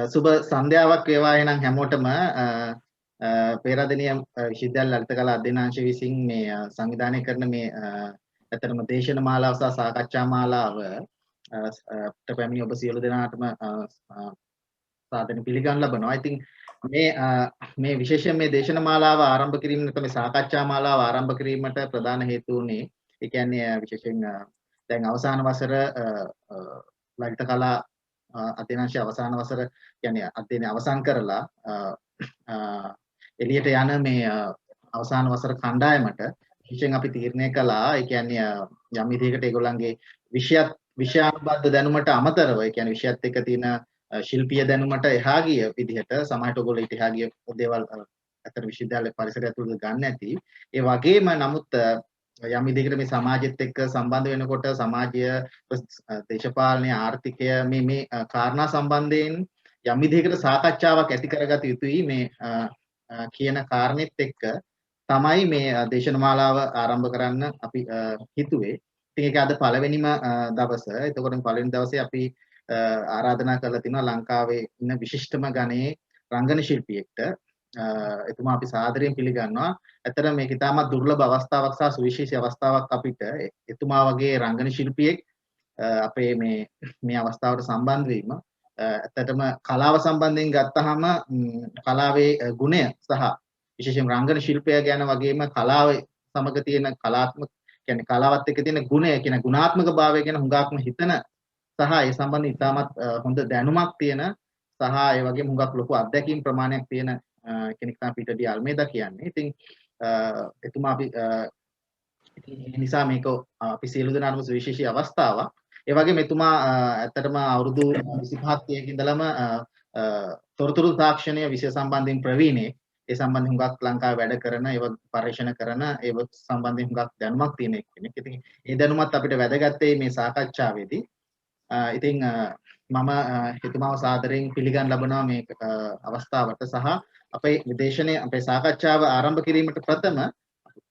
සුබ සන්ධ්‍යාවක් වේවා එනම් හැමෝටම පේරාදෙණිය විශ්වවිද්‍යාල ලලිත කලා අධ්‍යනාංශය විසින් මේ සංවිධානය කරන මේ ඇත්තටම දේශන මාලාව සහ සාකච්ඡා මාලාව අපිට පැමිණි ඔබ සියලු දෙනාටම සාදරයෙන් පිළිගන්න ලබනවා. ඉතින් මේ විශේෂයෙන් මේ දේශන මාලාව ආරම්භ කිරීම නැත්නම් මේ සාකච්ඡා මාලාව ආරම්භ කිරීමට ප්‍රධාන හේතු වුණේ ඒ කියන්නේ විශේෂයෙන් දැන් අවසාන වසර ලලිත කලා අධ්‍යනාංශය අවසාන වසර කියන්නේ අධ්‍යයනය අවසන් කරලා එළියට යන මේ අවසාන වසර කණ්ඩායමට විශේෂයෙන් අපි තීරණය කළා ඒ කියන්නේ යම් විදිහකට ඒගොල්ලන්ගේ විෂයානුබද්ධ දැනුමට අමතරව ඒ කියන්නේ විෂයත් එක්ක තියෙන ශිල්පීය දැනුමට එහා ගිය විදිහට සමහරට ඔයගොල්ලෝ ඊට එහා ගිය දේවල් අතර විශ්වවිද්‍යාල පරිසරය ඇතුළත ගන්න නැති ඒ වගේම නමුත් යම් විදිහකට මේ සමාජෙත් එක්ක සම්බන්ධ වෙනකොට සමාජය දේශපාලනය ආර්ථිකය මේ කාරණා සම්බන්ධයෙන් යම් විදිහකට සාකච්ඡාවක් ඇති කරගත යුතුයි මේ කියන කාරණෙත් එක්ක තමයි මේ දේශනමාලාව ආරම්භ කරන්න අපි හිතුවේ. ඉතින් ඒක අද පළවෙනිම දවස. එතකොට පළවෙනි දවසේ අපි ආරාධනා කරලා තිනවා ලංකාවේ ඉන්න විශිෂ්ටම ගණයේ රංගන ශිල්පියෙක්ට. එතුමා අපි සාදරයෙන් පිළිගන්නවා. ඇත්තට මේක ඉතාමත් දුර්ලභ අවස්ථාවක් සහ සුවිශේෂී අවස්ථාවක් අපිට එතුමා වගේ රංගන ශිල්පියෙක් අපේ මේ අවස්ථාවට සම්බන්ධ වීම ඇත්තටම කලාව සම්බන්ධයෙන් ගත්තාම කලාවේ ගුණය සහ විශේෂයෙන් රංගන ශිල්පය ගැන වගේම කලාවේ සමග තියෙන කලාත්මක කියන්නේ කලාවත් එක්ක තියෙන ගුණය කියන ගුණාත්මක භාවය ගැන හුඟක්ම හිතන සහ ඒ සම්බන්ධයෙන් ඉතාමත් හොඳ දැනුමක් තියෙන සහ ඒ වගේම හුඟක් ලොකු අත්දැකීම් ප්‍රමාණයක් තියෙන කෙනෙක් තමයි පීටර් ඩී අල්මේදා කියන්නේ. ඉතින් එතුමා අපි නිසා මේක අපි සියලු දෙනාටම විශේෂී අවස්ථාවක්. ඒ වගේම එතුමා ඇත්තටම අවුරුදු 25ක් 30ක ඉඳලම තොරතුරු තාක්ෂණය විෂය සම්බන්ධයෙන් ප්‍රවීණයෙක්. ඒ සම්බන්ධයෙන් හුඟක් ලංකාවේ වැඩ කරන ඒව පරිශන කරන ඒව සම්බන්ධයෙන් හුඟක් දැනුමක් තියෙන කෙනෙක්. ඉතින් ඒ දැනුමත් අපිට වැදගත් මේ සාකච්ඡාවේදී. ඉතින් මම එතුමාව සාදරයෙන් පිළිගන්න ලබනවා මේ අවස්ථාවට සහ අපේ විදේශනයේ අපේ සාකච්ඡාව ආරම්භ කිරීමට ප්‍රථම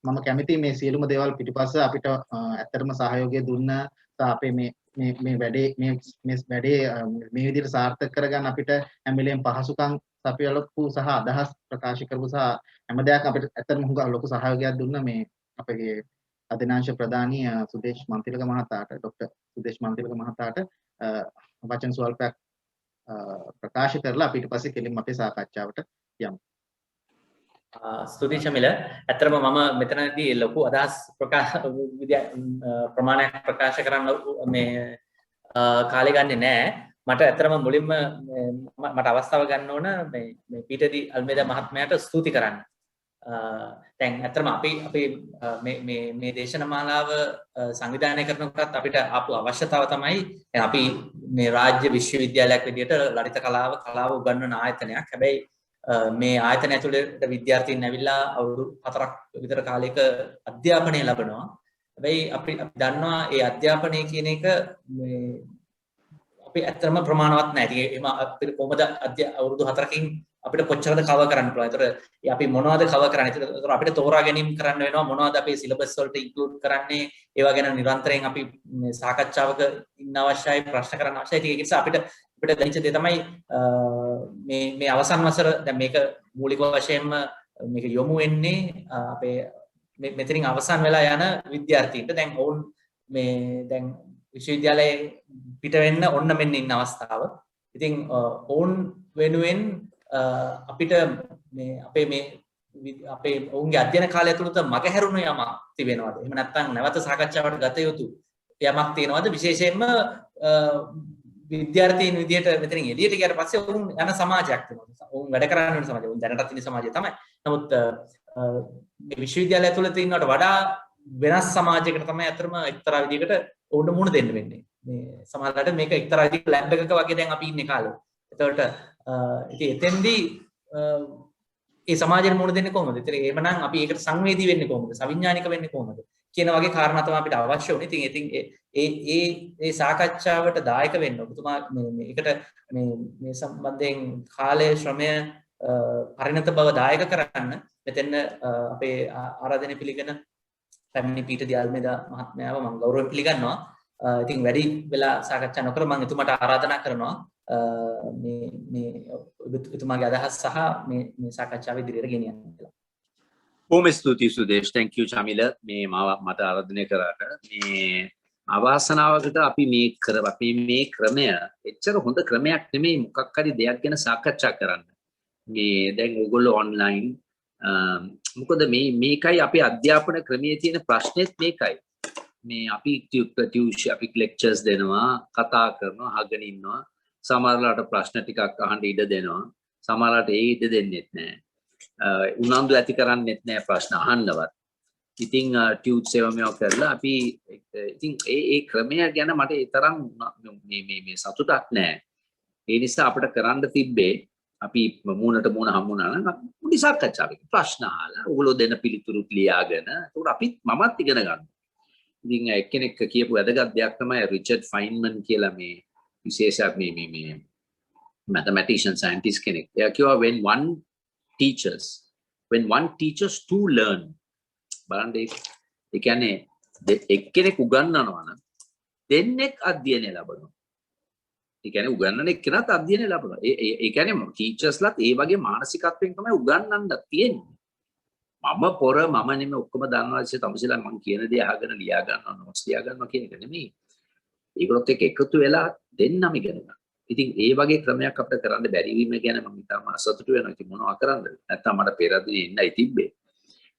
මම කැමතියි මේ සියලුම දේවල් පිටිපස්ස අපිට ඇත්තටම සහයෝගය දුන්න සහ අපේ මේ වැඩේ මේ විදිහට සාර්ථක කරගන්න අපිට හැම වෙලේම පහසුකම් සපයලපු සහ අදහස් ප්‍රකාශ කරපු සහ හැම දෙයක් අපිට ඇත්තටම හුඟ ලොකු සහයෝගයක් දුන්න මේ අපේ අධිනාංශ ප්‍රධානී සුදේශ් මන්තිලක මහතාට ડોક્ટર සුදේශ් මන්තිලක මහතාට වචන ස්වල්පයක් ප්‍රකාශ කරලා අපිට පස්සේ කෙලින්ම අපේ සාකච්ඡාවට යමු. ස්තුතියි ශමිල. ඇත්තටම මම මෙතනදී ලොකු අදහස් ප්‍රමාණයක් ප්‍රකාශ කරන්න මේ කාලය ගන්නෙ නෑ. මට ඇත්තටම මුලින්ම මට අවස්ථාව ගන්න ඕන මේ පීටර් ඩී අල්මේදා මහත්මයාට ස්තුති කරන්න. දැන් ඇත්තටම අපි මේ දේශනමාලාව සංවිධානය කරනකොට අපිට ආපු අවශ්‍යතාව තමයි අපි මේ රාජ්‍ය විශ්වවිද්‍යාලයක් විදිහට ලලිත කලාව උගන්වන ආයතනයක්. හැබැයි මේ ආයතනය ඇතුළේ විද්‍යාර්ථීන් ඇවිල්ලා අවුරුදු 4ක් විතර කාලයක අධ්‍යාපනය ලබනවා. හැබැයි අපි දන්නවා මේ අධ්‍යාපනය කියන එක අපි ඇත්තටම ප්‍රමාණවත් නැහැ. ඒම අපිට කොහොමද අවුරුදු 4කින් අපිට කොච්චරද කවර් කරන්න පුළුවන්. ඒතර අපි මොනවද කවර් කරන්නේ? ඒතර අපිට තෝරා ගැනීම කරන්න වෙනවා. මොනවද අපේ සිලබස් වලට ඉන්ක්ලූඩ් කරන්නේ? ඒවා ගැන නිරන්තරයෙන් අපි මේ සාකච්ඡාවක ඉන්න අවශ්‍යයි, ප්‍රශ්න කරන්න අවශ්‍යයි. ඒක නිසා අපිට දැනෙච්ච දේ තමයි මේ අවසන් වසර දැන් මේක මූලික වශයෙන්ම මේක යොමු වෙන්නේ අපේ මෙතනින් අවසන් වෙලා යන විද්‍යාර්ථීන්ට. දැන් ඔවුන් දැන් විශ්වවිද්‍යාලයේ පිට වෙන්න ඔන්න මෙන්න ඉන්න අවස්ථාව. ඉතින් ඔවුන් වෙනුවෙන් අපිට අපේ ඔවුන්ගේ අධ්‍යයන කාලය ඇතුළත මගහැරුණු යමක් තිබෙනවද? එහෙම නැත්නම් නැවත සාකච්ඡාවට ගත යුතු යමක් තියෙනවද? විශේෂයෙන්ම විද්‍යාර්ථීන් විදියට මෙතනින් එළියට ගියාට පස්සේ ඔවුන් යන සමාජයක් තියෙනවා. ඔවුන් වැඩ කරන්න වෙන සමාජය. ඔවුන් දැනටත් ඉන්න සමාජය තමයි. නමුත් මේ විශ්වවිද්‍යාලය ඇතුළත ඉන්නවට වඩා වෙනස් සමාජයකට තමයි අතරම එක්තරා විදිහකට ඔවුන්ට මුහුණ දෙන්න වෙන්නේ. මේ සමාජලට මේක එක්තරා විදිහක ලැබ් එකක වගේ දැන් අපි ඉන්නේ කාලේ. එතකොට ඉතින් එතෙන්දී ඒ සමාජයට මුහුණ දෙන්නේ කොහොමද? ඉතින් එහෙමනම් අපි ඒකට සංවේදී වෙන්නේ කොහොමද? සවිඥානික වෙන්නේ කොහොමද? කියන වගේ කාරණා තමයි අපිට අවශ්‍ය වුනේ. ඉතින් ඒ සාකච්ඡාවට දායක වෙන්න ඔබතුමා මේකට මේ සම්බන්ධයෙන් කාලය ශ්‍රමය පරිණත බව දායක කරන්න මෙතෙන් අපේ ආරාධනය පිළිගෙන පැමිණි පීටර් ඩී අල්මේදා මහත්මයාව මම ගෞරවයෙන් පිළිගන්නවා. ඉතින් වැඩි වෙලා සාකච්ඡා නොකර මම එතුමාට ආරාධනා කරනවා මේ එතුමාගේ අදහස් සහ මේ සාකච්ඡාව ඉදිරියට ගෙනියන්න කියලා. බොහොම ස්තුතියි සුදේශ්. thank you චමිල මේ මට ආරාධනය කරාට. මේ අවාසනාවකට අපි මේ ක්‍රමය එච්චර හොඳ ක්‍රමයක් නෙමෙයි මොකක් හරි දෙයක් ගැන සාකච්ඡා කරන්න. මේ දැන් ඕගොල්ලෝ ඔන්ලයින් මොකද මේකයි අපේ අධ්‍යාපන ක්‍රමයේ තියෙන ප්‍රශ්නෙත් මේකයි. මේ අපි ටියුෂන් අපි ලෙක්චර්ස් දෙනවා, කතා කරනවා, අහගෙන ඉන්නවා. සමහරලාට ප්‍රශ්න ටිකක් අහන්න ඉඩ දෙනවා. සමහරලාට ඒ ඉඩ දෙන්නෙත් නැහැ. උනන්දු ඇති කරන්නෙත් නැහැ ප්‍රශ්න අහන්නවත්. ඉතින් ටියුට් සේවමයෝ කරලා අපි ඉතින් ඒ ක්‍රමය ගැන මට ඒ තරම් මේ සතුටක් නැහැ. ඒ නිසා අපිට කරන්න තිබ්බේ අපි මූණට මූණ හම්බුනා නම් පොඩි සාකච්ඡාවක් ප්‍රශ්න අහලා ඕගොල්ලෝ දෙන පිළිතුරුත් ලියාගෙන ඒකට අපි මමත් ඉගෙන ගන්නවා. ඉතින් එක්කෙනෙක් කියපු වැදගත් දෙයක් තමයි රිචඩ් ෆයින්මන් කියලා මේ විශේෂයක් මේ mathematician scientist කෙනෙක්. එයා කිව්වා when one teaches to learn බලන්න ඒ කියන්නේ එක්කෙනෙක් උගන්වනවා නම් දෙන්නෙක් අධ්‍යයනය ලබනවා. ඒ කියන්නේ උගන්වන එක්කෙනාත් අධ්‍යයනය ලබනවා. ඒ කියන්නේ ටීචර්ස්ලාත් ඒ වගේ මානසිකත්වයෙන් තමයි උගන්වන්න තියෙන්නේ. මම නෙමෙයි ඔක්කොම දන්නවා ඉතින් තමසිලා මම කියන දේ අහගෙන ලියා ගන්නවා නෝට්ස් ලියා ගන්නවා කියන එක නෙමෙයි. ඒගොල්ලොත් එක්ක එකතු වෙලා දෙන්නම ඉගෙන ගන්න. ඉතින් ඒ වගේ ක්‍රමයක් අපිට කරන්න බැරි වීම ගැන මම ඉතාම අසතුටු වෙනවා. ඉතින් මොනවා කරන්නද? නැත්තම් මට පෙරදී ඉන්නයි තිබ්බේ.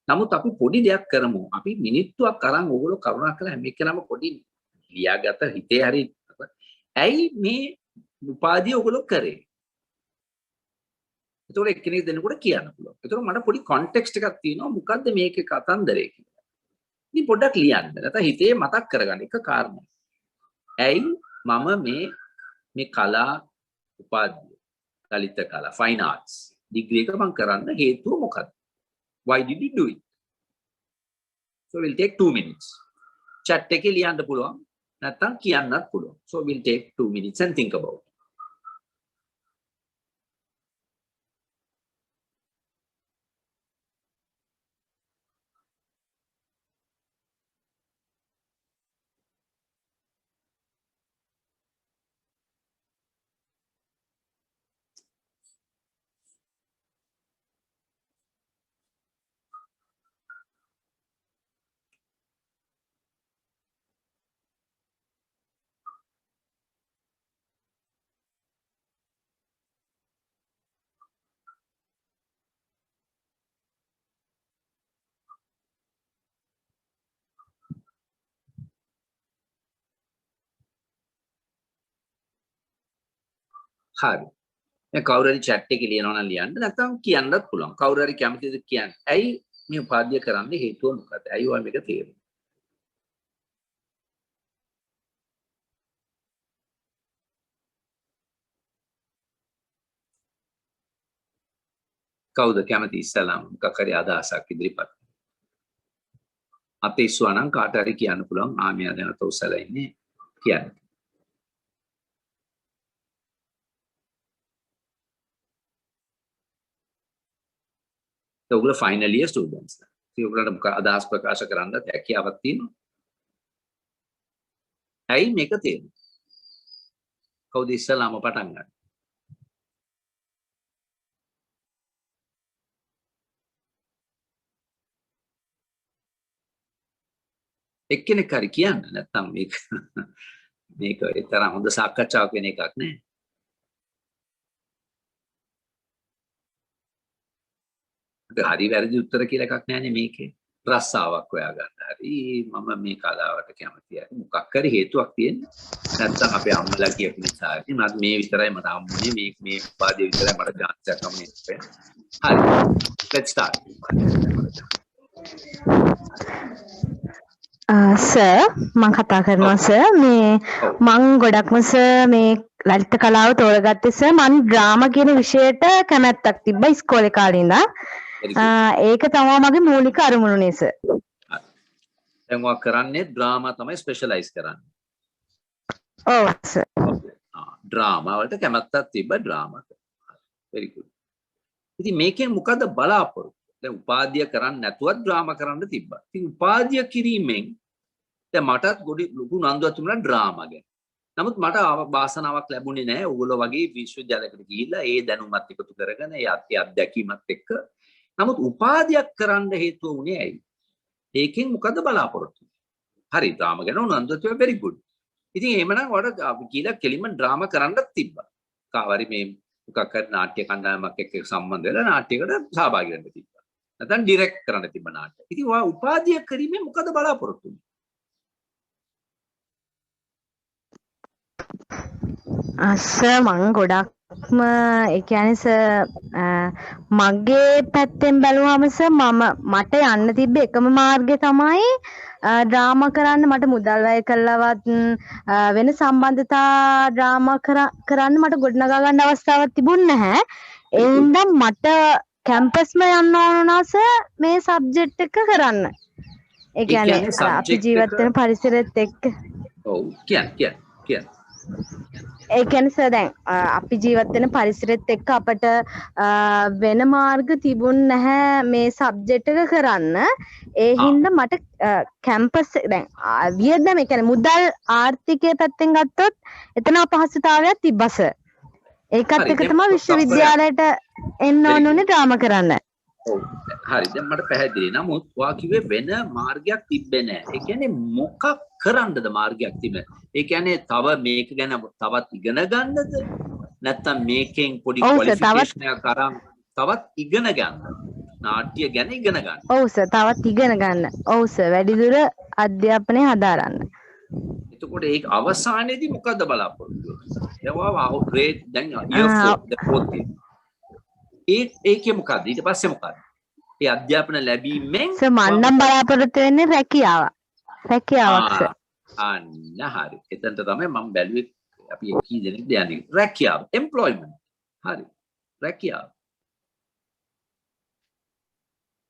නමුත් අපි පොඩි දෙයක් කරමු. අපි මිනිත්තුවක් අරන් ඕගොල්ලෝ කරුණාකරලා හැම එක්කනම පොඩි ලියාගත හිතේ හරි ඇයි මේ උපාධිය ඔයගොල්ලෝ කරේ? ඒතකොට එක්කෙනෙක් දෙනකොට කියන්න පුළුවන්. ඒතකොට මට පොඩි කොන්ටෙක්ස්ට් එකක් තියෙනවා මොකද්ද මේකේ කතන්දරේ කියලා. ඉතින් පොඩ්ඩක් ලියන්න. නැත්නම් හිතේ මතක් කරගන්න එක කාරණයක්. ඇයි මම මේ කලා උපාධිය, ලලිත කලා, ෆයින් ආර්ට්ස් ඩිග්‍රී එක මම කරන්න හේතුව මොකක්ද? Why did you do it? So we'll take 2 minutes. Chat එකේ ලියන්න පුළුවන්. නැත්නම් කියන්නත් පුළුවන්. So we'll take 2 minutes and think about it. හරි. දැන් කවුරු හරි chat එකේ ලියනවා නම් ලියන්න නැත්නම් කියන්නත් පුළුවන්. කවුරු හරි කැමතිද කියන්න. ඇයි මේ උපාධිය කරන්න හේතුව මොකක්ද? ඇයි ඔය මේක තේරෙන්නේ? කවුද කැමති ඉස්සලාම මොකක් හරි අදහසක් ඉදිරිපත් අපේ ස්වණං කාට හරි කියන්න පුළුවන් ආමියා දැන තෝසලා ඉන්නේ කියන්න. ඔයගොල්ලෝ ෆයිනල් ඉයර් ස්ටුඩන්ට්ස්. ඉතින් ඔයගොල්ලන්ට මොකක් අදහස් ප්‍රකාශ කරන්නත් හැකියාවක් තියෙනවා. ඇයි මේක තියෙන්නේ? කවුද ඉස්සලාම පටන් ගන්න? එක්කෙනෙක් හරි කියන්න නැත්නම් මේක ඒ තරම් හොඳ සාකච්ඡාවක් වෙන එකක් නෑ. හරි වැරදි උත්තර කියලා එකක් නෑනේ මේකේ. රස්සාවක් හොයාගන්න හරි මම මේ කලාවට කැමතියි. මොකක් හරි හේතුවක් තියෙන්නේ. නැත්නම් අපේ අම්මලා කියපු නිසා හරි මම මේ විතරයි මට හම්බුනේ මේ උපාධිය විතරයි මට chance එකක් හම්බුනේ. හරි. Let's start. සර් මම කතා කරනවා සර් මේ මම ගොඩක්ම සර් මේ ලලිත කලාව තෝරගත්තේ සර් මම ඩ්‍රාමා කියන විෂයට කැමැත්තක් තිබ්බා ඉස්කෝලේ කාලේ ඉඳන් ඒක තමයි මගේ මූලික අරමුණුනේ සර්. දැන් ඔයා කරන්නේ ඩ්‍රාමා තමයි ස්පෙෂලායිස් කරන්නේ. ඔව් සර්. ඩ්‍රාමා වලට කැමැත්තක් තිබ්බා ඩ්‍රාමාට. very good. ඉතින් මේකෙන් මොකද බලාපොරොත්තු? දැන් උපාධිය කරන්න නැතුවත් ඩ්‍රාමා කරන්න තිබ්බා. ඉතින් උපාධිය කිරීමෙන් දැන් මටත් ගොඩි ලොකු නන්දුවක් තිබුණා ඩ්‍රාමා ගැන. නමුත් මට වාසනාවක් ලැබුණේ නැහැ. ඕගොල්ලෝ වගේ විශ්වවිද්‍යාලයකට ගිහිල්ලා ඒ දැනුමත් එකතු කරගෙන ඒ අත්දැකීමත් එක්ක. නමුත් උපාධියක් කරන්න හේතුව වුණේ ඇයි? ඒකෙන් මොකද බලාපොරොත්තු? හරි ඩ්‍රාමා ගැන උනන්දුව very good. ඉතින් එහෙමනම් වඩ අපි කියලා කෙලින්ම ඩ්‍රාමා කරන්නත් තිබ්බා. කාවරි මේ මොකක් හරි නාට්‍ය කණ්ඩායමක් එක්ක සම්බන්ධ වෙලා නාට්‍යයකට සහභාගී වෙන්න තිබ්බා. නැත්නම් ඩිරෙක්ට් කරන්න තිබ්බ නාට්‍ය. ඉතින් ඔයා උපාධිය කිරීමෙන් මොකද බලාපොරොත්තු වෙන්නේ? සර් මං ගොඩක්ම ඒ කියන්නේ සර් මගේ පැත්තෙන් බැලුවම සර් මට යන්න තිබ්බ එකම මාර්ගය තමයි ඩ්‍රාමා කරන්න. මට මුදල් වැය කළාවත් වෙන සම්බන්ධතා ඩ්‍රාමා කරන්න මට ගොඩනගා ගන්න අවස්ථාවක් තිබුණේ නැහැ. ඒ හින්දා මට කැම්පස්ම යන්න ඕන වුණා සර් මේ සබ්ජෙක්ට් එක කරන්න. ඒ කියන්නේ අපි ජීවත් වෙන පරිසරෙත් එක්ක. ඔව් කියන්න. ඒ කියන්නේ සර් දැන් අපි ජීවත් වෙන පරිසරෙත් එක්ක අපට වෙන මාර්ග තිබුණ නැහැ මේ සබ්ජෙක්ට් එක කරන්න. ඒ හින්දා මට කැම්පස් දැන් වියදම ඒ කියන්නේ මුදල් ආර්ථිකයේ පැත්තෙන් ගත්තොත් එතන අපහසුතාවයක් තිබ්බා සර්. ඒකත් එක තමයි විශ්වවිද්‍යාලයට එන්න ඕනේ ඩ්‍රාමා කරන්න. ඔව් හරි දැන් මට පැහැදිලි. නමුත් ඔයා කිව්වේ වෙන මාර්ගයක් තිබ්බේ නැහැ. ඒ කියන්නේ මොකක් කරන්නද මාර්ගයක් තිබෙන්නේ? ඒ කියන්නේ තව මේක ගැන තවත් ඉගෙන ගන්නද? නැත්නම් මේකෙන් පොඩි ක්වොලිෆිකේෂන් එකක් අරන් තවත් ඉගෙන ගන්න. නාට්‍ය ගැන ඉගෙන ගන්න. ඔව් සර් තවත් ඉගෙන ගන්න. ඔව් සර් වැඩිදුර අධ්‍යාපනය හදාරන්න. එතකොට ඒක අවසානයේදී මොකද්ද බලාපොරොත්තු වෙන්නේ? ඒවා ග්‍රේඩ් දැන් year 4 the fourth year. ඒකේ මොකද්ද? ඊට පස්සේ මොකද්ද? ඒ අධ්‍යාපන ලැබීමෙන් සර් මම නම් බලාපොරොත්තු වෙන්නේ රැකියාවක් සර්. අන්න හරි. එතනට තමයි මම බැලුවේ අපි කී දෙනෙක්ද යන්නේ. රැකියාව, employment. හරි. රැකියාව.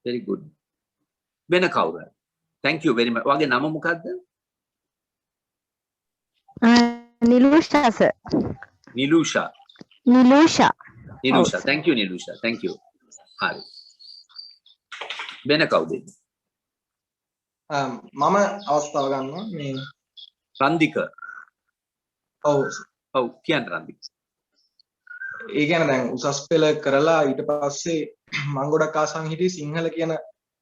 very good. වෙන කවුරුද? thank you very much. ඔයාගේ නම මොකද්ද? Nilusha sir. Nilusha. thank you Nilusha. thank you. හරි. වෙන කවුද? මම අවස්ථාව ගන්නවා මේ රන්දික. ඔව් කියන්න රන්දික. ඒ කියන්නේ දැන් උසස් පෙළ කරලා ඊට පස්සේ මම ගොඩක් ආසන් හිටියේ සිංහල කියන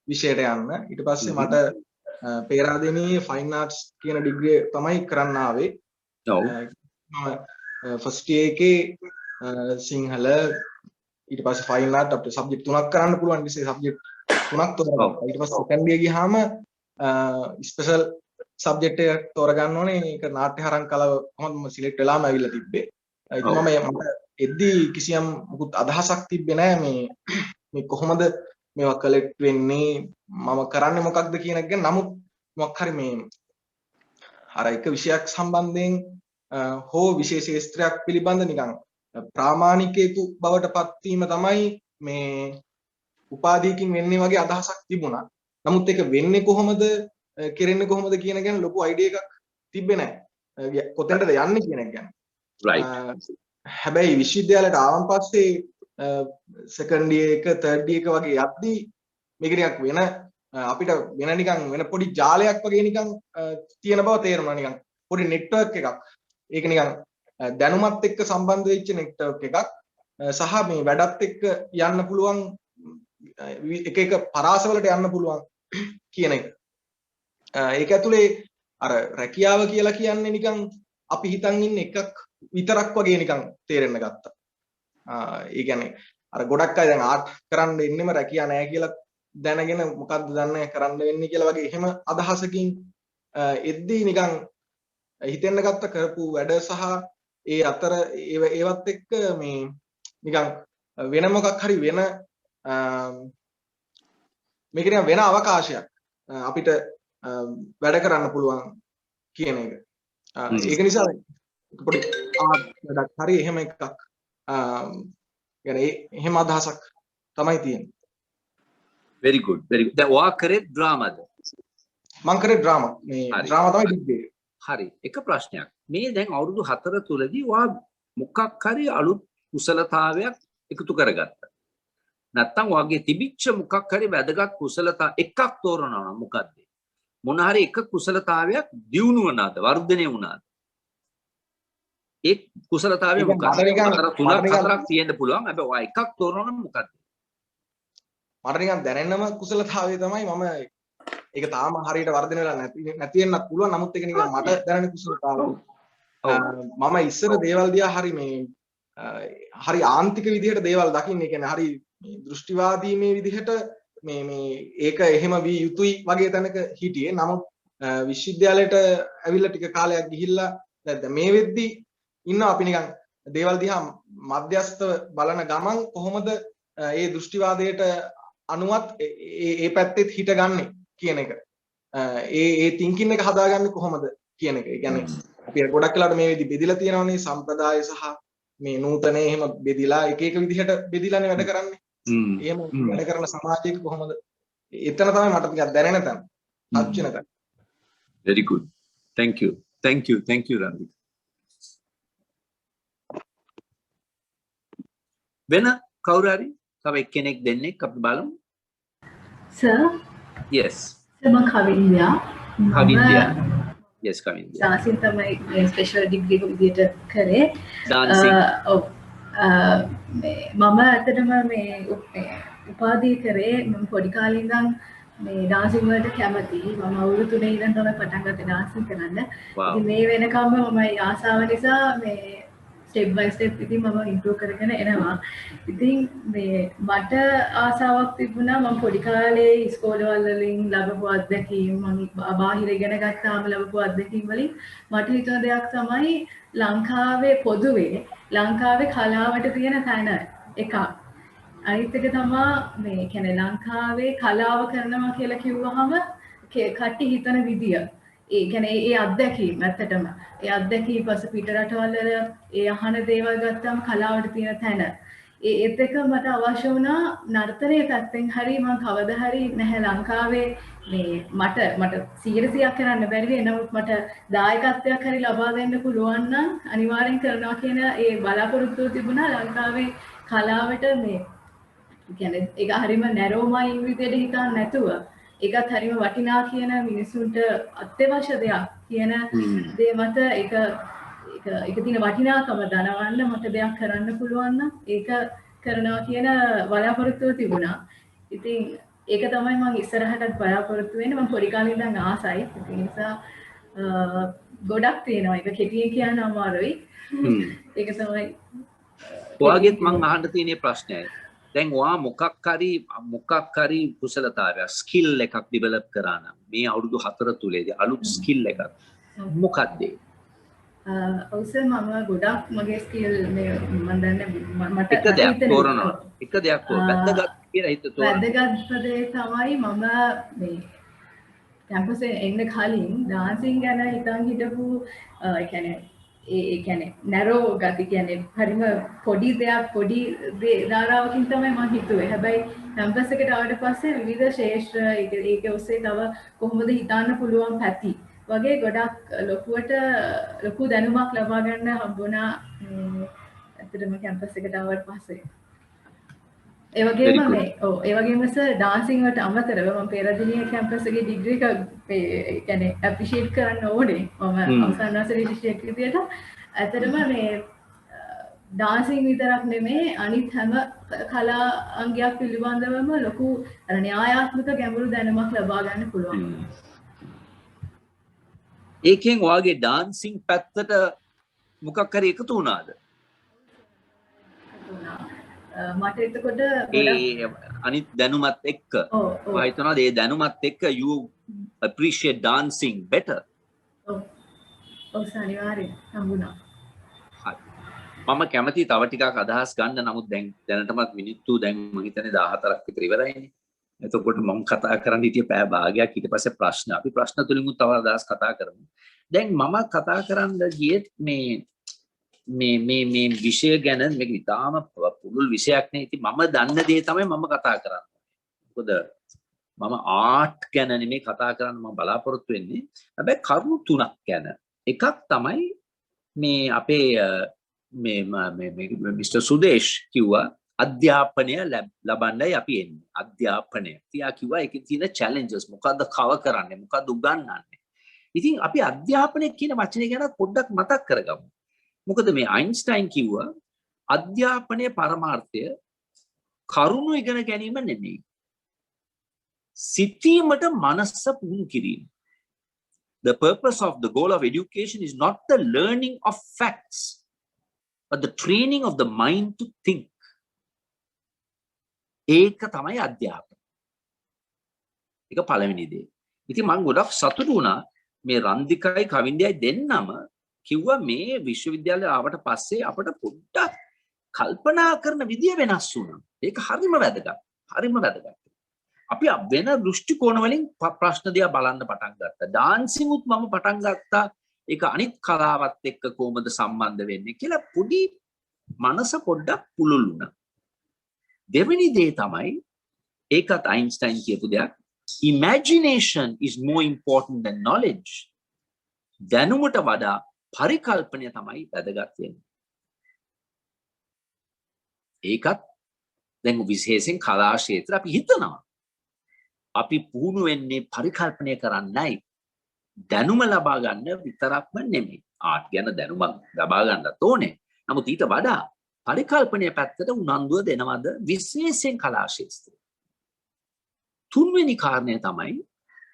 විෂයට යන්න. ඊට පස්සේ මට පේරාදෙණියේ ෆයින් ආර්ට්ස් කියන ඩිග්‍රිය තමයි කරන්න ආවේ. ඔව්. මම ෆස්ට් ඉයර් එකේ සිංහල ඊට පස්සේ ෆයින් ආර්ට් අපිට සබ්ජෙක්ට් තුනක් කරන්න පුළුවන්. ඉතින් සබ්ජෙක්ට් තුනක් තෝරගත්තා. ඊට පස්සේ සෙකන්ඩ් ඉයර් ගියාම ස්පෙෂල් සබ්ජෙක්ට් එක තෝරගන්න ඕනේ. ඒක නාට්‍ය හරං කලාව කොහොමද සිලෙක්ට් වෙලාම ඇවිල්ලා තිබ්බේ. ඉතින් මට එද්දී කිසියම් මුකුත් අදහසක් තිබ්බේ නැහැ මේ කොහොමද මේවා කලෙක්ට් වෙන්නේ මම කරන්නේ මොකක්ද කියන එක ගැන. නමුත් මොකක් හරි මේ අර එක විෂයක් සම්බන්ධයෙන් හෝ විශේෂ ශාස්ත්‍රයක් පිළිබඳ නිකන් ප්‍රාමාණිකයෙකු බවට පත්වීම තමයි මේ උපාධියකින් වෙන්නේ වගේ අදහසක් තිබුණා. නමුත් ඒක වෙන්නේ කොහොමද කෙරෙන්නේ කොහොමද කියන ගැන ලොකු අයිඩියා එකක් තිබ්බේ නැහැ. කොතැනටද යන්නේ කියන එක ගැන. right. හැබැයි විශ්වවිද්‍යාලයට ආවන් පස්සේ සෙකන්ඩ් ඉයර් එක තර්ඩ් ඉයර් එක වගේ යද්දී මේක ටිකක් වෙන අපිට වෙන නිකන් වෙන පොඩි ජාලයක් වගේ නිකන් තියෙන බව තේරුණා. නිකන් පොඩි නෙට්වර්ක් එකක්. ඒක නිකන් දැනුමත් එක්ක සම්බන්ධ වෙච්ච නෙට්වර්ක් එකක්. සහ මේ වැඩත් එක්ක යන්න පුළුවන් එක පරාසවලට යන්න පුළුවන් කියන එක. ඒක ඇතුලේ අර රැකියාව කියලා කියන්නේ නිකන් අපි හිතන් ඉන්න එකක් විතරක් වගේ නිකන් තේරෙන්න ගත්තා. ඒ කියන්නේ අර ගොඩක් අය දැන් ආර්ට් කරන්න ඉන්නෙම රැකියාව නැහැ කියලා දැනගෙන මොකද්ද දන්නේ කරන්න වෙන්නේ කියලා වගේ එහෙම අදහසකින් එද්දී නිකන් හිතෙන්න ගත්ත කරපු වැඩ සහ ඒ අතර ඒවත් එක්ක මේ නිකන් වෙන මොකක් හරි වෙන මේක නිකන් වෙන අවකාශයක් අපිට වැඩ කරන්න පුළුවන් කියන එක. ඒක නිසා පොඩි ආර්ට් හරි එහෙම එකක් يعني එහෙම අදහසක් තමයි තියෙන්නේ. very good very good. දැන් ඔයා කරේ ඩ්‍රාමාද? මම කරේ ඩ්‍රාමා. මේ ඩ්‍රාමා තමයි ඩිග්‍රී එක. හරි. එක ප්‍රශ්නයක්. මේ දැන් අවුරුදු 4 තුලදී ඔයා මොකක් හරි අලුත් කුසලතාවයක් එකතු කරගත්තා. නැත්තම් ඔයාගේ තිබිච්ච මොකක් හරි වැදගත් කුසලතා එකක් තෝරනවා නම් මොකක්ද? මොන හරි එක කුසලතාවයක් දියුණු වුණාද? වර්ධනය වුණාද? ඒ කුසලතාවය ඒක මොකක්ද? මට නිකන්- හතර මට තුනක් නිකන්- හතරක් තියෙන්න පුළුවන්. හැබැයි ඔය එකක් තෝරනවා නම් මොකක්ද? මට නිකන් දැනෙන්නම කුසලතාවය තමයි මම ඒක තාම හරියට වර්ධනය වෙලා නැති වෙන්නත් පුළුවන්. නමුත් ඒක නිකන් මට දැනෙන කුසලතාවය. මම ඉස්සර දේවල් දිහා හරි මේ හරි ආන්තික විදිහට දේවල් දකින්නේ. කියන්නේ හරි මේ දෘෂ්ටිවාදී මේ විදිහට මේ ඒක එහෙම විය යුතුයි වගේ තැනක හිටියේ. නමුත් විශ්වවිද්‍යාලයට ඇවිල්ලා ටික කාලයක් ගිහිල්ලා දැන් මේ වෙද්දි ඉන්නවා අපි නිකන් දේවල් දිහා මධ්‍යස්තව බලන ගමන් කොහොමද ඒ දෘෂ්ටිවාදයට අනුවත් ඒ පැත්තෙත් හිටගන්නේ කියන එක. ඒ තින්කින් එක හදාගන්නේ කොහොමද කියන එක. ඒ කියන්නේ අපි ගොඩක් වෙලාවට මේ විදි බෙදිලා තියෙනවානේ සම්ප්‍රදාය සහ මේ නූතනේ එහෙම බෙදිලා එක එක විදිහට බෙදිලානේ වැඩ කරන්නේ. එහෙම වැඩ කරන සමාජයක කොහොමද? එතන තමයි මට ටිකක් දැනෙන තැන. touch වෙන තැන. Very good. Thank you Ranvik. වෙන කවුරු හරි තව එක්කෙනෙක් දෙන්නෙක් අපි බලමු. Sir, Yes. sir මම කවින්ද්‍යා. කවින්ද්‍යා. Yes කවින්ද්‍යා. දාසින් තමයි ස්පෙෂල් ඩිග්‍රී එක විදියට කරේ. Dancing. ඔව්. මම ඇත්තටම මේ උපාධිය කරේ මම පොඩි කාලේ ඉඳන් මේ ඩාන්සින් වලට කැමතියි. මම අවුරුදු 3 ඉඳන් තමයි පටන් ගත්තේ ඩාන්සින් කරන්න. Wow. ඉතින් මේ වෙනකම්ම මම ආසාව නිසා මේ ස්ටෙප් බයි ස්ටෙප් ඉතින් මම ඉම්ප්‍රූව් කරගෙන එනවා. ඉතින් මේ මට ආසාවක් තිබුණා මම පොඩි කාලේ ඉස්කෝලේ වලින් ලැබපු අත්දැකීම් මම බාහිර ඉගෙන ගත්තාම ලැබපු අත්දැකීම් වලින් මට හිතුණ දෙයක් තමයි ලංකාවේ පොදුවේ ලංකාවේ කලාවට තියෙන තැන එකක්. අනිත් එක තමයි මේ කියන්නේ ලංකාවේ කලාව කරනවා කියලා කිව්වහම කට්ටි හිතන විදිය. ඒ කියන්නේ ඒ අත්දැකීම් ඇත්තටම ඒ අත්දැකීම් පස්සේ පිට රටවල ඒ අහන දේවල් ගත්තාම කලාවට තියෙන තැන ඒත් එක මට අවශ්‍ය වුණා නර්තනයේ පැත්තෙන් හරි මම කවදා හරි නැහැ ලංකාවේ මේ මට 100% කරන්න බැරි වෙයි නමුත් මට දායකත්වයක් හරි ලබා දෙන්න පුළුවන් නම් අනිවාර්යෙන් කරනවා කියන ඒ බලාපොරොත්තුව තිබුණා ලංකාවේ කලාවට මේ කියන්නේ ඒක හරිම නැරෝ මයින්ඩ් විදිහට හිතන්න නැතුව ඒකත් හරිම වටිනා කියන මිනිසුන්ට අත්‍යවශ්‍ය දෙයක් කියන දේ මත ඒක තියෙන වටිනාකම දනවන්න මට දෙයක් කරන්න පුළුවන් නම් ඒක කරනවා කියන බලාපොරොත්තුව තිබුණා. ඉතින් ඒක තමයි මම ඉස්සරහටත් බලාපොරොත්තු වෙන්නේ. මම පොඩි කාලේ ඉඳන් ආසයි. ඒ නිසා ගොඩක් තියෙනවා. ඒක කෙටියෙන් කියන්න අමාරුයි. ඒක තමයි. ඔයාගෙත් මම අහන්න තියෙන ප්‍රශ්නයයි. දැන් ඔයා මොකක් හරි කුසලතාවයක් ස්කිල් එකක් ඩෙවලොප් කරා නම් මේ අවුරුදු 4 තුලේදී අලුත් ස්කිල් එකක් මොකක්ද ඒ? ඔව්සර් මම ගොඩක් මගේ ස්කිල් මේ මම දන්නේ මට එක දෙයක් තෝරනවා. එක දෙයක් වැදගත් කියලා හිත තෝරනවා. වැදගත් දේ තමයි මම මේ කැම්පස් එන්න කලින් ඩාන්සින් ගැන හිතන් හිටපු ඒ කියන්නේ නැරෝ ගති කියන්නේ හරිම පොඩි දෙයක් පොඩි ධාරාවකින් තමයි මම හිතුවේ. හැබැයි කැම්පස් එකට ආවට පස්සේ විවිධ ශේෂ්ත්‍ර ඒක ඔස්සේ තව කොහොමද හිතන්න පුළුවන් පැති වගේ ගොඩක් ලොකු දැනුමක් ලබා ගන්න හම්බුණා ඇත්තටම කැම්පස් එකට ආවට පස්සේ. ඒ වගේම ඒ වගේම සර් ඩාන්සින් වලට අමතරව මම පෙරදිනිය කැම්පස් එකේ ඩිග්‍රී එක කියන්නේ ඇප්‍රීෂিয়েට් කරන්න ඕනේ. මම අවසන් වසරේ ඩිස්ට්‍රික්ට් විදියට ඇත්තටම මේ ඩාන්සින් විතරක් නෙමෙයි අනිත් හැම කලා අංගයක් පිළිබඳවම ලොකු න්‍යායාත්මක ගැඹුරු දැනුමක් ලබා ගන්න පුළුවන්. ඒකෙන් ඔයාගේ ඩාන්සින් පැත්තට මොකක් හරි එකතු වුණාද? මට එතකොට අනිත් දැනුමත් එක්ක මම හිතනවා මේ දැනුමත් එක්ක you appreciate dancing better. ඔව් අනිවාර්යෙන් හම්බුණා. මම කැමති තව ටිකක් අදහස් ගන්න නමුත් දැනටමත් මිනිත්තු දැන් මම හිතන්නේ 14ක් විතර ඉවරයිනේ. එතකොට මම කතා කරන්න හිටියේ පැය භාගයක් ඊට පස්සේ ප්‍රශ්න. අපි ප්‍රශ්න තුලින් තව අදහස් කතා කරමු. දැන් මම කතා කරන්න ගියෙත් මේ විෂය ගැන මේක ඉතාම පුළුල් විෂයක් නේ. ඉතින් මම දන්න දේ තමයි මම කතා කරන්නේ. මොකද මම ආර්ට් ගැන නෙමෙයි කතා කරන්න මම බලාපොරොත්තු වෙන්නේ. හැබැයි කරුණු තුනක් ගැන. එකක් තමයි මේ අපේ මේ මිස්ටර් සුදේශ් කිව්වා අධ්‍යාපනය ලබන්නයි අපි එන්නේ. අධ්‍යාපනය. තියා කිව්වා ඒකේ තියෙන challenges මොකද්ද කව කරන්නේ මොකද්ද උගන්වන්නේ. ඉතින් අපි අධ්‍යාපනය කියන වචනේ ගැන පොඩ්ඩක් මතක් කරගමු. මොකද මේ අයින්ස්ටයින් කිව්වා අධ්‍යාපනයේ පරමාර්ථය කරුණු ඉගෙන ගැනීම නෙමෙයි. සිතීමට මනස පුහුණු කිරීම. The purpose of the goal of education is not the learning of facts, but the training of the mind to think. ඒක තමයි අධ්‍යාපනය. ඒක පළවෙනි දේ. ඉතින් මම ගොඩක් සතුටු වුණා මේ රන්දිකයි කවින්දයයි දෙන්නම කිව්වා මේ විශ්වවිද්‍යාලය ආවට පස්සේ අපට පොඩ්ඩක් කල්පනා කරන විදිය වෙනස් වුණා. ඒක හරිම වැදගත්. හරිම වැදගත්. අපි වෙන දෘෂ්ටි කෝණ වලින් ප්‍රශ්න දිහා බලන්න පටන් ගත්තා. ඩාන්සින් උත් මම පටන් ගත්තා. ඒක අනිත් කලාවත් එක්ක කොහොමද සම්බන්ධ වෙන්නේ කියලා පොඩි මනස පොඩ්ඩක් පුළුල් වුණා. දෙවෙනි දේ තමයි ඒකත් අයින්ස්ටයින් කියපු දෙයක්. Imagination is more important than knowledge. දැනුමට වඩා පරිකල්පනය තමයි වැදගත් වෙන්නේ. ඒකත් දැන් විශේෂයෙන් කලා ක්ෂේත්‍ර අපි හිතනවා. අපි පුහුණු වෙන්නේ පරිකල්පනය කරන්නයි. දැනුම ලබා ගන්න විතරක්ම නෙමෙයි. ආර්ට් ගැන දැනුම ලබා ගන්නත් ඕනේ. නමුත් ඊට වඩා පරිකල්පනය පැත්තට උනන්දුව දෙනවද විශේෂයෙන් කලා ක්ෂේත්‍රය. තුන්වෙනි කාරණය තමයි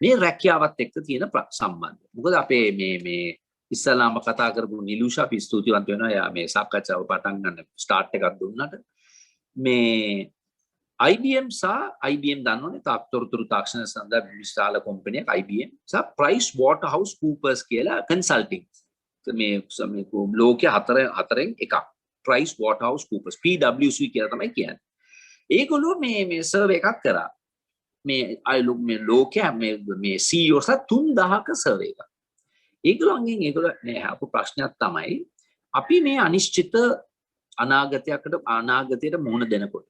මේ රැකියාවත් එක්ක තියෙන සම්බන්ධය. මොකද අපේ මේ ඉස්සලාම කතා කරපු නිලුෂා අපි ස්තුතිවන්ත වෙනවා. යා මේ සාකච්ඡාව පටන් ගන්න ස්ටාර්ට් එකක් දුන්නාට මේ IBM සහ IBM දන්නවනේ තාක්ෂණ තාක්ෂණ සඳහා විශාල කම්පැනියක් IBM සහ Price Waterhouse Coopers කියලා කන්සල්ටිං මේ ලෝකයේ හතරෙන් එකක් Price Waterhouse Coopers PwC කියලා තමයි කියන්නේ. ඒගොල්ලෝ මේ සර්වේ එකක් කරා. මේ ලෝකයේ මේ CEOs 3000ක සර්වේ එකක්. ඒගොල්ලෝ අහපු ප්‍රශ්නයක් තමයි අපි මේ අනිශ්චිත අනාගතයට මුහුණ දෙනකොට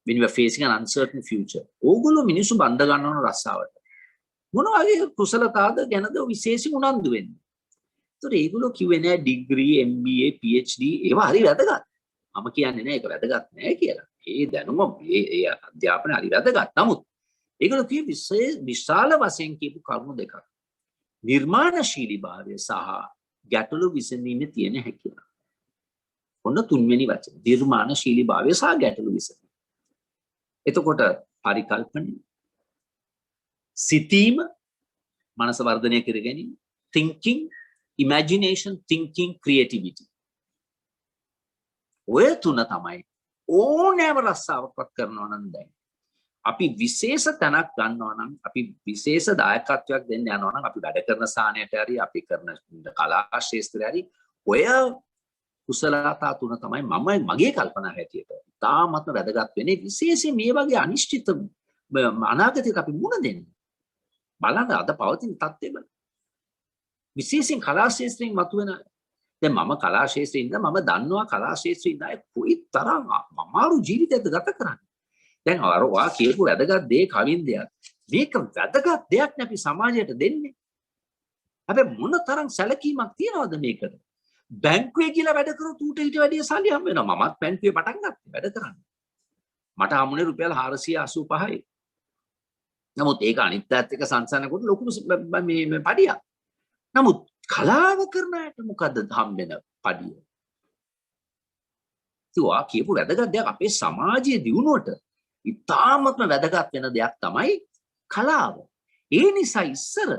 when we are facing an uncertain future ඕගොල්ලෝ මිනිස්සු බඳ ගන්නවන රස්සාවට මොන වගේ කුසලතාවද ගැනද විශේෂයෙන් උනන්දු වෙන්නේ. ඒතකොට ඒගොල්ලෝ කිව්වේ නෑ ඩිග්‍රී MBA PhD ඒවා හරි වැදගත්. මම කියන්නේ නෑ ඒක වැදගත් නෑ කියලා. ඒ දැනුම ඒ අධ්‍යාපනය හරි වැදගත්. නමුත් ඒගොල්ලෝ කිව්වේ විශාල වශයෙන් කියපු කරුණු දෙකක්. නිර්මාණශීලීභාවය සහ ගැටලු විසඳීමේ තියෙන හැකියාව. ඔන්න තුන්වෙනි වචන. නිර්මාණශීලීභාවය සහ ගැටලු විසඳීම. එතකොට පරිකල්පනය, සිතීම, මනස වර්ධනය කර ගැනීම, thinking, imagination, thinking, creativity. ඔය තුන තමයි ඕනෑම රස්සාවක්වත් කරනවා නම් දැන් අපි විශේෂ තැනක් ගන්නවා නම් අපි විශේෂ දායකත්වයක් දෙන්න යනවා නම් අපි වැඩ කරන ස්ථානයට හරි අපි කරන කලා ක්ෂේත්‍රය හරි ඔය කුසලතා තුන තමයි මගේ කල්පනා හැටියට තාමත්ම වැදගත් වෙන්නේ. විශේෂයෙන් මේ වගේ අනිශ්චිත අනාගතයක අපි මුණ දෙන්න බලන්න අද පවතින තත්ත්වෙ බලන්න. විශේෂයෙන් කලා ක්ෂේත්‍රයෙන් මතුවෙන දැන් මම කලා ක්ෂේත්‍රයේ ඉඳලා මම දන්නවා කලා ක්ෂේත්‍රයේ ඉඳලා කොයි තරම් අමාරු ජීවිතයක්ද ගත කරන්නේ. දැන් අරවා කියපු වැදගත් දේ කවින්දයක්. මේක වැදගත් දෙයක් නේ අපි සමාජයට දෙන්නේ. හැබැයි මොන තරම් සැලකීමක් තියනවද මේකට? බැංකුවේ කියලා වැඩ කරොත් ඌට ඊට වැඩිය සල්ලි හම්බ වෙනවා. මමත් බැංකුවේ පටන් ගත්තා වැඩ කරන්න. මට හම්බුනේ රුපියල් 485යි. නමුත් ඒක අනිත් පැත්ත එක සංසන්නකොට ලොකු මේ පඩියක්. නමුත් කලාව කරන අයට මොකද්ද හම්බෙන පඩිය? ඒවා කියපු වැදගත් දෙයක් අපේ සමාජයේ දියුණුවට ඉතාමත්ම වැදගත් වෙන දෙයක් තමයි කලාව. ඒ නිසා ඉස්සර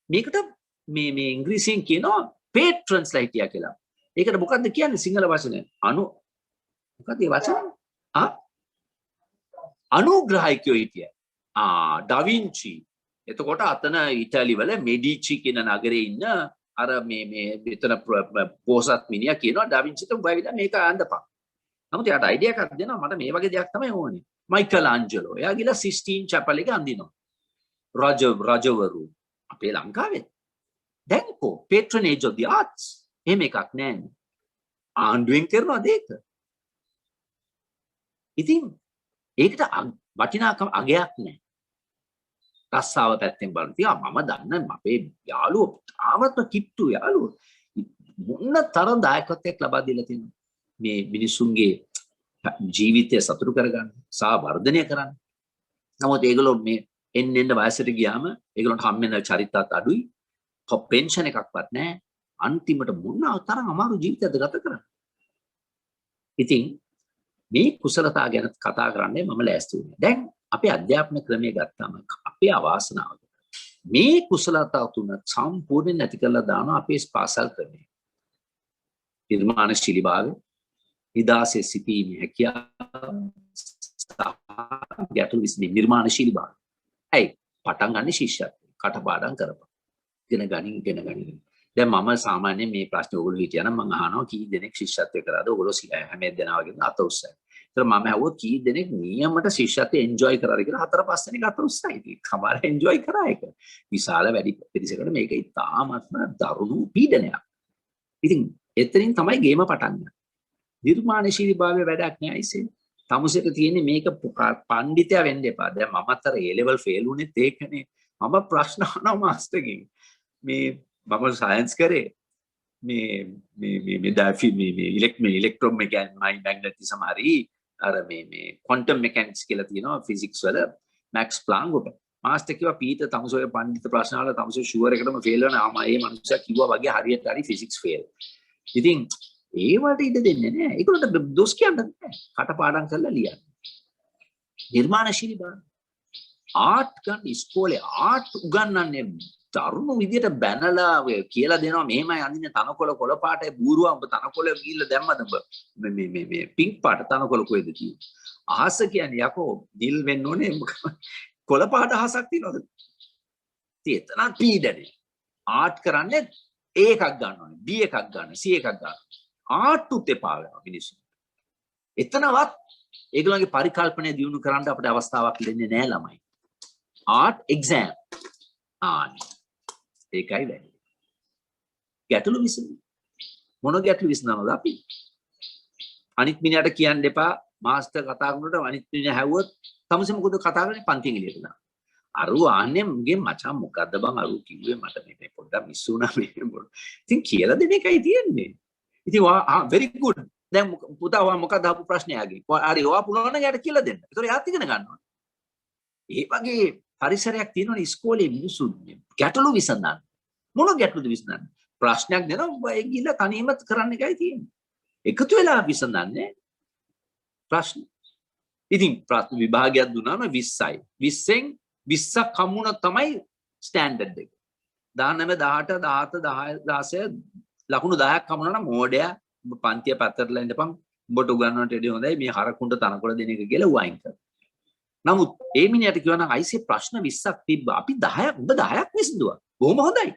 මේකට මේ ඉංග්‍රීසියෙන් කියනවා patrons ලයිටියා කියලා. ඒකට මොකද්ද කියන්නේ සිංහල වචනේ? මොකක්ද ඒ වචනේ? අනුග්‍රහයකයෝ හිටිය. ඩා වින්චි. එතකොට අතන ඉතාලි වල මෙඩිචි කියන නගරේ ඉන්න අර මේ විතර පොසත් මිනිහා කියනවා ඩා වින්චිට උඹවිලා මේක අඳපන්. නමුත් එයාට අයිඩියා එකක් දෙනවා මට මේ වගේ දෙයක් තමයි ඕනේ. Michael Angelo. එයා ගිහලා සිස්ටීන් චැපල් එක අඳිනවා. රජවරු අපේ ලංකාවේ. දැන් කො patronage of the arts එහෙම එකක් නැහැ. ආණ්ඩුවෙන් කරනවා දෙයක. ඉතින් ඒකට වටිනාකම අගයක් නැහැ. රස්සාව පැත්තෙන් බලන තියා මම දන්න අපේ යාළුවෝ තාමත්ම කිට්ටු යාළුවෝ මොන තරම් දායකත්වයක් ලබා දීලා තියෙනවා මේ මිනිසුන්ගේ ජීවිතය සතුටු කරගන්න සහ වර්ධනය කරන්න. නමුත් ඒගොල්ලෝ මේ එන්න වයසට ගියාම ඒගොල්ලන්ට හම්බෙන චරිතත් අඩුයි. පෙන්ෂන් එකක්වත් නැහැ. අන්තිමට මොන තරම් අමාරු ජීවිතයක්ද ගත කරන්නේ. ඉතින් මේ කුසලතා ගැන කතා කරන්නේ මම ලෑස්ති වුණා. දැන් අපේ අධ්‍යාපන ක්‍රමයේ ගත්තාම අපේ අවාසනාවකට මේ කුසලතා තුන සම්පූර්ණයෙන් නැති කරලා දානවා අපේ පාසල් ක්‍රමයේ. නිර්මාණශීලීභාවය, නිදාසේ සිටීමේ හැකියාව, ගැටළු විසඳීමේ නිර්මාණශීලීභාවය. ඇයි පටන් ගන්න ශිෂ්‍යත්වය කටපාඩම් කරපන්. ඉගෙන ගනින්. දැන් මම සාමාන්‍යයෙන් මේ ප්‍රශ්නේ ඔයගොල්ලෝ හිටියනම් මම අහනවා කී දෙනෙක් ශිෂ්‍යත්වය කරාද? ඔයගොල්ලෝ හැම දෙනා වගේම අත උස්සයි. ඒතර මම අහුවා කී දෙනෙක් නියමට ශිෂ්‍යත්වය එන්ජොයි කරාද කියලා 4-5 දෙනෙක් අත උස්සයි. ඉතින් කමාර එන්ජොයි කරා ඒක. විශාල වැඩි පිරිසකට මේක ඉතාමත්ම දරුණු පීඩනයක්. ඉතින් එතනින් තමයි ගේම පටන් ගන්න. නිර්මාණශීලීභාවය වැඩක් නෑ ඉතින්. තමුසෙට තියෙන්නේ මේක පඬිතයා වෙන්න එපා. දැන් මමත් අර A level fail වුණෙත් ඒකනේ. මම ප්‍රශ්න අහනවා මාස්ටර්ගෙන්. මේ මම සයන්ස් කරේ මේ ඉලෙක්ට්‍රෝමැග්නටිසම් හරි අර මේ ක්වොන්ටම් මෙකැනික්ස් කියලා තියෙනවා ෆිසික්ස් වල මැක්ස් ප්ලාන්ක් උට මාස්ටර් කිව්වා පීටර් තමුසෝ පඬිත ප්‍රශ්න අහලා තමුසෝ ෂුවර් එකටම ෆේල් වෙනවා ආම ඒ මනුස්සයා කිව්වා වගේ හරියට හරි ෆිසික්ස් ෆේල් ඉතින් ඒ වලට ඉඩ දෙන්නේ නැහැ ඒකට දොස් කියන්නේ නැහැ කටපාඩම් කරලා ලියන්න නිර්මාණශීලී බව ආර්ට් ගන්න ඉස්කෝලේ ආර්ට් උගන්වන්නේ තරුණ විදියට බැනලා කියලා දෙනවා මෙහෙමයි අඳින්න තනකොළ කොළ පාටයි බූරුවා උඹ තනකොළ ගිහිල්ලා දැම්මද උඹ මේ පින්ක් පාට තනකොළ කොහෙද තියෙන්නේ අහස කියන්නේ යකෝ නිල් වෙන්න ඕනේ කොළ පාට අහසක් තියෙනවද තියෙන පීඩනේ ආර්ට් කරන්නේ A එකක් ගන්න ඕනේ B එකක් ගන්න C එකක් ගන්න ආර්ට් උත් එපා වෙනවා මිනිස්සු එතනවත් ඒගොල්ලන්ගේ පරිකල්පනය දියුණු කරන්න අපිට අවස්ථාවක් දෙන්නේ නැහැ ළමයි ආර්ට් එක්සෑම් ඒකයි වැඩි. ගැටලු විසඳුම්. මොන ගැටලු විසඳනවද අපි? අනිත් මිනිහට කියන්න එපා මාස්ටර් කතා කරනකොට අනිත් මිනිහ හැවුවොත් තමසේ මොකද කතා කරන්නේ පන්තියෙන් එළියට දාන්න. අරු ආන්නේ මගේ මචං මොකද්ද බං අරු කිව්වේ මට මේ පොඩ්ඩක් මිස් වුණා මේ මොකද. ඉතින් කියලා දෙන එකයි තියෙන්නේ. ඉතින් very good. දැන් පුතා ඔයා මොකක්ද අහපු ප්‍රශ්නේ ආගේ? හරි ඔයා පුළුවන් නම් යාට කියලා දෙන්න. ඒතකොට යාත් ඉගෙන ගන්නවා. ඒ වගේ පරිසරයක් තියෙනවනේ ඉස්කෝලේ මිනිස්සු ගැටලු විසඳන්න. මොන ගැටලුද විසඳන්නේ? ප්‍රශ්නයක් දෙනවා ඒ ගිහලා තනියම කරන්න එකයි තියෙන්නේ. එකතු වෙලා විසඳන්නේ ප්‍රශ්න. ඉතින් ප්‍රශ්න විභාගයක් දුන්නාම 20යි. 20න් 20ක් කමුණ තමයි ස්ටෑන්ඩඩ් එක. 19 18 17 16 ලකුණු 10ක් කමුණ නම් මෝඩයා පන්තිය පැත්තටලා ඉඳපන් උඹට උගන්වන්නට එදී හොඳයි මේ හරකුණට තනකොළ දෙන එක කියලා වයින් කරා. නමුත් ඒ මිනිහට කිව්වා නම් අයිසේ ප්‍රශ්න 20ක් තිබ්බා. අපි 10ක් උඹ 10ක් විසඳුවා. බොහොම හොඳයි.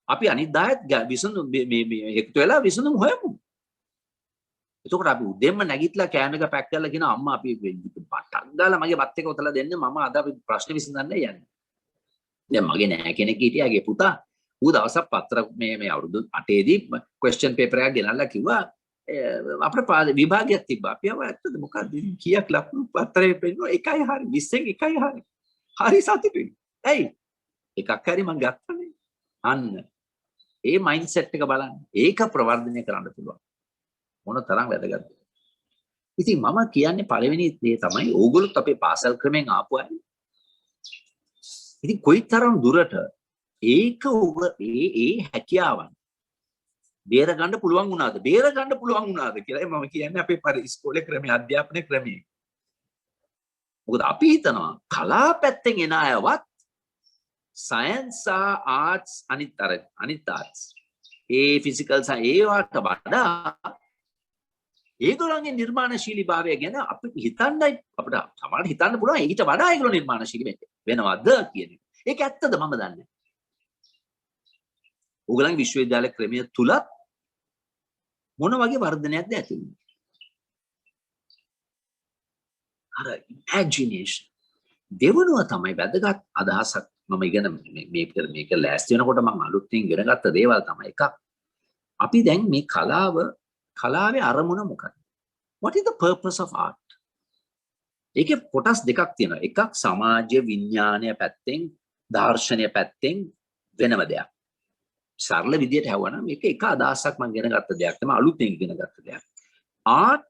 අපි අනිත් 10ත් විසඳුම් මේ එකතු වෙලා විසඳුම් හොයමු. එතකොට අපි උදේම නැගිටලා කෑම එක පැක් කරලා කියන අම්මා අපි පටක් ගාලා මගේ බත් එක උතලා දෙන්න මම අද අපි ප්‍රශ්න විසඳන්න යන්නේ. දැන් මගේ නෑ කෙනෙක් හිටියාගේ පුතා. ඌ දවසක් පත්‍ර මේ අවුරුදු 8 දී ක්වෙස්චන් පේපර් එකක් ගෙනල්ලා කිව්වා අපේ විභාගයක් තිබ්බා. අපි ආව ඇත්තද මොකක්ද කීයක් ලකුණු පත්‍රයේ පෙන්නනවා 1යි හරි 20න් 1යි හරි. හරි සතුටුයි. ඇයි? එකක් හරි මම ගත්තනේ. අන්න ඒ මයින්ඩ්සෙට් එක බලන්න. ඒක ප්‍රවර්ධනය කරන්න පුළුවන්. මොන තරම් වැදගත්ද? ඉතින් මම කියන්නේ පළවෙනි දේ තමයි ඕගොල්ලොත් අපේ පාසල් ක්‍රමෙන් ආපු අය. ඉතින් කොයිතරම් දුරට ඒක ඒ හැකියාවන් බේර ගන්න පුළුවන් වුණාද? බේර ගන්න පුළුවන් වුණාද කියලා මම කියන්නේ අපේ ඉස්කෝලේ ක්‍රමයේ අධ්‍යාපන ක්‍රමයේ. මොකද අපි හිතනවා කලා පැත්තෙන් එන අයවත් සයන්ස් ආර්ට්ස් අනිත් ආර්ට්ස් ඒ ෆිසිකල් ඒවට වඩා ඒගොල්ලන්ගේ නිර්මාණශීලී භාවය ගැන අපිට හිතන්නයි අපිට සමහරවිට හිතන්න පුළුවන් ඒකට වඩා ඒගොල්ලෝ නිර්මාණශීලී වෙනවද කියන එක. ඒක ඇත්තද මම දන්නේ. ඕගොල්ලන්ගේ විශ්වවිද්‍යාල ක්‍රමය තුල මොන වගේ වර්ධනයක්ද ඇති වෙන්නේ? අර ඉමේජිනේෂන් දෙවනුව තමයි වැදගත් අදහසක් මම ඉගෙන මේක ලෑස්ති වෙනකොට මම අලුතින් ඉගෙන ගත්ත දේවල් තමයි එකක් අපි දැන් මේ කලාවේ අරමුණ මොකක්ද? What is the purpose of art? ඒකේ කොටස් දෙකක් තියෙනවා. එකක් සමාජ විඥානය පැත්තෙන් දාර්ශනික පැත්තෙන් වෙනම දෙයක්. සරල විදියට හැවුවනම් මේක එක අදහසක් මම ඉගෙන ගත්ත දෙයක් තමයි අලුතෙන් ඉගෙන ගත්ත දෙයක්. Art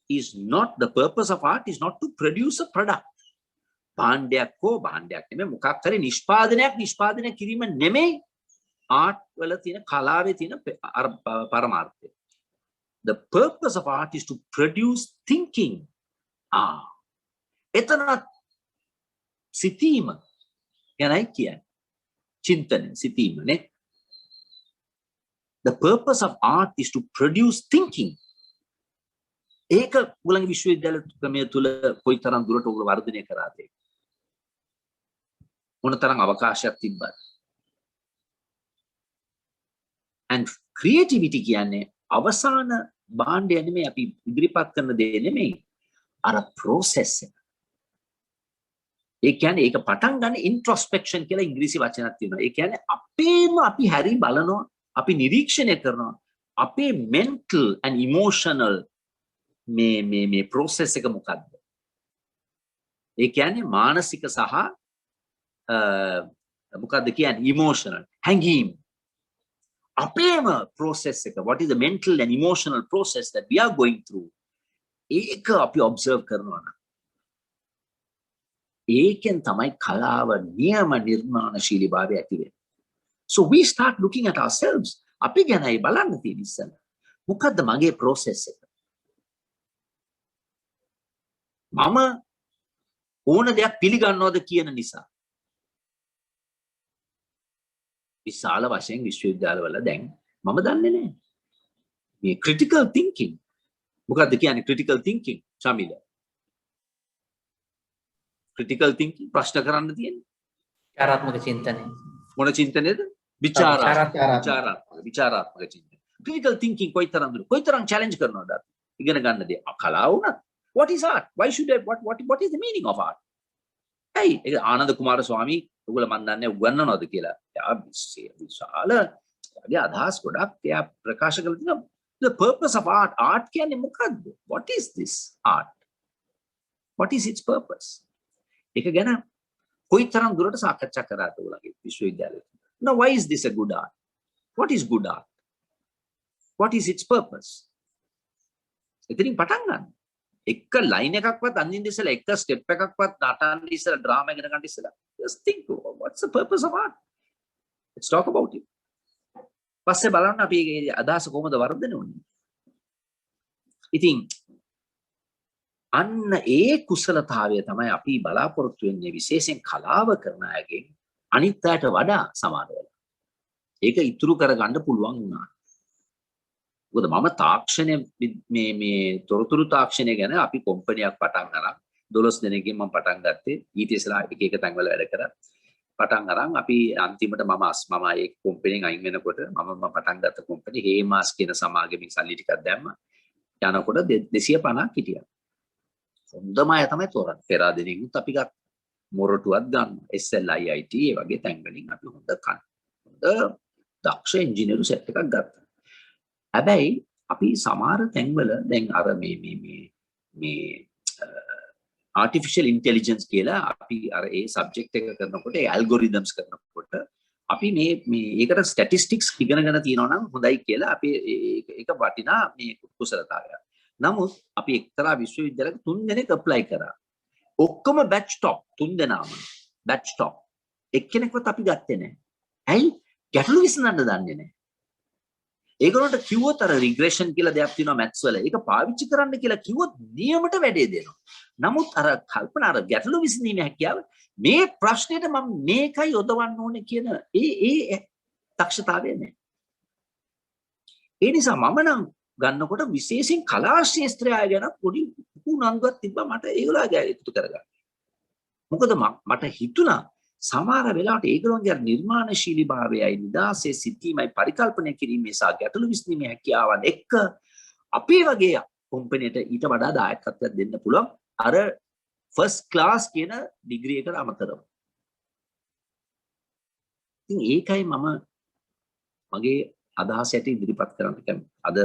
is not the purpose of art is not to produce a product. භාණ්ඩයක් නෙමෙයි මොකක් හරි නිෂ්පාදනය කිරීම නෙමෙයි ආර්ට් වල තියෙන කලාවේ තියෙන අර පරමාර්ථය. The purpose of art is to produce thinking. එතන සිතීම ගැනයි කියන්නේ. චින්තනය සිතීම නේ. The purpose of art is to produce thinking. ඒක උගලගේ විශ්වවිද්‍යාල ක්‍රමය තුල කොයිතරම් දුරට උගල වර්ධනය කරාද? මොනතරම් අවකාශයක් තිබ්බද? And creativity කියන්නේ අවසාන භාණ්ඩය නෙමෙයි අපි ඉදිරිපත් කරන දේ නෙමෙයි. අර process එක. ඒ කියන්නේ ඒක පටන් ගන්න introspection කියලා ඉංග්‍රීසි වචනයක් තියෙනවා. ඒ කියන්නේ අපේම අපි හැරි බලනවා, අපි නිරීක්ෂණය කරනවා. අපේ mental and emotional මේ process එක මොකක්ද? ඒ කියන්නේ මානසික සහ මොකක්ද කියන්නේ emotional හැඟීම්. අපේම process එක, what is the mental and emotional process that we are going through? ඒක අපි observe කරනවා නම් ඒකෙන් තමයි කලාව නියම නිර්මාණශීලීභාවය ඇති වෙන්නේ. So we start looking at ourselves. අපි ගැනයි බලන්න තියෙන ඉස්සෙල්ල. මොකද්ද මගේ process එක? මම ඕන දෙයක් පිළිගන්නවද කියන නිසා. විශාල වශයෙන් විශ්වවිද්‍යාලවල දැන් මම දන්නේ නැහැ. මේ critical thinking. මොකද්ද කියන්නේ critical thinking? Shamila. critical thinking ප්‍රශ්න කරන්න තියෙන්නේ. විචාරාත්මක චින්තනය. මොන චින්තනයේද? විචාරාත්මක චින්තනය. critical thinking කොයිතරම් challenge කරනවද අපි? ඉගෙන ගන්න දේ. කලාව උනත්. What is art? Why should I what is the meaning of art? Hey, Ananda කුමාර ස්වාමී ඔයගොල්ලෝ මන් දන්නේ උගන්වනවද කියලා. එයා විශාල අදහස් ගොඩක් එයා ප්‍රකාශ කරලා තියෙනවා. The purpose of art. Art කියන්නේ මොකද්ද? What is this art? What is its purpose? ඒක ගැන කොයිතරම් දුරට සාකච්ඡා කරාද ඔයගොල්ලෝගේ විශ්වවිද්‍යාලයේ? Now why is this a good art? What is good art? What is its purpose? එතනින් පටන් ගන්න. එක ලයින් එකක්වත් අඳින්න ඉස්සලා එක ස්ටෙප් එකක්වත් නටන්න ඉස්සලා ඩ්‍රාමා ඉගෙන ගන්න ඉස්සලා just think what's the purpose of art? Let's talk about it. පස්සේ බලන්න අපි මේ අදහස කොහොමද වර්ධනය වුනේ. ඉතින් අන්න ඒ කුසලතාවය තමයි අපි බලාපොරොත්තු වෙන්නේ විශේෂයෙන් කලාව කරන අයගෙන් අනිත් අයට වඩා සමාන වෙලා. ඒක ඉතුරු කරගන්න පුළුවන් වුණා. මොකද මම තාක්ෂණය මේ තොරතුරු තාක්ෂණය ගැන අපි කම්පැනියක් පටන් අරන් 12 දෙනෙක්ගෙන් මම පටන් ගත්තේ ඊට ඉස්සෙල්ලා එක තැන්වල වැඩ කරා පටන් අරන් අපි අන්තිමට මම ඒ කම්පැනිෙන් අයින් වෙනකොට මම පටන් ගත්ත කම්පැනි හේමාස් කියන සමාගමෙන් සල්ලි ටිකක් දැම්මා යනකොට 250ක් හිටියා හොඳම අය තමයි තෝරන්නේ පෙරාදෙනින්ත් අපි ගත්ත මොරටුවක් ගන්නවා SLIIT ඒ වගේ තැන් වලින් අපි හොඳ දක්ෂ ඉංජිනේරු සෙට් එකක් ගත්තා හැබැයි අපි සමහර තැන්වල දැන් අර මේ artificial intelligence කියලා අපි අර ඒ subject එක කරනකොට ඒ algorithms කරනකොට අපි මේ ඒකට statistics ඉගෙනගෙන තියෙනවා නම් හොඳයි කියලා අපි ඒක වටිනා මේ කුසලතාවය. නමුත් අපි එක්තරා විශ්වවිද්‍යාලයක 3 දෙනෙක් apply කරා. ඔක්කොම batch top 3 දෙනාම batch top. එක්කෙනෙක්වත් අපි ගත්තේ නැහැ. ඇයි? ගැටලු විසඳන්න දන්නේ නැහැ. ඒගොල්ලන්ට කිව්වොත් අර රිග්‍රෙෂන් කියලා දෙයක් තියෙනවා මැත්ස් වල. ඒක පාවිච්චි කරන්න කියලා කිව්වොත් නියමට වැඩේ දෙනවා. නමුත් අර කල්පනා අර ගැටලු විසඳීමේ හැකියාව මේ ප්‍රශ්නෙට මම මේකයි යොදවන්න ඕනේ කියන ඒ දක්ෂතාවය නැහැ. ඒ නිසා මම නම් ගන්නකොට විශේෂයෙන් කලා ශාස්ත්‍රය ගැන පොඩි උනන්දුවක් තිබ්බා මට ඒගොල්ලෝ ගැටලු කරගන්න. මොකද මට හිතුණා සමහර වෙලාවට ඒගොල්ලන්ගේ නිර්මාණශීලී භාවයයි නිදාසේ සිටීමයි පරිකල්පනය කිරීමේ සහ ගැටලු විසඳීමේ හැකියාවන් එක්ක අපේ වගේ කම්පැනියට ඊට වඩා දායකත්වයක් දෙන්න පුළුවන් අර ෆස්ට් ක්ලාස් කියන ඩිග්‍රී එකට අමතරව. ඉතින් ඒකයි මම මගේ අදහස ඇති ඉදිරිපත් කරන්න කැමති. අද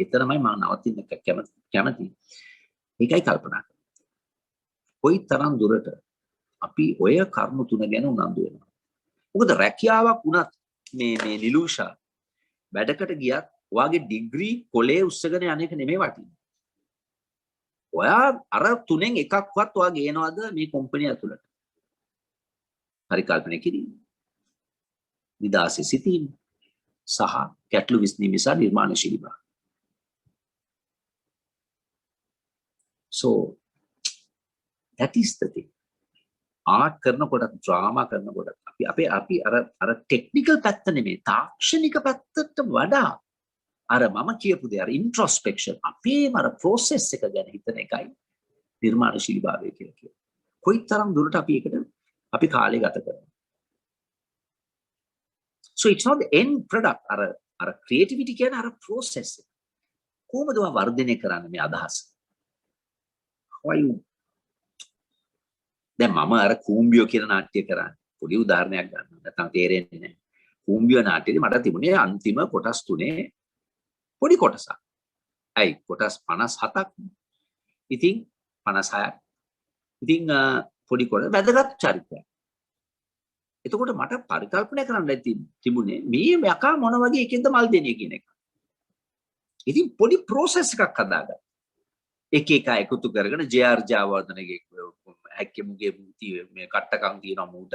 එතරම්යි මම නවතින්න කැමති. ඒකයි කල්පනා කරන්නේ. කොයි තරම් දුරට අපි ඔය කර්ම තුන ගැන උනන්දු වෙනවා. මොකද රැකියාවක් වුණත් මේ නිලූෂා වැඩකට ගියත් ඔයාගේ ඩිග්‍රී කොලේ උස්සගෙන යන එක නෙමෙයි වටින්නේ. ඔයා අර තුනෙන් එකක්වත් ඔයා ගේනවද මේ කම්පැනි ඇතුළට? පරිකල්පනය කිරීම. නිදාසේ සිටීම, සහ ගැටලු විසඳීම නිසා නිර්මාණශීලී බව. So that is the thing. Art කරනකොට ඩ්‍රාමා කරනකොට අපි අර ටෙක්නිකල් පැත්ත නෙමෙයි තාක්ෂණික පැත්තට වඩා අර මම කියපු දේ අර ඉන්ට්‍රොස්පෙක්ෂන් අපේම අර ප්‍රොසෙස් එක ගැන හිතන එකයි නිර්මාණශීලීභාවය කියලා කියන්නේ. කොයිතරම් දුරට අපි ඒකට අපි කාලය ගත කරනවා. So it's not the end product. අර creativity කියන්නේ අර process එක. කොහොමද වර්ධනය කරන්නේ මේ අදහස? How you දැන් මම අර කූම්බියෝ කියන නාට්‍ය කරන්නේ. පොඩි උදාහරණයක් ගන්න. නැත්නම් තේරෙන්නේ නැහැ. කූම්බියෝ නාට්‍යෙදි මට තිබුණේ අන්තිම කොටස් තුනේ පොඩි කොටසක්. අයි කොටස් 57ක්. ඉතින් 56ක්. ඉතින් පොඩි කොට වැදගත් චරිතයක්. එතකොට මට පරිකල්පනය කරන්න තිබුණේ මේ යකා මොන වගේ එකෙන්ද මල් දෙන්නේ කියන එක. ඉතින් පොඩි process එකක් හදාගත්තා. එක එකතු කරගෙන ජේ.ආර්. ජයවර්ධනගේ හැක්කෙමුගේ මේ කට්ටකම් තියෙන මූට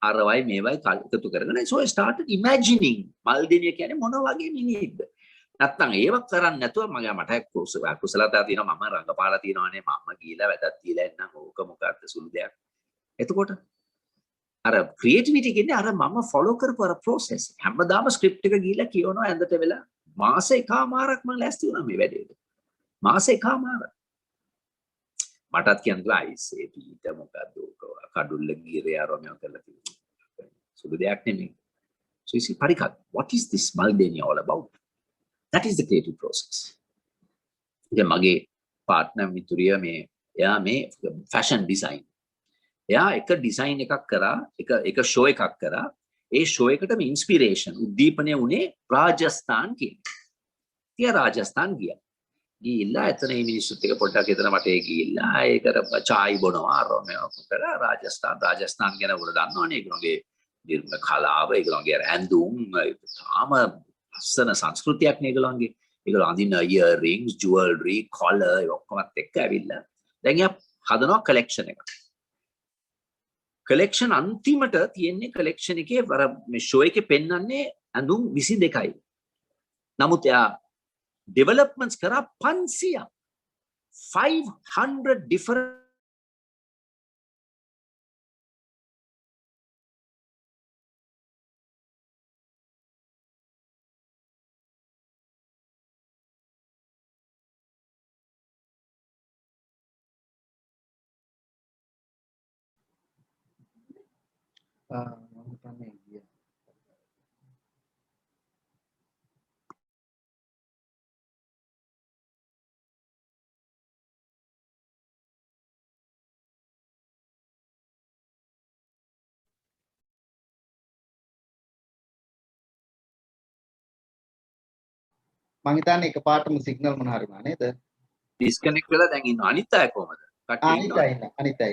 අරවයි මේවයි එකතු කරගෙන so I started imagining මල් දෙනිය කියන්නේ මොන වගේ මිනිහෙක්ද. නැත්තම් ඒවක් කරන්නේ නැතුව මට කුසලතා තියෙනවා මම රංගපාලා තියෙනවානේ මම ගිහලා වැදක් තියලා එන්නම් ඕක මොකක්ද සුළු දෙයක්. එතකොට අර ක්‍රියේටිවිටි කියන්නේ අර මම ෆලෝ කරපු අර process හැමදාම ස්ක්‍රිප්ට් එක ගිහලා කියවනවා ඇඳට වෙලා මාස එකමාරක් මම ලෑස්ති වුණා මේ වැඩේට. මාස එකමාරක්. මටත් කියනවා අයිසේ පීට මොකද්ද ඕක කඩුල්ල ගිරේ ආරෝමය කරලා තියෙනවා. සුළු දෙයක් නෙමෙයි. So you see පරිකල්ප what is this Maldini all about? That is the creative process. දැන් මගේ පාර්ට්නර් මිතුරිය එයා මේ ෆැෂන් ඩිසයින්. එයා එක ඩිසයින් එකක් කරා එක ෂෝ එකක් කරා. ඒ ෂෝ එකටම ඉන්ස්පිරේෂන් උද්දීපනය වුණේ රාජස්ථාන් කියන. තියා රාජස්ථාන් ගියා. ගිහිල්ලා එතන මේ මිනිස්සුත් එක පොඩ්ඩක් එතන වටේ ගිහිල්ලා ඒකට චායි බොනවා රෝමේ කරා රාජස්ථාන ගැන උඩ දන්නවනේ ඒගොල්ලෝගේ නිර්ම කලාව ඒගොල්ලෝගේ ඇඳුම් තාම ලස්සන සංස්කෘතියක් නේ ඒගොල්ලෝගේ. ඒගොල්ලෝ අඳින ඉයරින්ග්ස් ජුවල්රි කොලර් ඔක්කොමත් එක්ක ඇවිල්ලා දැන් යා හදනවා කලෙක්ෂන් එකක්. කලෙක්ෂන් අන්තිමට තියෙන්නේ කලෙක්ෂන් එකේ අර මේ ෂෝ එකේ පෙන්වන්නේ ඇඳුම් 22යි. නමුත් යා developments කරා 500 different මං හිතන්නේ එකපාරටම සිග්නල් මොන හරි වුණා නේද? ඩිස්කනෙක්ට් වෙලා දැන් ඉන්න අනිත් අය කොහමද? අනිත් අය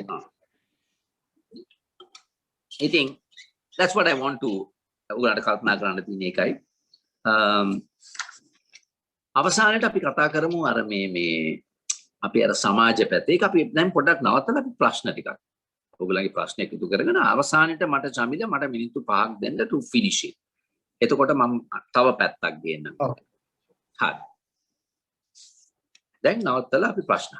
ඉතින් that's what I want to උගලට කල්පනා කරන්න තියෙන එකයි. අවසානයේ අපි කතා කරමු අර මේ අපි අර සමාජ පැත්තේ. ඒක අපි දැන් පොඩ්ඩක් නවත්තලා අපි ප්‍රශ්න ටිකක් ඔයගොල්ලන්ගේ ප්‍රශ්න එකතු කරගෙන අවසානයේ මට චමිල මට මිනිත්තු 5ක් දෙන්න to finish it. එතකොට මම තව පැත්තක් ගේන්නම්. හරි. දැන් නවත්තලා අපි ප්‍රශ්න.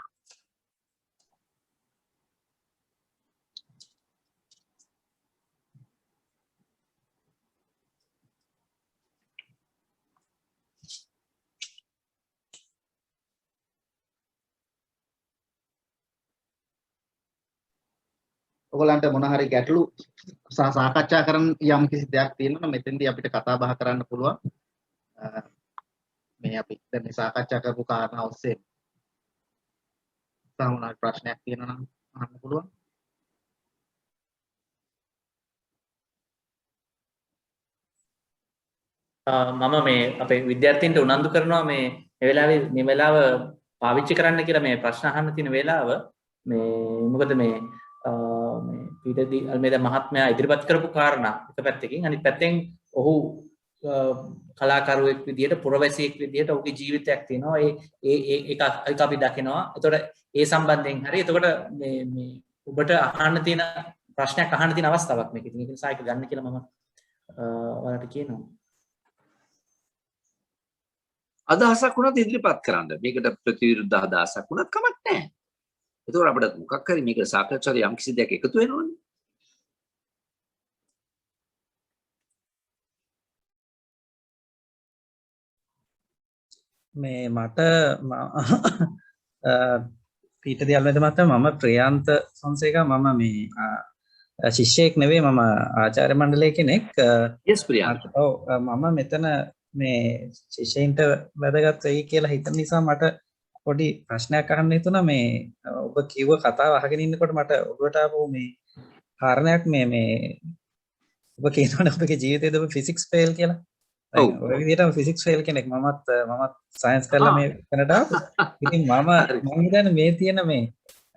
ඔයගලන්ට මොන හරි ගැටලු සාකච්ඡා කරන්න යම් කිසි දෙයක් තියෙනවා නම් මෙතෙන්දී අපිට කතා බහ කරන්න පුළුවන්. මේ අපි දැන් මේ සාකච්ඡා කරපු කාරණා ඔස්සේ සාමාන්‍ය ප්‍රශ්නයක් තියෙනවා නම් අහන්න පුළුවන්. මම මේ අපේ විද්‍යාර්ථීන්ට උනන්දු කරනවා මේ වෙලාව පාවිච්චි කරන්න කියලා මේ ප්‍රශ්න අහන්න තියෙන වෙලාව මේ මොකද මේ පීටර් අල්මේදා මහත්මයා ඉදිරිපත් කරපු කාරණා එක පැත්තකින් අනිත් පැත්තෙන් ඔහු කලාකරුවෙක් විදිහට පුරවැසියෙක් විදිහට ඔහුගේ ජීවිතයක් තියෙනවා ඒක අපි දකිනවා. එතකොට ඒ සම්බන්ධයෙන් හරි එතකොට මේ ඔබට අහන්න තියෙන ප්‍රශ්නයක් අහන්න තියෙන අවස්ථාවක් මේක. ඉතින් ඒක නිසා ඒක ගන්න කියලා මම ඔයාලට කියනවා. අදහසක් වුණත් ඉදිරිපත් කරන්න. මේකට ප්‍රතිවිරුද්ධ අදහසක් වුණත් කමක් නැහැ. ඒතකොට අපිට මොකක් හරි මේක සාකච්ඡාවේ යම් කිසි දෙයක් එකතු වෙනවනේ. මේ මට පීට දියල්මද මහත්තයා මම ප්‍රියන්ත සංසේක මම මේ ශිෂ්‍යයෙක් නෙවෙයි මම ආචාර්ය මණ්ඩලයේ කෙනෙක්. yes ප්‍රියන්ත. ඔව් මම මෙතන මේ ශිෂ්‍යයින්ට වැදගත් වෙයි කියලා හිතන නිසා මට පොඩි ප්‍රශ්නයක් අහන්න හිතුණා. මේ ඔබ කිව්ව කතාව අහගෙන ඉන්නකොට මට ඔබට ආපු මේ කාරණයක් මේ ඔබ කියනවනේ ඔබගේ ජීවිතේදී ඔබ ෆිසික්ස් ෆේල් කියලා. ඔව් ඔය විදිහටම ෆිසික්ස් ෆේල් කෙනෙක් මමත් සයන්ස් කරලා මේ තැනට ආවා. ඉතින් මම හිතන්නේ මේ තියෙන මේ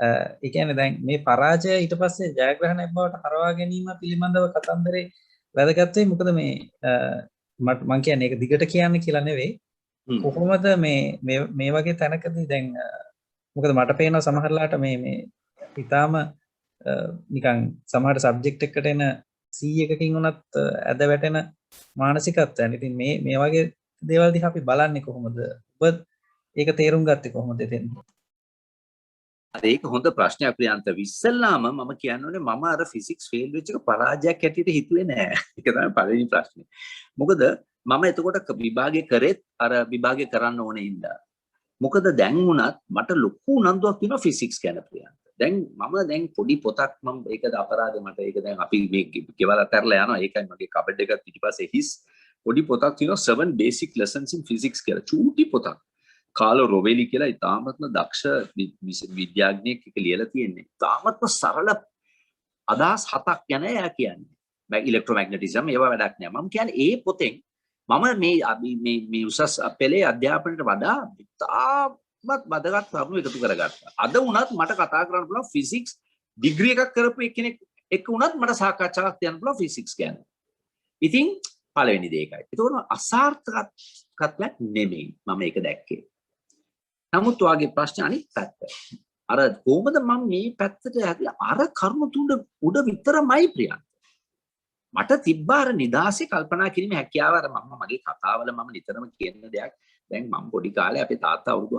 ඒ කියන්නේ දැන් මේ පරාජය ඊට පස්සේ ජයග්‍රහණයක් බවට හරවා ගැනීම පිළිබඳව කතන්දරේ වැදගත් වෙයි. මොකද මේ මම කියන්නේ ඒක දිගට කියන්න කියලා නෙවෙයි. කොහොමද මේ වගේ තැනකදී දැන් මොකද මට පේනවා සමහරලාට මේ ඊටාම නිකන් සමහර සබ්ජෙක්ට් එකකට එන C එකකින් උනත් ඇද වැටෙන මානසිකත්වයන්. ඉතින් මේ වගේ දේවල් දිහා අපි බලන්නේ කොහොමද? ඔබ ඒක තේරුම් ගත්තේ කොහොමද එතෙන්? ඒක හොඳ ප්‍රශ්නයක් ප්‍රියන්ත. ඉස්සෙල්ලාම මම කියන්නේ මම අර ෆිසික්ස් ෆේල් වෙච්ච එක පරාජයක් හැටියට හිතුවේ නෑ. ඒක තමයි පළවෙනි ප්‍රශ්නේ. මොකද මම එතකොට විභාගේ කරෙත් අර විභාගේ කරන්න ඕනේ ඉඳලා. මොකද දැන් වුණත් මට ලොකු උනන්දුවක් තියෙනවා ෆිසික්ස් ගැන ප්‍රියන්ත. දැන් පොඩි පොතක් මම ඒකද අපරාධේ මට ඒක දැන් අපි මේ ගෙවල් අතරලා යනවා. ඒකයි මගේ කබඩ් එකත් පිටිපස්සේ හිස් පොඩි පොතක් තියෙනවා 7 basic lessons in physics කියලා. චූටි පොතක්. කාලෝ රොවෙලි කියලා ඉතාමත්ම දක්ෂ විද්‍යාඥයෙක් එක ලියලා තියෙන්නේ. ඉතාමත්ම සරල අදහස් 7ක් ගැන එයා කියන්නේ. ඉලෙක්ට්‍රොමැග්නටිසම් ඒවා වැඩක් නෑ. මම කියන්නේ ඒ පොතෙන් මම මේ උසස් පෙළේ අධ්‍යාපනයට වඩා ඉතාමත් වැදගත් කරුණු එකතු කරගත්තා. අද වුණත් මට කතා කරන්න පුළුවන් ෆිසික්ස් ඩිග්‍රී එකක් කරපු කෙනෙක් එක්ක වුණත් මට සාකච්ඡාවක් තියන්න පුළුවන් ෆිසික්ස් ගැන. ඉතින් පළවෙනි දේ ඒකයි. ඒක අසාර්ථකත්වයක් නෙමෙයි මම ඒක දැක්කේ. නමුත් ඔයාගේ ප්‍රශ්නේ අනිත් පැත්ත. අර කොහොමද මම මේ පැත්තට හැදලා අර කරුණු තුන උඩ විතරමයි ප්‍රියන්ත. මට තිබ්බ අර නිදාසේ කල්පනා කිරීමේ හැකියාව අර මගේ කතාවල මම නිතරම කියන දෙයක්. දැන් මම පොඩි කාලේ අපේ තාත්තා අවුරුදු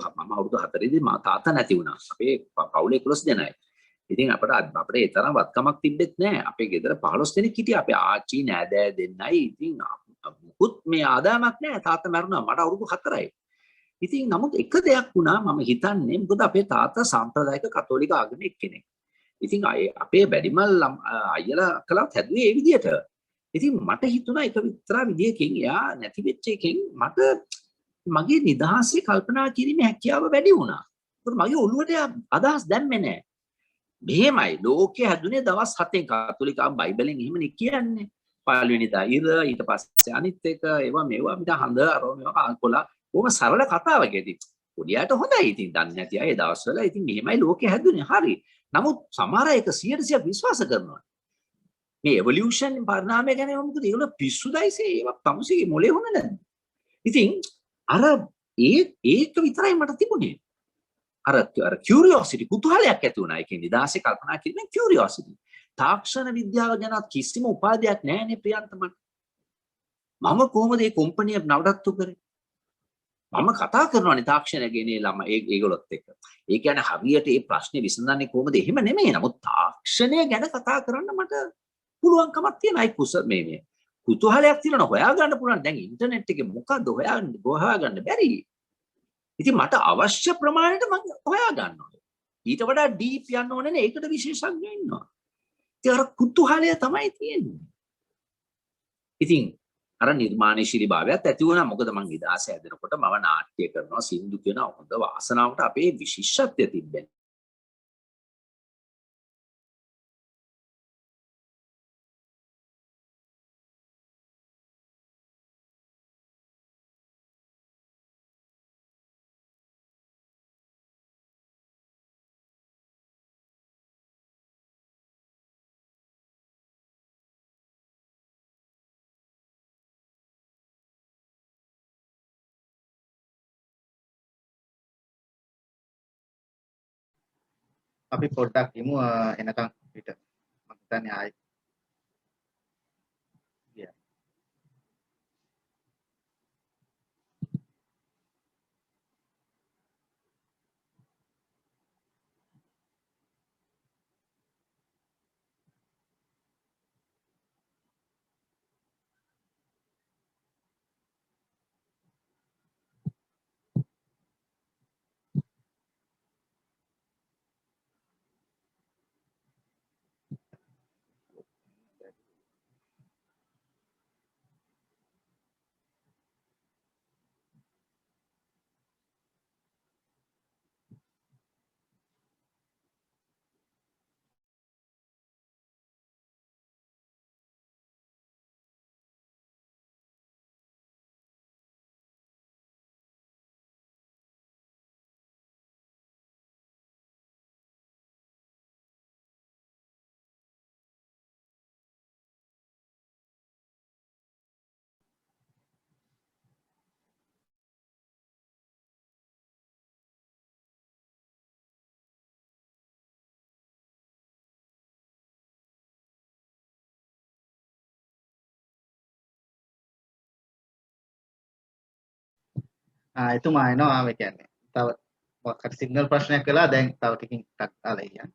4 දී මා තාත්තා නැති වුණා. අපේ පවුලේ 11 දෙනයි. ඉතින් අපිට ඒ තරම් වත්කමක් තිබෙත් නැහැ. අපේ ගෙදර 15 දෙනෙක් හිටියා. අපේ ආච්චි නෑදෑ දෙන්නයි. ඉතින් මුකුත් මේ ආදායමක් නැහැ. තාත්තා මැරුණා මට අවුරුදු 4යි. ඉතින් නමුත් එක දෙයක් වුණා මම හිතන්නේ මොකද අපේ තාත්තා සාම්ප්‍රදායික කතෝලික ආගමික කෙනෙක්. ඉතින් අපේ වැඩිමල් අයියලා කළත් හැදුවේ ඒ විදිහට. ඉතින් මට හිතුණා එක විතර විදියකින් එයා නැති වෙච්ච එකෙන් මට මගේ නිදහසේ කල්පනා කිරීමේ හැකියාව වැඩි වුණා. මොකද මගේ ඔළුවට අදහස් දැම්මේ නැහැ. මෙහෙමයි ලෝකේ හැදුනේ දවස් 7න් කතෝලික බයිබලෙන් එහෙමනේ කියන්නේ. පළවෙනිදා ඉර ඊට පස්සේ අනිත් එක ඒවා මේවා මිට හඳ අරෝ මේවා අල්කොලා කොහොම සරල කතාවක් ඉතින් පොඩියට හොඳයි ඉතින් දන්නේ නැති අය ඒ දවස්වල ඉතින් මෙහෙමයි ලෝකේ හැදුනේ හරි. නමුත් සමහර අය 100% විශ්වාස කරනවා. මේ එවොලියුෂන් පරිණාමය ගැන මොකද ඒගොල්ලෝ පිස්සුදයිසේ ඒවා තමුසේගේ මොලේ හොඳ නැද්ද? ඉතින් අර ඒක විතරයි මට තිබුණේ. අර කියුරියොසිටි කුතුහලයක් ඇති වුණා. ඒකේ නිදාසේ කල්පනා කිරීමෙන් කියුරියොසිටි. තාක්ෂණ විද්‍යාව ගැන කිසිම උපාධියක් නැහැනේ ප්‍රියන්ත මට. මම කොහොමද මේ කම්පැනි නවත්තු කරේ? මම කතා කරනවානේ තාක්ෂණය ගැන ඒගොල්ලොත් එක්ක. ඒ කියන්නේ හරියට මේ ප්‍රශ්නේ විසඳන්නේ කොහොමද එහෙම නෙමෙයි. නමුත් තාක්ෂණය ගැන කතා කරන්න මට පුළුවන්කමක් තියෙනයි මේ කුතුහලයක් තියෙනවා හොයාගන්න පුළුවන්. දැන් ඉන්ටර්නෙට් එකේ මොකද්ද හොයාගන්න බැරි. ඉතින් මට අවශ්‍ය ප්‍රමාණයට මම හොයා ගන්නවා. ඊට වඩා ඩීප් යන්න ඕනේ නේ. ඒකට විශේෂඥයෝ ඉන්නවා. ඉතින් අර කුතුහලය තමයි තියෙන්නේ. ඉතින් අර නිර්මාණශීලී භාවයත් ඇති වුණා. මොකද මං නිදාස හැදෙනකොට මම නාට්‍ය කරනවා, සින්දු කියනවා. හොඳ වාසනාවට අපේ විශිෂ්ටත්වය තිබ්බේ. අපි පොඩ්ඩක් ඉමු එනකන් පිට මම හිතන්නේ ආයි එතුමා එනවා මේ කියන්නේ. තව මොකක් හරි සිග්නල් ප්‍රශ්නයක් වෙලා දැන් තව ටිකකින් ටක් කාලා ඉන්න.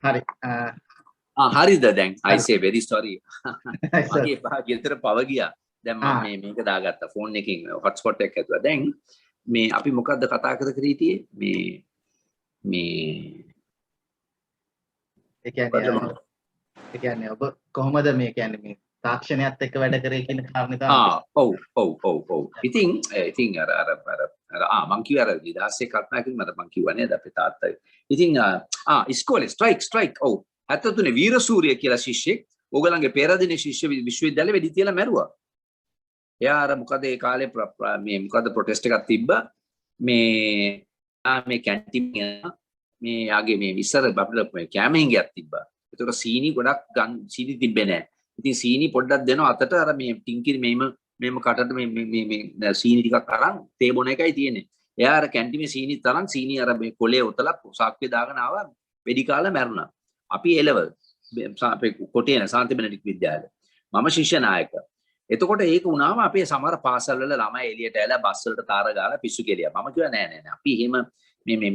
හරි. හරිද දැන් I say very sorry. sir. මගේ ගෙදර පව ගියා. දැන් මම මේක දාගත්තා ෆෝන් එකකින් hotspot එකක් ඇතුවා. දැන් මේ අපි මොකද්ද කතා කර හිටියේ මේ ඒ කියන්නේ ඔබ කොහොමද මේ කියන්නේ මේ තාක්ෂණයත් එක්ක වැඩ කරේ කියන කාරණේ තමයි. ඔව්. ඉතින් අර මං කිව්වා අර 2001 කල්පනා කිව්ව මට මං කිව්වා නේද අපේ තාත්තා. ඉතින් ඉස්කෝලේ ස්ට්‍රයික් ඔව් 73 වීරසූරිය කියලා ශිෂ්‍යෙක් ඕගලන්ගේ පෙරදින ශිෂ්‍ය විශ්වවිද්‍යාලෙ වෙඩි තියලා මැරුවා. එයා අර මොකද ඒ කාලේ මේ මොකද ප්‍රොටෙස්ට් එකක් තිබ්බා. මේ කැන්ටින් මේ යාගේ මේ ඉස්සර අපිට කැම හිඟයක් තිබ්බා. ඒතකොට සීනි ගොඩක් සීනි තිබ්බේ නැහැ. ඉතින් සීනි පොඩ්ඩක් දෙනවා අතට අර මේ ටින්කිරි මේම කටට මේ සීනි ටිකක් අරන් තේ බොන එකයි තියෙන්නේ. එයා අර කැන්ටිමේ සීනි තරම් සීනි අර මේ කොලේ උතලා සාක්කුවේ දාගෙන ආවා වෙඩි කාලා මැරුණා. අපි A level අපේ කොටේන සාන්ති බෙනඩික් විද්‍යාලය. මම ශිෂ්‍ය නායක. එතකොට ඒක වුණාම අපේ සමහර පාසල් වල ළමයි එළියට ඇවිල්ලා බස් වලට තාර ගාලා පිස්සු කෙලියා. මම කිව්වා නෑ අපි එහෙම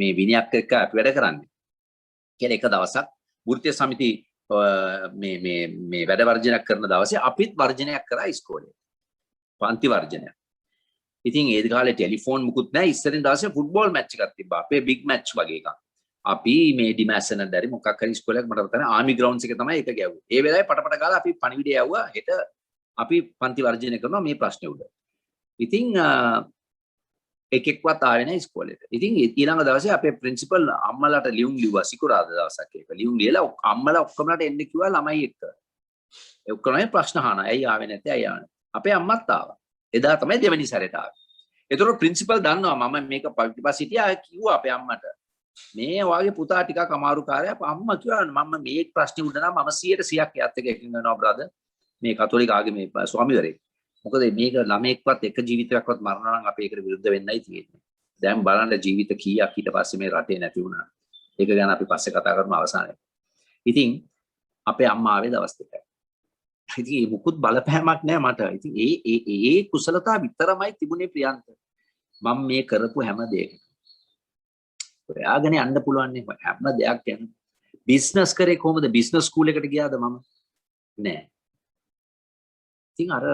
මේ විනයක් එක්ක අපි වැඩ කරන්නේ. කියලා එක දවසක් වෘත්තීය සමිති මේ වැඩ වර්ජනයක් කරන දවසේ අපිත් වර්ජනයක් කරා ඉස්කෝලේ. පන්ති වර්ජනයක්. ඉතින් ඒ කාලේ ටෙලිෆෝන් මුකුත් නැහැ. ඉස්සරින් දවසේ ෆුට්බෝල් මැච් එකක් තිබ්බා. අපේ බිග් මැච් වගේ එකක්. අපි මේ ඩිමැසන දැරි මොකක් හරි ඉස්කෝලේක මට මතකයි ආමි ග්‍රවුන්ඩ්ස් එක තමයි ඒක ගැව්වේ. ඒ වෙලාවේ පටපට ගාලා අපි පණිවිඩය යවුවා. හෙට අපි පන්ති වර්ජනය කරනවා මේ ප්‍රශ්නේ උඩ. ඉතින් එකෙක්වත් ආවේ නැහැ ඉස්කෝලේට. ඉතින් ඊළඟ දවසේ අපේ ප්‍රින්සිපල් අම්මලාට ලියුම් ලිව්වා සිකුරාදා දවසක් ඒක. ලියුම් ලියලා අම්මලා ඔක්කොමලාට එන්න කිව්වා ළමයි එක්ක. ඒ ඔක්කොම ප්‍රශ්න අහනවා. ඇයි ආවේ නැත්තේ? ඇයි ආවේ? අපේ අම්මත් ආවා. එදා තමයි දෙවෙනි සැරේට ආවේ. ඒතකොට ප්‍රින්සිපල් දන්නවා මම මේක පිටිපස්ස හිටියා කිව්වා අපේ අම්මට. මේ වාගේ පුතා ටිකක් අමාරු කාර්යයක් අම්මා කිව්වා මම මේ ප්‍රශ්නේ උඩ නම් මම 100%ක් එයාත් එක්ක එකඟ වෙනවා බ්‍රදර්. මේ කතෝලික ආගමේ ස්වාමිවරයෙක්. මොකද මේක ළමෙක්වත් එක ජීවිතයක්වත් මරනවා නම් අපි ඒකට විරුද්ධ වෙන්නයි තියෙන්නේ. දැන් බලන්න ජීවිත කීයක් ඊට පස්සේ මේ රටේ නැති වුණා. ඒක ගැන අපි පස්සේ කතා කරමු අවසානයේ. ඉතින් අපේ අම්මා ආවේ දවස් දෙකයි. ඉතින් ඒ මුකුත් බලපෑමක් නෑ මට. ඉතින් ඒ කුසලතා විතරමයි තිබුණේ ප්‍රියන්ත. මම මේ කරපු හැම දෙයකම. ඔයාගෙන යන්න පුළුවන් නේ හැම දෙයක් ගැන. බිස්නස් කරේ කොහොමද? බිස්නස් ස්කූල් එකට ගියාද මම? නෑ. ඉතින් අර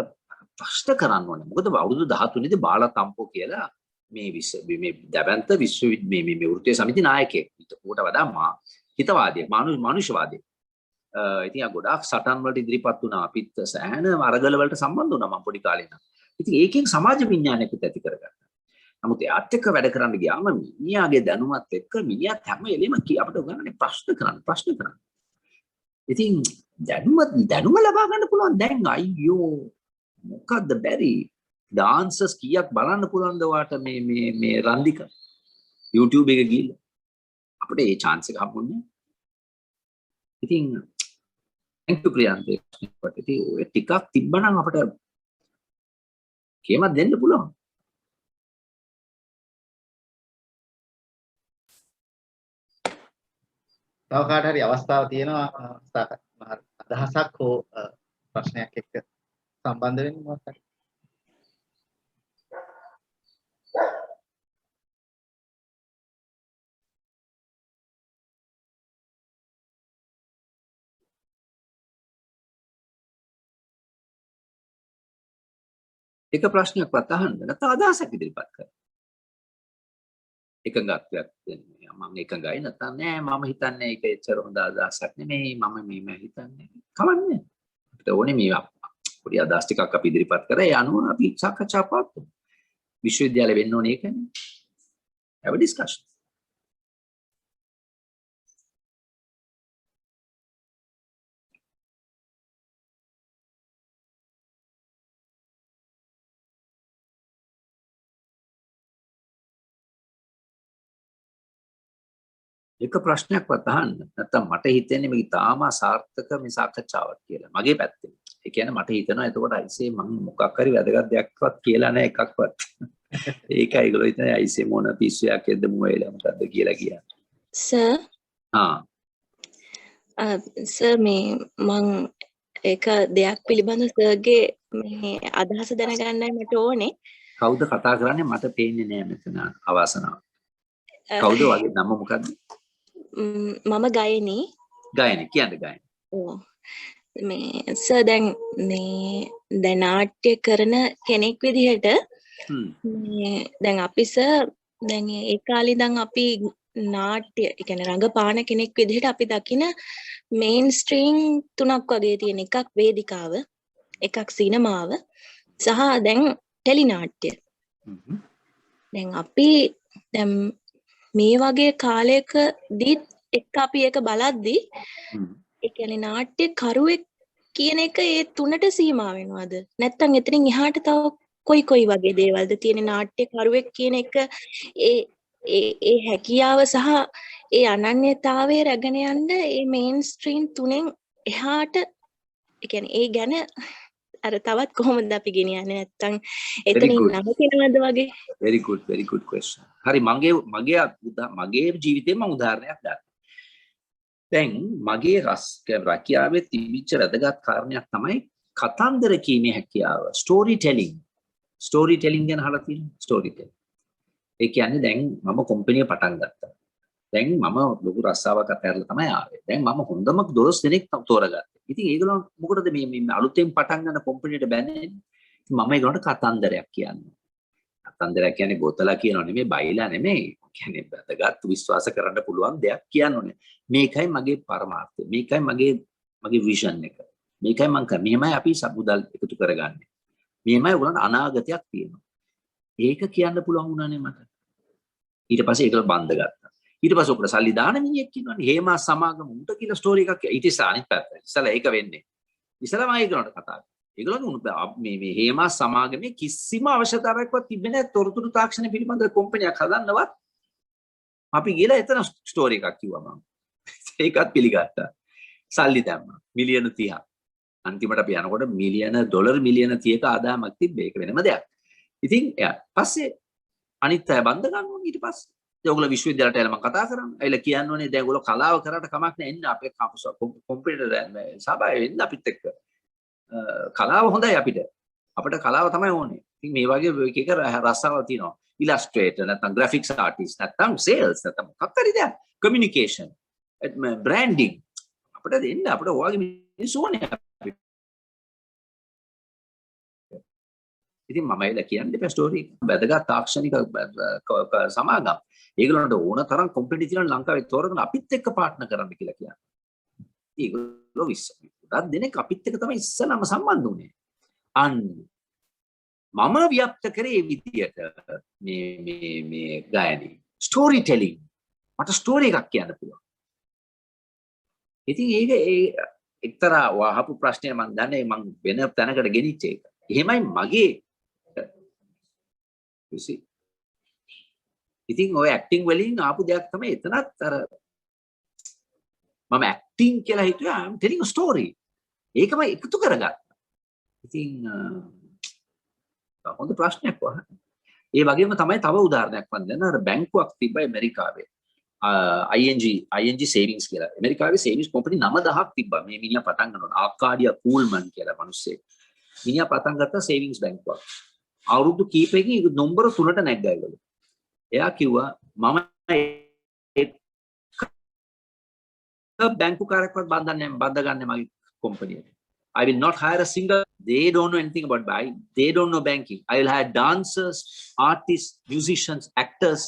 ප්‍රශ්න කරන්න ඕනේ. මොකද අවුරුදු 13 දී බාලා තම්පෝ කියලා මේ දැවැන්ත විශ්වවිද්‍යාලයේ මේ වෘත්තීය සමිති නායකයෙක්. ඌට වඩා හිතවාදී මානුෂවාදී. ඉතින් ආ ගොඩාක් සටන් වලට ඉදිරිපත් වුණා. අපිත් සෑහෙන අරගල වලට සම්බන්ධ වුණා මම පොඩි කාලේ නම්. ඉතින් ඒකෙන් සමාජ විඥානයක් ඇති කරගත්තා. නමුත් එයාත් එක්ක වැඩ කරන්න ගියාම මිනිහාගේ දැනුමත් එක්ක මිනිහත් හැම වෙලෙම අපිට උගන්වන්නේ ප්‍රශ්න කරන්න. ඉතින් දැනුම ලබා ගන්න පුළුවන් දැන් අයියෝ මොකද්ද බැරි ඩාන්සර්ස් කීයක් බලන්න පුළුවන්ද වාට මේ රන්දික YouTube එක ගිහලා අපිට ඒ chance එක හම්බුනේ. ඉතින් thank you ප්‍රියන්ත. ඉතින් ඔය ටිකක් තිබ්බනම් අපිට කේමක් දෙන්න පුළුවන්. තව කාට හරි අවස්ථාවක් තියෙනවා අදහසක් හෝ ප්‍රශ්නයක් එක්ක සම්බන්ධ වෙන්න මොකක්ද? එක ප්‍රශ්නයක්වත් අහන්න නැත්නම් අදහසක් ඉදිරිපත් කරන්න. එකඟත්වයක් දෙන්නේ. මම එකඟයි නැත්නම් නෑ මම හිතන්නේ ඒක එච්චර හොඳ අදහසක් නෙමෙයි මම හිතන්නේ. කවන්නේ. අපිට ඕනේ මේ පොඩි අදහස් ටිකක් අපි ඉදිරිපත් කරා. ඒ අනුව අපි සාකච්ඡා පවත්වමු. විශ්වවිද්‍යාලෙ වෙන්න ඕනේ ඒකනේ. have a discussion. එක ප්‍රශ්නයක්වත් අහන්න. නැත්තම් මට හිතෙන්නේ මේක තාම සාර්ථක මේ සාකච්ඡාවක් කියලා. මගේ පැත්තෙන්. ඒ කියන්නේ මට හිතෙනවා එතකොට අයිසේ මම මොකක් හරි වැදගත් දෙයක්වත් කියලා නැහැ එකක්වත්. ඒකයි ඒගොල්ලෝ හිතන්නේ අයිසේ මොන පිස්සුවක් එද්ද මොවේලා මොකද්ද කියලා කියන්නේ. සර් සර් මේ මං එක දෙයක් පිළිබඳව සර්ගේ මේ අදහස දැනගන්නයි මට ඕනේ. කවුද කතා කරන්නේ මට පේන්නේ නැහැ මෙතන අවාසනාව. කවුද වගේ නම මොකද්ද? මම ගයනී. ගයනී කියන්නේ ගයනී. ඔව්. මේ සර් දැන් නාට්‍ය කරන කෙනෙක් විදිහට මේ දැන් අපි සර් දැන් ඒ කාලේ ඉඳන් අපි නාට්‍ය ඒ කියන්නේ රංගපාන කෙනෙක් විදිහට අපි දකින මේන් ස්ට්‍රීම් තුනක් වගේ තියෙන එකක් වේදිකාව, එකක් සිනමාව සහ දැන් ටෙලි නාට්‍ය. දැන් අපි දැන් මේ වගේ කාලයකදී එක්ක අපි ඒක බලද්දී ඒ කියන්නේ නාට්‍ය කරුවෙක් කියන එක ඒ තුනට සීමා වෙනවද? නැත්නම් එතනින් එහාට තව කොයි වගේ දේවල්ද තියෙන නාට්‍ය කරුවෙක් කියන එක ඒ හැකියාව සහ ඒ අනන්‍යතාවය රැගෙන යන්න ඒ මේන් ස්ට්‍රීම් තුනෙන් එහාට ඒ කියන්නේ ඒ ගැන අර තවත් කොහොමද අපි ගෙනියන්නේ නැත්නම් එතනින් නවතිනවද වගේ? very good question. හරි මගේ ජීවිතේ මම උදාහරණයක් ගන්නවා. දැන් මගේ රැකියාවේ තිබිච්ච වැදගත් කාරණයක් තමයි කතන්දර කීමේ හැකියාව. ස්ටෝරි ටෙලිං ගැන අහලා තියෙනවා. Story telling. ඒ කියන්නේ දැන් මම කම්පැනි පටන් ගත්තා. දැන් මම ලොකු රස්සාවක් අතහැරලා තමයි ආවේ. දැන් මම හොඳම 12 දෙනෙක් තෝරගත්තා. ඉතින් ඒගොල්ලෝ මොකටද මේ අලුතෙන් පටන් ගන්න කම්පැනිට බැන්නේ? මම ඒගොල්ලන්ට කතන්දරයක් කියන්නේ. කතන්දරයක් කියන්නේ ගොතලා කියනෝ නෙමෙයි බයිලා නෙමෙයි. කියන්නේ වැදගත් විශ්වාස කරන්න පුළුවන් දෙයක් කියනෝනේ. මේකයි මගේ පරමාර්ථය. මේකයි මගේ විෂන් එක. මේකයි මම කරන්නේ. මෙහෙමයි අපි සමුදල් එකතු කරගන්නේ. මෙහෙමයි උගලන්ට අනාගතයක් තියෙනවා. ඒක කියන්න පුළුවන් වුණානේ මට. ඊට පස්සේ ඒක බන්ද ගත්තා. ඊට පස්සේ ඔකට සල්ලි දාන මිනිහෙක් ඉන්නවනේ. හේමා සමාගම උන්ට කියලා ස්ටෝරි එකක්. ඊට ඉස්සර අනිත් පැත්ත. ඉස්සලා ඒක වෙන්නේ. ඉස්සලා මම ඒගොල්ලන්ට කතා කරා. ඒගොල්ලෝ මේ හේමා සමාගමේ කිසිම අවශ්‍යතාවයක්වත් තිබෙන්නේ නැහැ. තොරතුරු තාක්ෂණ පිළිබඳව කම්පැනියක් හදන්නවත්. අපි ගිහලා එතන ස්ටෝරි එකක් කිව්වා මම. ඒකත් පිළිගත්තා. සල්ලි දැම්මා. මිලියන 30ක්. අන්තිමට අපි යනකොට $30 මිලියන 30ක ආදායමක් තිබ්බේ. ඒක වෙනම දෙයක්. ඉතින් පස්සේ අනිත් අය බඳ ගන්න ඕනේ ඊට පස්සේ. ඒගොල්ලෝ විශ්වවිද්‍යාලයට ඇවිල්ලා මම කතා කරා. ඇවිල්ලා කියන්න ඕනේ දැන් ඒගොල්ලෝ කලාව කරාට කමක් නැහැ එන්න අපේ කම්පියුටර් සභාවේ එන්න අපිත් එක්ක. කලාව හොඳයි අපිට. අපිට කලාව තමයි ඕනේ. ඉතින් මේ වගේ එක රස්සාවල් තියෙනවා. ඉලස්ට්‍රේටර් නැත්නම් ග්‍රැෆික්ස් ආටිස්ට් නැත්නම් සේල්ස් නැත්නම් මොකක් හරි දෙයක්. කමියුනිකේෂන් බ්‍රෑන්ඩින් අපිට දෙන්න අපිට ඔයගේ මිනිස්සු ඕනේ. ඉතින් මම එලා කියන්නේ ස්ටෝරි වැදගත් තාක්ෂණික සමාගම්. ඒගොල්ලන්ට ඕන තරම් කම්පැනි තියෙනවා ලංකාවේ තෝරගෙන අපිත් එක්ක පාර්ට්නර් කරන්න කියලා කියන්නේ. ඒගොල්ලෝ විශ්වාස දෙනෙක් අපිත් එක්ක තමයි ඉස්සලම සම්බන්ධ වුණේ. අන්න මම ව්‍යාප්ත කරේ විදියට මේ ගායනී ස්ටෝරි ටෙලිං මට ස්ටෝරි එකක් කියන්න පුළුවන්. ඉතින් ඒක එක්තරා වහපු ප්‍රශ්නයක් මම දන්නේ මම වෙන තැනකට ගෙනිච්ච එක. එහෙමයි මගේ ඉතින් ඔය ඇක්ටිං වලින් ආපු දෙයක් තමයි එතනත් අර මම ඇක්ටිං කියලා හිතුවා I'm telling a story. ඒකම එකතු කරගත්තා. ඉතින් හොඳ ප්‍රශ්නයක් වහන්න. ඒ වගේම තමයි තව උදාහරණයක් මම දෙන්න අර බැංකුවක් තිබ්බයි ඇමරිකාවේ. ING savings කියලා. ඇමරිකාවේ savings company 9000ක් තිබ්බා. මේ මිනිහා පටන් ගන්නවා. ආකාඩියා කූල්මන් කියලා මිනිස්සෙක්. මිනිහා පටන් ගත්තා savings බැංකුවක්. අවුරුදු කීපයකින් නම්බර 3ට නැග්ගා ඒගොල්ලෝ. එයා කිව්වා මම බැංකු කාර්යක්වත් බඳගන්නේ මගේ කම්පැනියට. I will not hire a single. They don't know anything about buying. They don't know banking. I will hire dancers, artists, musicians, actors.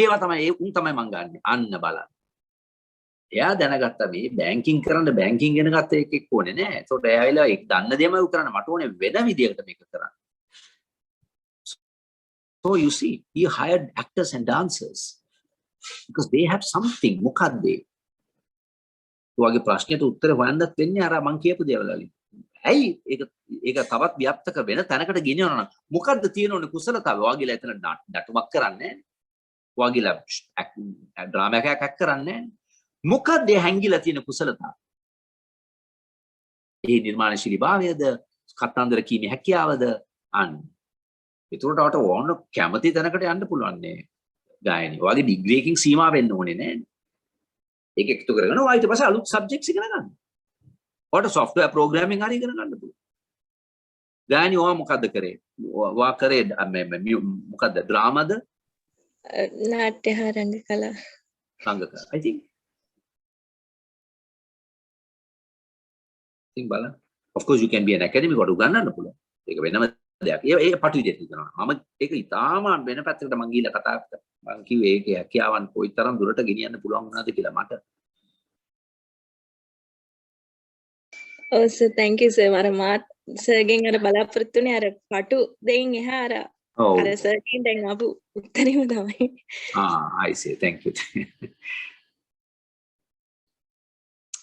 ඒවා තමයි උන් තමයි මං ගන්නෙ. අන්න බලන්න. එයා දැනගත්තා මේ බැංකින් කරන්න බැංකින් ඉගෙන ගත්ත එකෙක් ඕනේ නෑ. ඒකට එයාලා ඒක දන්න දේම කරන්න මට ඕනේ වෙන විදියකට මේක කරන්න. So you see, he hired actors and dancers because they have something. මොකක්ද ඒ? ඔයගේ ප්‍රශ්නෙට උත්තර හොයන්නත් වෙන්නේ අර මං කියපු දේවල් වලින්. ඇයි ඒක තවත් ව්‍යාප්තක වෙන තැනකට ගෙනියනවා නම් මොකද්ද තියෙනෝනේ කුසලතාවය? ඔයගිලා එතන නටුමක් කරන්නේ වගේලා ඩ්‍රාමා එකක් ඇක් කරන්නේ මොකද ඒ හැංගිලා තියෙන කුසලතාව ඒ නිර්මාණශීලීභාවයද කතන්දර කීමේ හැකියාවද අන්න ඒතරට වට ඕන කැමති තැනකට යන්න පුළුවන් නේ ගායනය වගේ ඩිග්‍රී එකකින් සීමා වෙන්න ඕනේ නෑ ඒක එකතු කරගෙන ඔයා ඊට පස්සේ අලුත් සබ්ජෙක්ට්ස් ඉගෙන ගන්න ඔයාට software programming හරි ඉගෙන ගන්න පුළුවන් ගායනය ඔයා මොකද්ද කරේ ඔයා කරේ මොකද්ද ඩ්‍රාමාද නාට්‍ය හා රංගකලා රංගකලා I think බලන්න of course you can be an academic වට උගන්වන්න පුළුවන් ඒක වෙනම දෙයක් ඒ පටු විදිහට හිතනවා මම ඒක ඉතාලම වෙන පැත්තකට මං ගිහිල්ලා කතා කරා මං කිව්වේ ඒකේ හැකියාවන් කොයිතරම් දුරට ගෙනියන්න පුළුවන් වුණාද කියලා මට ඔව් සර් thank you sir මර මාත් සර්ගෙන් අර බලාපොරොත්තුනේ අර පටු දෙයින් එහා අර සර්ගෙන් දැන් ආපු උත්තරේම තමයි I see thank you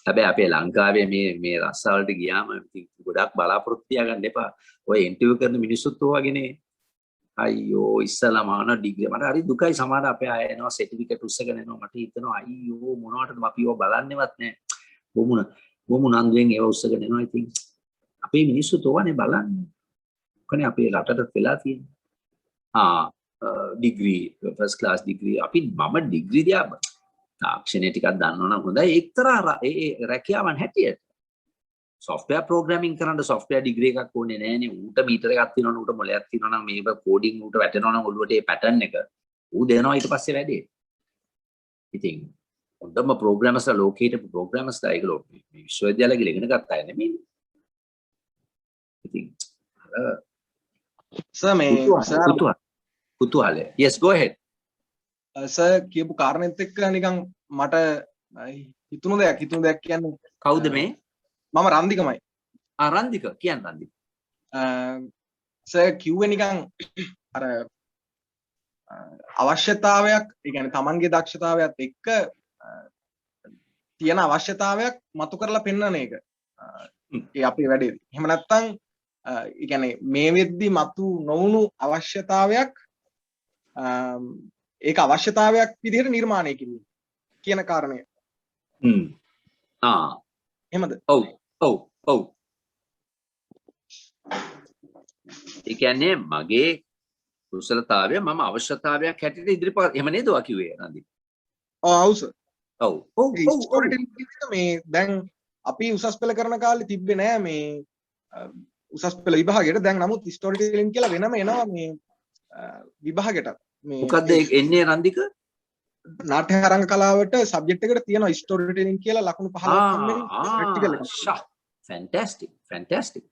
හැබැයි අපේ ලංකාවේ මේ රස්සාවලට ගියාම ගොඩක් බලාපොරොත්තු තියාගන්න එපා. ඔය ඉන්ටර්විව් කරන මිනිස්සුත් ඔයගෙනේ. අයියෝ ඉස්සලාම ආන ඩිග්‍රී මට හරි දුකයි සමහර අපේ අය එනවා සර්ටිෆිකේට් උස්සගෙන එනවා මට හිතෙනවා අයියෝ මොනවටද අපි ඒව බලන්නේවත් නැහැ. බොමු නන්දුවෙන් ඒව උස්සගෙන එනවා ඉතින් අපේ මිනිස්සුත් ඕවනේ බලන්නේ. කොහොනේ අපේ රටට වෙලා තියෙන්නේ. ඩිග්‍රී ෆස්ට් ක්ලාස් ඩිග්‍රී අපි මම ඩිග්‍රී දිහා තාක්ෂණය ටිකක් දන්නවනම් හොඳයි එක්තරා ඒ රැකියාවන් හැටියට software programming කරන්න software degree එකක් ඕනේ නෑනේ ඌට මීටර එකක් තියෙනවනේ ඌට මොලයක් තියෙනවනම් මේක coding ඌට වැටෙනවනම් ඔළුවට ඒ pattern එක ඌ දෙනවා ඊට පස්සේ වැඩේ ඉතින් හොඳම programmers ලෝකේට programmers ඒගොල්ලෝ විශ්වවිද්‍යාලය ගිහලා ඉගෙන ගත්ත අය නෙමෙයි ඉතින් සර් මේ කුතුහලය yes go ahead සර් කියපු කාරණෙත් එක්ක නිකන් මට හිතුණු දෙයක් කියන්නේ කවුද මේ මම රන්දිකමයි රන්දික කියන්න රන්දික සර් කිව්වේ නිකන් අර අවශ්‍යතාවයක් ඒ කියන්නේ Tamanගේ දක්ෂතාවයත් එක්ක තියෙන අවශ්‍යතාවයක් මතු කරලා පෙන්වන එක ඒ අපේ වැඩේදී එහෙම නැත්නම් ඒ කියන්නේ මේ වෙද්දි මතු නොවුණු අවශ්‍යතාවයක් ඒක අවශ්‍යතාවයක් විදිහට නිර්මාණය කිරීම කියන කාරණය. එහෙමද? ඔව්. ඒ කියන්නේ මගේ කුසලතාවය මම අවශ්‍යතාවයක් හැටියට ඉදිරිපත් එහෙම නේද ඔයා කිව්වේ නන්දි? ඔව් සර්. ඔව්. මේ දැන් අපි උසස් පෙළ කරන කාලේ තිබ්බේ නෑ මේ උසස් පෙළ විභාගයට දැන් නමුත් ස්ටෝරි ටෙලිං කියලා වෙනම එනවා මේ විභාගයට. මොකද්ද එන්නේ රන්දික නාට්‍ය රංග කලාවට සබ්ජෙක්ට් එකට තියෙනවා ස්ටෝරි ටෙලිං කියලා ලකුණු 15ක් හම්බෙන්නේ ප්‍රැක්ටිකල් එක. fantastic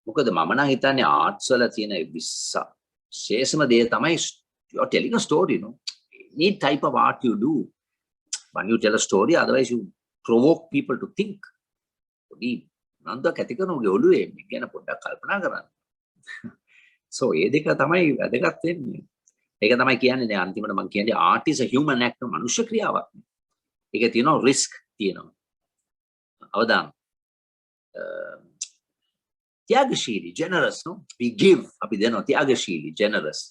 මොකද මම නම් හිතන්නේ ආර්ට්ස් වල තියෙන විශේෂම දේ තමයි you are telling a story you know any type of art you do when you tell a story otherwise you provoke people to think පොඩි නන්ද කැතිකරනෝගේ ඔළුවේ මේ ගැන පොඩ්ඩක් කල්පනා කරන්න so ඒ දෙක තමයි වැදගත් වෙන්නේ ඒක තමයි කියන්නේ දැන් අන්තිමට මම කියන්නේ art is a human act මනුෂ්‍ය ක්‍රියාවක් ඒක තියෙනවා risk තියෙනවා අවදාන ත්‍යාගශීලී generous no we give අපි දෙනවා ත්‍යාගශීලී generous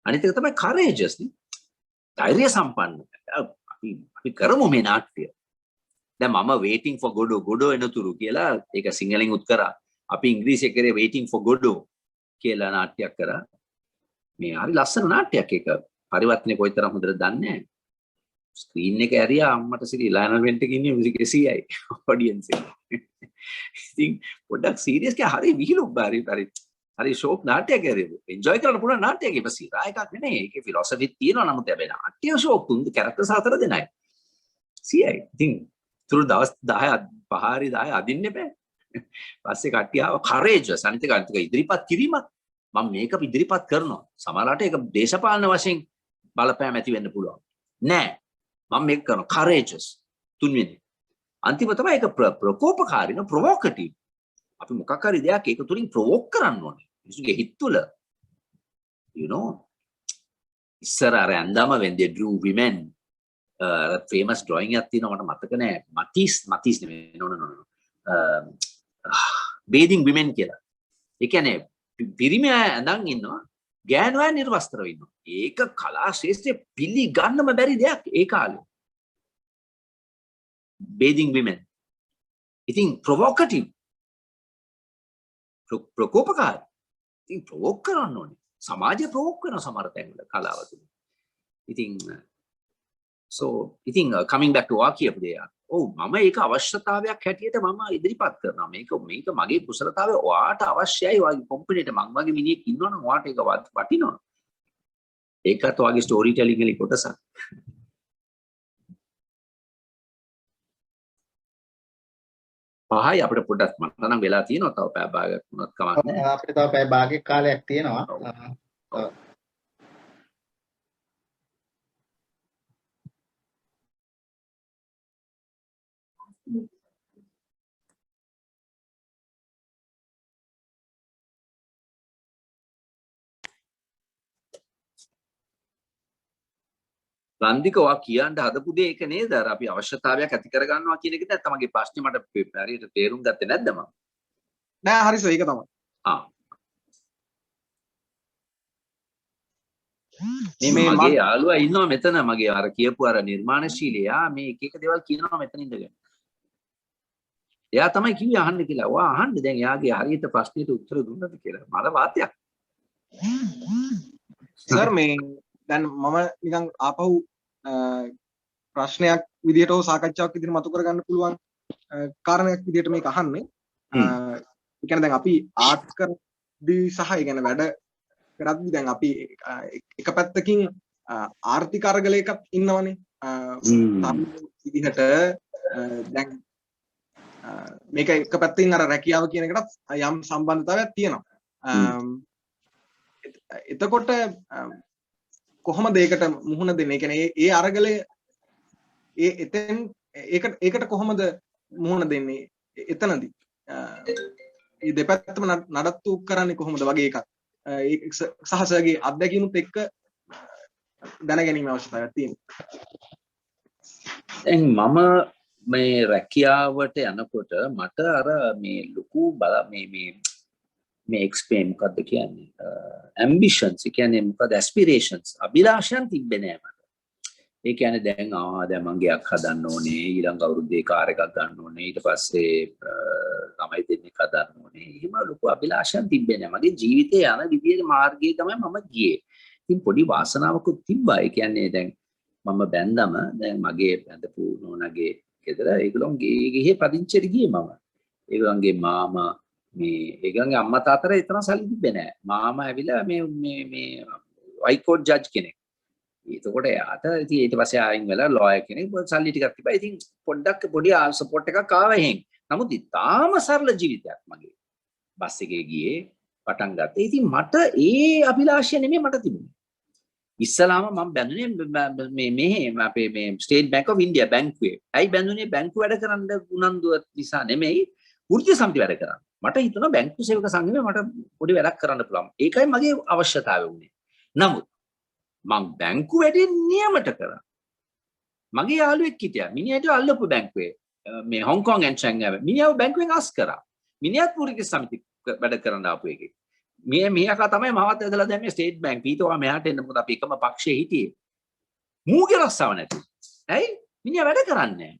අනිත් එක තමයි courageous නේ ධෛර්ය සම්පන්න අපි කරමු මේ නාට්‍ය දැන් මම waiting for Godot එනතුරු කියලා ඒක සිංහලෙන් උත් කරා අපි ඉංග්‍රීසියෙන් කරේ waiting for Godot කියලා නාට්‍යයක් කරා මේ හරි ලස්සන නාට්‍යයක් ඒක පරිවර්තනය කොයිතරම් හොඳට දන්නේ නැහැ ස්ක්‍රීන් එක ඇරියා අම්මට සිරි ලයනල් වෙන්ට් එක ඉන්නේ මියුසික් SCI ඔඩියන්ස් එක ඉතින් පොඩ්ඩක් සීරියස් කෑ හරි විහිළු හරි ෂෝක් නාට්‍යයක් ඇරියද එන්ජොයි කරන්න පුළුවන් නාට්‍යයක් ඒක සිරා එකක් නෙමෙයි ඒකේ ෆිලොසොෆි තියෙනවා නමුත් හැබැයි නාට්‍ය ෂෝක් තුන් කැරක්ටර්ස් හතර දෙනයි CI ඉතින් තුරු දවස් 10 පහරි 10 අදින්න බෑ පස්සේ කට්ටිය ආව courageous අනිත් එක ඉදිරිපත් කිරීමක් මම මේක ඉදිරිපත් කරනවා සමහරවිට ඒක දේශපාලන වශයෙන් බලපෑම් ඇති වෙන්න පුළුවන් නෑ මම මේක කරනවා courageous තුන්වෙනි අන්තිම තමයි ඒක ප්‍රකෝපකාරී නෝ ප්‍රොවොකටිව් අපි මොකක් හරි දෙයක් ඒක තුලින් ප්‍රොවොක් කරන්න ඕනේ මිනිස්සුගේ හිත තුළ you know ඉස්සර අර ඇඳම when they drew women famous drawing එකක් තියෙනවා මට මතක නෑ මතිස් නෙමෙයි no bathing women කියලා ඒ කියන්නේ පිරිමි ඇඳන් ඉන්නවා ගෑනු අය නිර්වස්ත්‍රව ඉන්නවා. ඒක කලා ශාස්ත්‍රයේ පිළිගන්නම බැරි දෙයක් ඒ කාලේ. bathing women. ඉතින් provocative. ප්‍රකෝපකාරී. ඉතින් ප්‍රොවෝක් කරන්න ඕනේ. සමාජය ප්‍රොවෝක් කරන සමහර තැන්වල කලාව තුළ. ඉතින් so ඉතින් coming back to වාක්‍යය පුදේ. ඔව් මම ඒක අවශ්‍යතාවයක් හැටියට මම ඉදිරිපත් කරනවා. මේක මගේ කුසලතාවය ඔයාට අවශ්‍යයි. ඔයාගේ කම්පැනිට මං වගේ මිනිහෙක් ඉන්නවනම් ඔයාට ඒක වටිනවා. ඒකත් ඔයාගේ ස්ටෝරි ටෙලිං එකේ කොටසක්. පහයි අපිට පොඩ්ඩක් මට නම් වෙලා තියෙනවා. තව පැය භාගයක් වුණත් කමක් නැහැ. අපිට තව පැය භාගයක් කාලයක් තියෙනවා. රන්දිකවා කියන්න හදපු දේ ඒක නේද? අර අපි අවශ්‍යතාවයක් ඇති කර ගන්නවා කියන එක දැන් තමගේ ප්‍රශ්නේ මට හරියට තේරුම් ගත්තේ නැද්ද මම? නෑ හරි සර් ඒක තමයි. මේ මගේ යාළුවා ඉන්නවා මෙතන මගේ අර කියපු අර නිර්මාණශීලයා මේ එක එක දේවල් කියනවා මෙතන ඉඳගෙන. එයා තමයි කිව්වේ අහන්න කියලා. ඔයා අහන්න දැන් එයාගේ හරියට ප්‍රශ්නෙට උත්තර දුන්නද කියලා. මල වාතයක්. සර් මේ දැන් මම නිකන් ආපහු ප්‍රශ්නයක් විදිහට හෝ සාකච්ඡාවක් විදිහට මතු කරගන්න පුළුවන් කාරණයක් විදිහට මේක අහන්නේ. ඒ කියන්නේ දැන් අපි ආර්ට් කරද්දී සහ ඒ කියන්නේ වැඩ කරද්දී දැන් අපි එක පැත්තකින් ආර්ථික අරගලයක ඉන්නවනේ. විදිහට දැන් මේක එක පැත්තකින් අර රැකියාව කියන එකටත් යම් සම්බන්ධතාවයක් තියෙනවා. එතකොට කොහොමද ඒකට මුහුණ දෙන්නේ? ඒ කියන්නේ ඒ අරගලය ඒකට කොහොමද මුහුණ දෙන්නේ? එතනදී මේ දෙපැත්තම නඩත්තු කරන්නේ කොහොමද වගේ එකක්. සහ සර්ගේ අත්දැකීමුත් එක්ක දැනගැනීමේ අවශ්‍යතාවයක් තියෙනවා. දැන් මම මේ රැකියාවට යනකොට මට අර මේ ලොකු මේ එක්ස්පේම් මොකද්ද කියන්නේ ඇම්බිෂන්ස් කියන්නේ මොකද ඇස්පිරේෂන්ස් අභිලාෂයන් තිබ්බේ නෑ මට. ඒ කියන්නේ දැන් මං ගයක් හදන්න ඕනේ ඊළඟ අවුරුද්දේ කාර් එකක් ගන්න ඕනේ ඊට පස්සේ ළමයි දෙන්නෙක් හදන්න ඕනේ. එහෙම ලොකු අභිලාෂයන් තිබ්බේ නෑ. මගේ ජීවිතේ යන විදිහේ මාර්ගයේ තමයි මම ගියේ. ඉතින් පොඩි වාසනාවකුත් තිබ්බා. ඒ කියන්නේ දැන් මම බැන්දම දැන් මගේ බැඳපු නෝනාගේ ගෙදර ඒගොල්ලෝගේ ගිහේ පදිංචියට ගියේ මම. ඒගොල්ලන්ගේ මාමා මේ ඒගොල්ලන්ගේ අම්මා තාත්තට එතන සල්ලි තිබ්බේ නෑ. මාමා ඇවිල්ලා මේ හයිකෝට් ජජ් කෙනෙක්. එතකොට යාට ඉතින් ඊට පස්සේ ආයින් වෙලා ලෝයර් කෙනෙක් සල්ලි ටිකක් තිබ්බා. ඉතින් පොඩි සපෝට් එකක් ආවා එහෙන්. නමුත් ඉතාම සරල ජීවිතයක් මගේ. බස් එකේ ගියේ පටන් ගත්තා. ඉතින් මට ඒ අභිලාෂය නෙමෙයි මට තිබුණේ. ඉස්සලාම මම බැඳුනේ මේ අපේ මේ ස්ටේට් බැංක් ඔෆ් ඉන්දියා බැංකුවේ. ඇයි බැඳුනේ? බැංකුව වැඩ කරන්න උනන්දුව නිසා නෙමෙයි වෘත්තීය සමිති වැඩ කරන්න. මට හිතුණා බැංකු සේවක සංගමේ මට පොඩි වැඩක් කරන්න පුළුවන්. ඒකයි මගේ අවශ්‍යතාවය වුණේ. නමුත් මම බැංකු වැඩේ නියමට කරා. මගේ යාළුවෙක් හිටියා. මිනිහට අල්ලපු බැංකුවේ මේ හොංකොං ඇන්ඩ් ෂැන්ග්හායි මිනිහව බැංකුවෙන් අස් කරා. මිනිහත් වෘත්තීය සමිති වැඩ කරන්න ආපු එකේ. මේක තමයි මවත් ඇදලා දැම්මේ ස්ටේට් බැංක්. ඊටවා මෙහාට එන්න මොකද අපි එකම පක්ෂයේ හිටියේ. මූගේ රස්සාව නැති. ඇයි? මිනිහා වැඩ කරන්නේ නැහැ.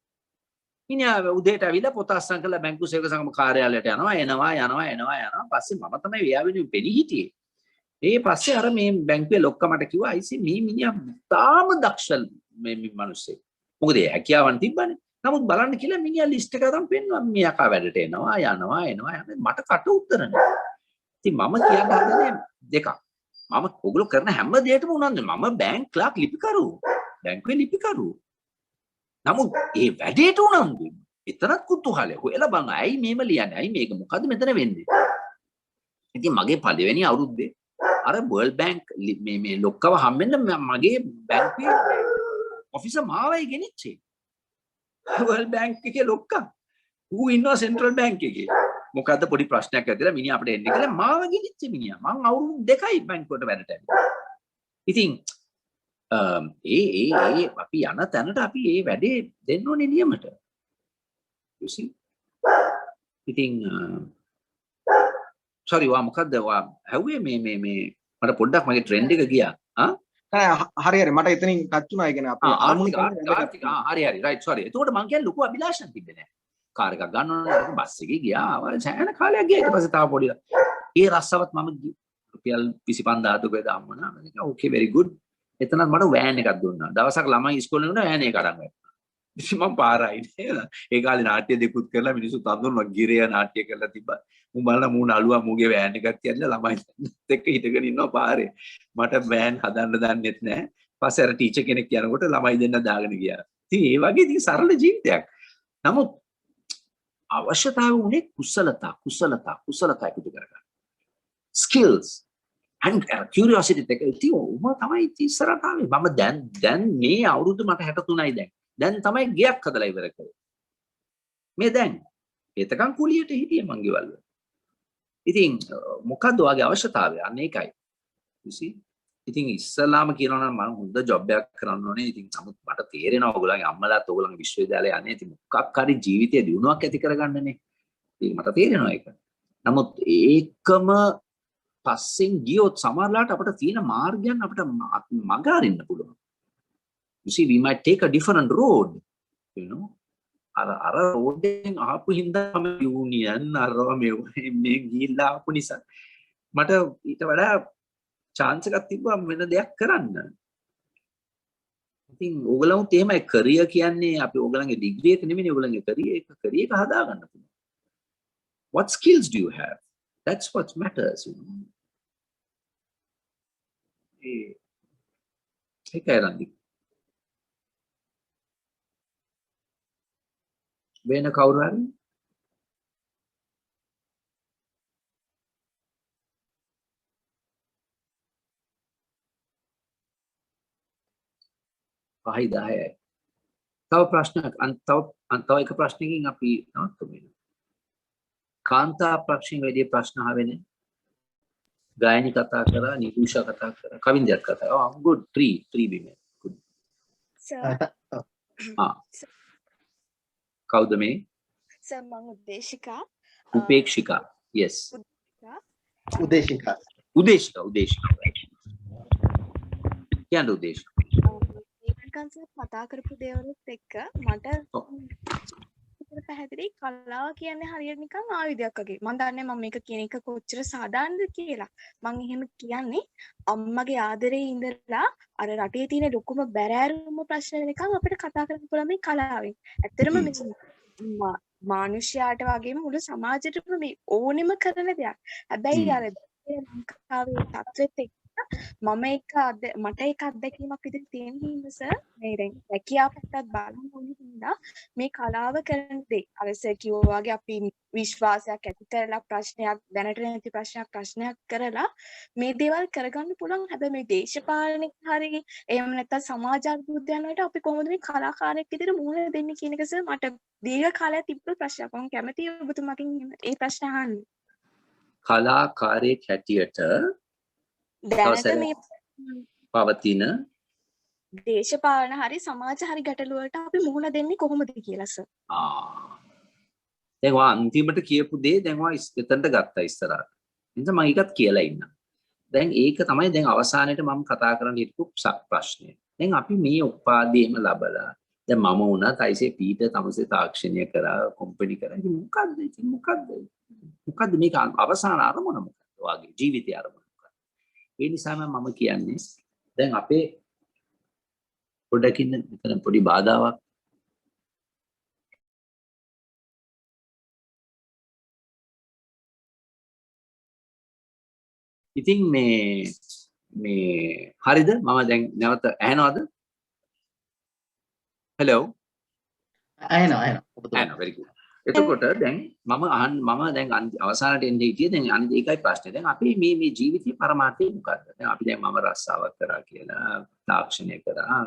මිනිහා උදේට ඇවිල්ලා පොත අස්සම් කරලා බැංකු සේවක සංගම කාර්යාලයට යනවා. පස්සේ මම තමයි එයා වෙනුවෙන් පෙනී හිටියේ. ඒ පස්සේ අර මේ බැංකුවේ ලොක්ක මට කිව්වා අයිසි මේ මිනිහා තාම දක්ෂ මේ මිනිස්සෙක්. මොකද ඒ හැකියාවන් තිබ්බනේ. නමුත් බලන්න කියලා මිනිහා ලිස්ට් එක අරන් පෙන්නුවා. මේ යකා වැඩට යනවා. මට කට උත්තර නැහැ. ඉතින් මම කියන්න හදන්නේ දෙකක්. මම ඔයගොල්ලෝ කරන හැම දෙයකම උනන්දු. මම බැංක් ක්ලර්ක් ලිපිකරු. බැංකුවේ ලිපිකරු. නමුත් ඒ වැඩේට උනන්දු. එතරම් කුතුහලයි. හොයලා බලන්න. ඇයි මේම ලියන්නේ? ඇයි මේක මොකද්ද මෙතන වෙන්නේ? ඉතින් මගේ පළවෙනි අවුරුද්දේ අර වර්ල්ඩ් බැංක් මේ ලොක්කව හම්බෙන්න මගේ බැංකුවේ ඔෆිසර් මාවයි ගෙනිච්චේ. වර්ල්ඩ් බැංක් එකේ ලොක්කා. ඌ ඉන්නවා සෙන්ට්‍රල් බැංක් එකේ. මොකද්ද පොඩි ප්‍රශ්නයක් ඇතිලා මිනිහා අපිට එන්න කියලා මාව ගෙනිච්ච මිනිහා. මං අවුරුදු 2යි බැංකුවට වැඩට ඇවිල්ලා. ඉතින් අපි යන තැනට අපි මේ වැඩේ දෙන්න ඕනේ නියමට. you see. ඉතින් sorry වා මොකද්ද වා හැව්වේ මේ මට පොඩ්ඩක් මගේ ට්‍රෙන්ඩ් එක ගියා. හරි හරි මට එතනින් ටච් වුණා. ඒ කියන්නේ අපේ ආර්ථික හරි එතකොට මං කියන්නේ ලොකු අභිලාෂයක් තිබ්බේ නැහැ. කාර් එකක් ගන්න ඕනේ බස් එකේ ගියා. අවල් සෑහෙන කාලයක් ගියා. ඊට පස්සේ තාම පොඩි. ඒ රස්සාවත් මම රුපියල් 25000ක දාම්මනා. මම කිව්වා ඕකේ very good. එතනත් මට වෑන් එකක් දුන්නා. දවසක් ළමයි ඉස්කෝලේ යනකොට වෑන් එක අරන් ගත්තා. ඉතින් මම පාරයි නේද? ඒ කාලේ නාට්‍ය දෙකුත් කරලා මිනිස්සු තඳුරන ගිරය නාට්‍ය කරලා තිබ්බා. මම බලලා මූණ අලුවා මූගේ වෑන් එකක් තියලා ළමයි එක්ක හිටගෙන ඉන්නවා පාරේ. මට වෑන් හදන්න දන්නෙත් නැහැ. පස්සේ අර ටීචර් කෙනෙක් යනකොට ළමයි දෙන්න දාගෙන ගියා. ඉතින් ඒ වගේ ඉතින් සරල ජීවිතයක්. නමුත් අවශ්‍යතාවය උනේ කුසලතා ඉදිරි කරගන්න. skills and curiosity එක ඉතින් උම තමයි ඉස්සරහට ආවේ. මම දැන් මේ අවුරුදු මට 63යි දැන්. දැන් තමයි ගයක් හදලා ඉවර කරේ. මේ දැන් එතකන් කුලියට හිටියේ මං ගෙවල් වල. ඉතින් මොකද්ද ඔයාගේ අවශ්‍යතාවය? අන්න ඒකයි. you see ඉතින් ඉස්සලාම කියනවා නම් මම හොඳ ජොබ් එකක් කරන්න ඕනේ. ඉතින් නමුත් මට තේරෙනවා ඔයගොල්ලන්ගේ අම්මලාත් ඔයගොල්ලන්ගේ විශ්වවිද්‍යාලේ යන්නේ ඉතින් මොකක් හරි ජීවිතයේ දියුණුවක් ඇති කරගන්නනේ. ඉතින් මට තේරෙනවා ඒක. නමුත් ඒකම පස්සෙන් ගියොත් සමහරලාට අපිට තියෙන මාර්ගයන් අපිට මඟ අරින්න පුළුවන්. You see we might take a different road, you know. අර road එකෙන් ආපු හින්දා මම යූනියන් අරවා මේ ගිහිල්ලා ආපු නිසා මට ඊට වඩා chance එකක් තිබ්බා වෙන දෙයක් කරන්න. ඉතින් ඕගලන්ට එහෙමයි කරියර් කියන්නේ අපි ඕගලන්ගේ ඩිග්‍රී එක නෙමෙයි ඕගලන්ගේ කරියර් එක හදා ගන්න පුළුවන්. What skills do you have? That's what matters, you know. ඒකයි රන්දි. වෙන කවුරු හරි පහයි 10යි. තව ප්‍රශ්නයක් තව එක ප්‍රශ්නකින් අපි නවත්වමු. කාන්තා ප්‍රශ්න වේදී ප්‍රශ්න ආවෙන්නේ. ගායනි කතා කරා, නිරූෂා කතා කරා, කවින්දයක් කතා. Oh good, three women. Good. කවුද මේ? සර් මම උදේශිකා. උපේක්ෂිකා. Yes. උදේශිකා. කියන්න උදේශිකා. ඒකන්සර් කතා කරපු දේවලුත් එක්ක මට පැහැදිලි කලාව කියන්නේ හරියට නිකන් ආයුධයක් වගේ. මම දන්නේ මම මේක කියන එක කොච්චර සාධාරණද කියලා. මම එහෙම කියන්නේ අම්මගේ ආදරේ ඉඳලා අර රටේ තියෙන ලොකුම බැරෑරුම ප්‍රශ්න වෙනකන් අපිට කතා කරන්න පුළුවන් මේ කලාවෙන්. ඇත්තටම මේ මානුෂයාට වගේම මුළු සමාජයටම මේ ඕනෙම කරන දෙයක්. හැබැයි අර ලංකාවේ තත්ත්වෙත් එක්ක මට ඒක අත්දැකීමක් විදිහට තියෙන හින්දා සර් මේ දැන් රැකියාව පැත්තත් බලන්න ඕනේ හින්දා මේ කලාව කරන දේ අර සර් කිව්වා වගේ අපි විශ්වාසයක් ඇති කරලා ප්‍රශ්නයක් දැනට නැති ප්‍රශ්නයක් කරලා මේ දේවල් කරගන්න පුළුවන්. හැබැයි මේ දේශපාලනික හරි එහෙම නැත්නම් සමාජ අර්බුදයන් වලට අපි කොහොමද මේ කලාකාරයෙක් විදිහට මුහුණ දෙන්නේ කියන එක සර් මට දීර්ඝ කාලයක් තිබ්බ ප්‍රශ්නයක්. මම කැමතියි ඔබතුමාගෙන් ඒ ප්‍රශ්න අහන්න. කලාකාරයෙක් හැටියට දැනට මේ පවතින දේශපාලන හරි සමාජ හරි ගැටලු වලට අපි මුහුණ දෙන්නේ කොහොමද කියලා සර්. දැන් ඔයා අන්තිමට කියපු දේ දැන් ඔයා එතනට ගත්තා ඉස්සරහට. එනිසා මම ඒකත් කියලා ඉන්නම්. දැන් ඒක තමයි දැන් අවසානයේට මම කතා කරන්න හිටපු ප්‍රශ්නය. දැන් අපි මේ උපාධියම ලබලා දැන් මම වුණත් අයිසේ පීටර් තමසේ තාක්ෂණය කරා කොම්පැනි කරා. ඉතින් මොකද්ද මේක අවසාන අරමුණ මොකක්ද? ඔයාගේ ජීවිතයේ අරමුණ. ඒ නිසා මම කියන්නේ දැන් අපේ පොඩකින් මෙතන පොඩි බාධාවක් ඉතින් මේ හරිද මම දැන් නැවත ඇහෙනවද? හෙලෝ ඇහෙනවා very good. එතකොට දැන් මම දැන් අවසානට එන්නේ හිටියේ දැන් අනිත් ඒකයි ප්‍රශ්නේ. දැන් අපි මේ ජීවිතේ පරමාර්ථය මොකද්ද? දැන් අපි දැන් මම රස්සාවක් කරා කියලා තාක්ෂණය කරා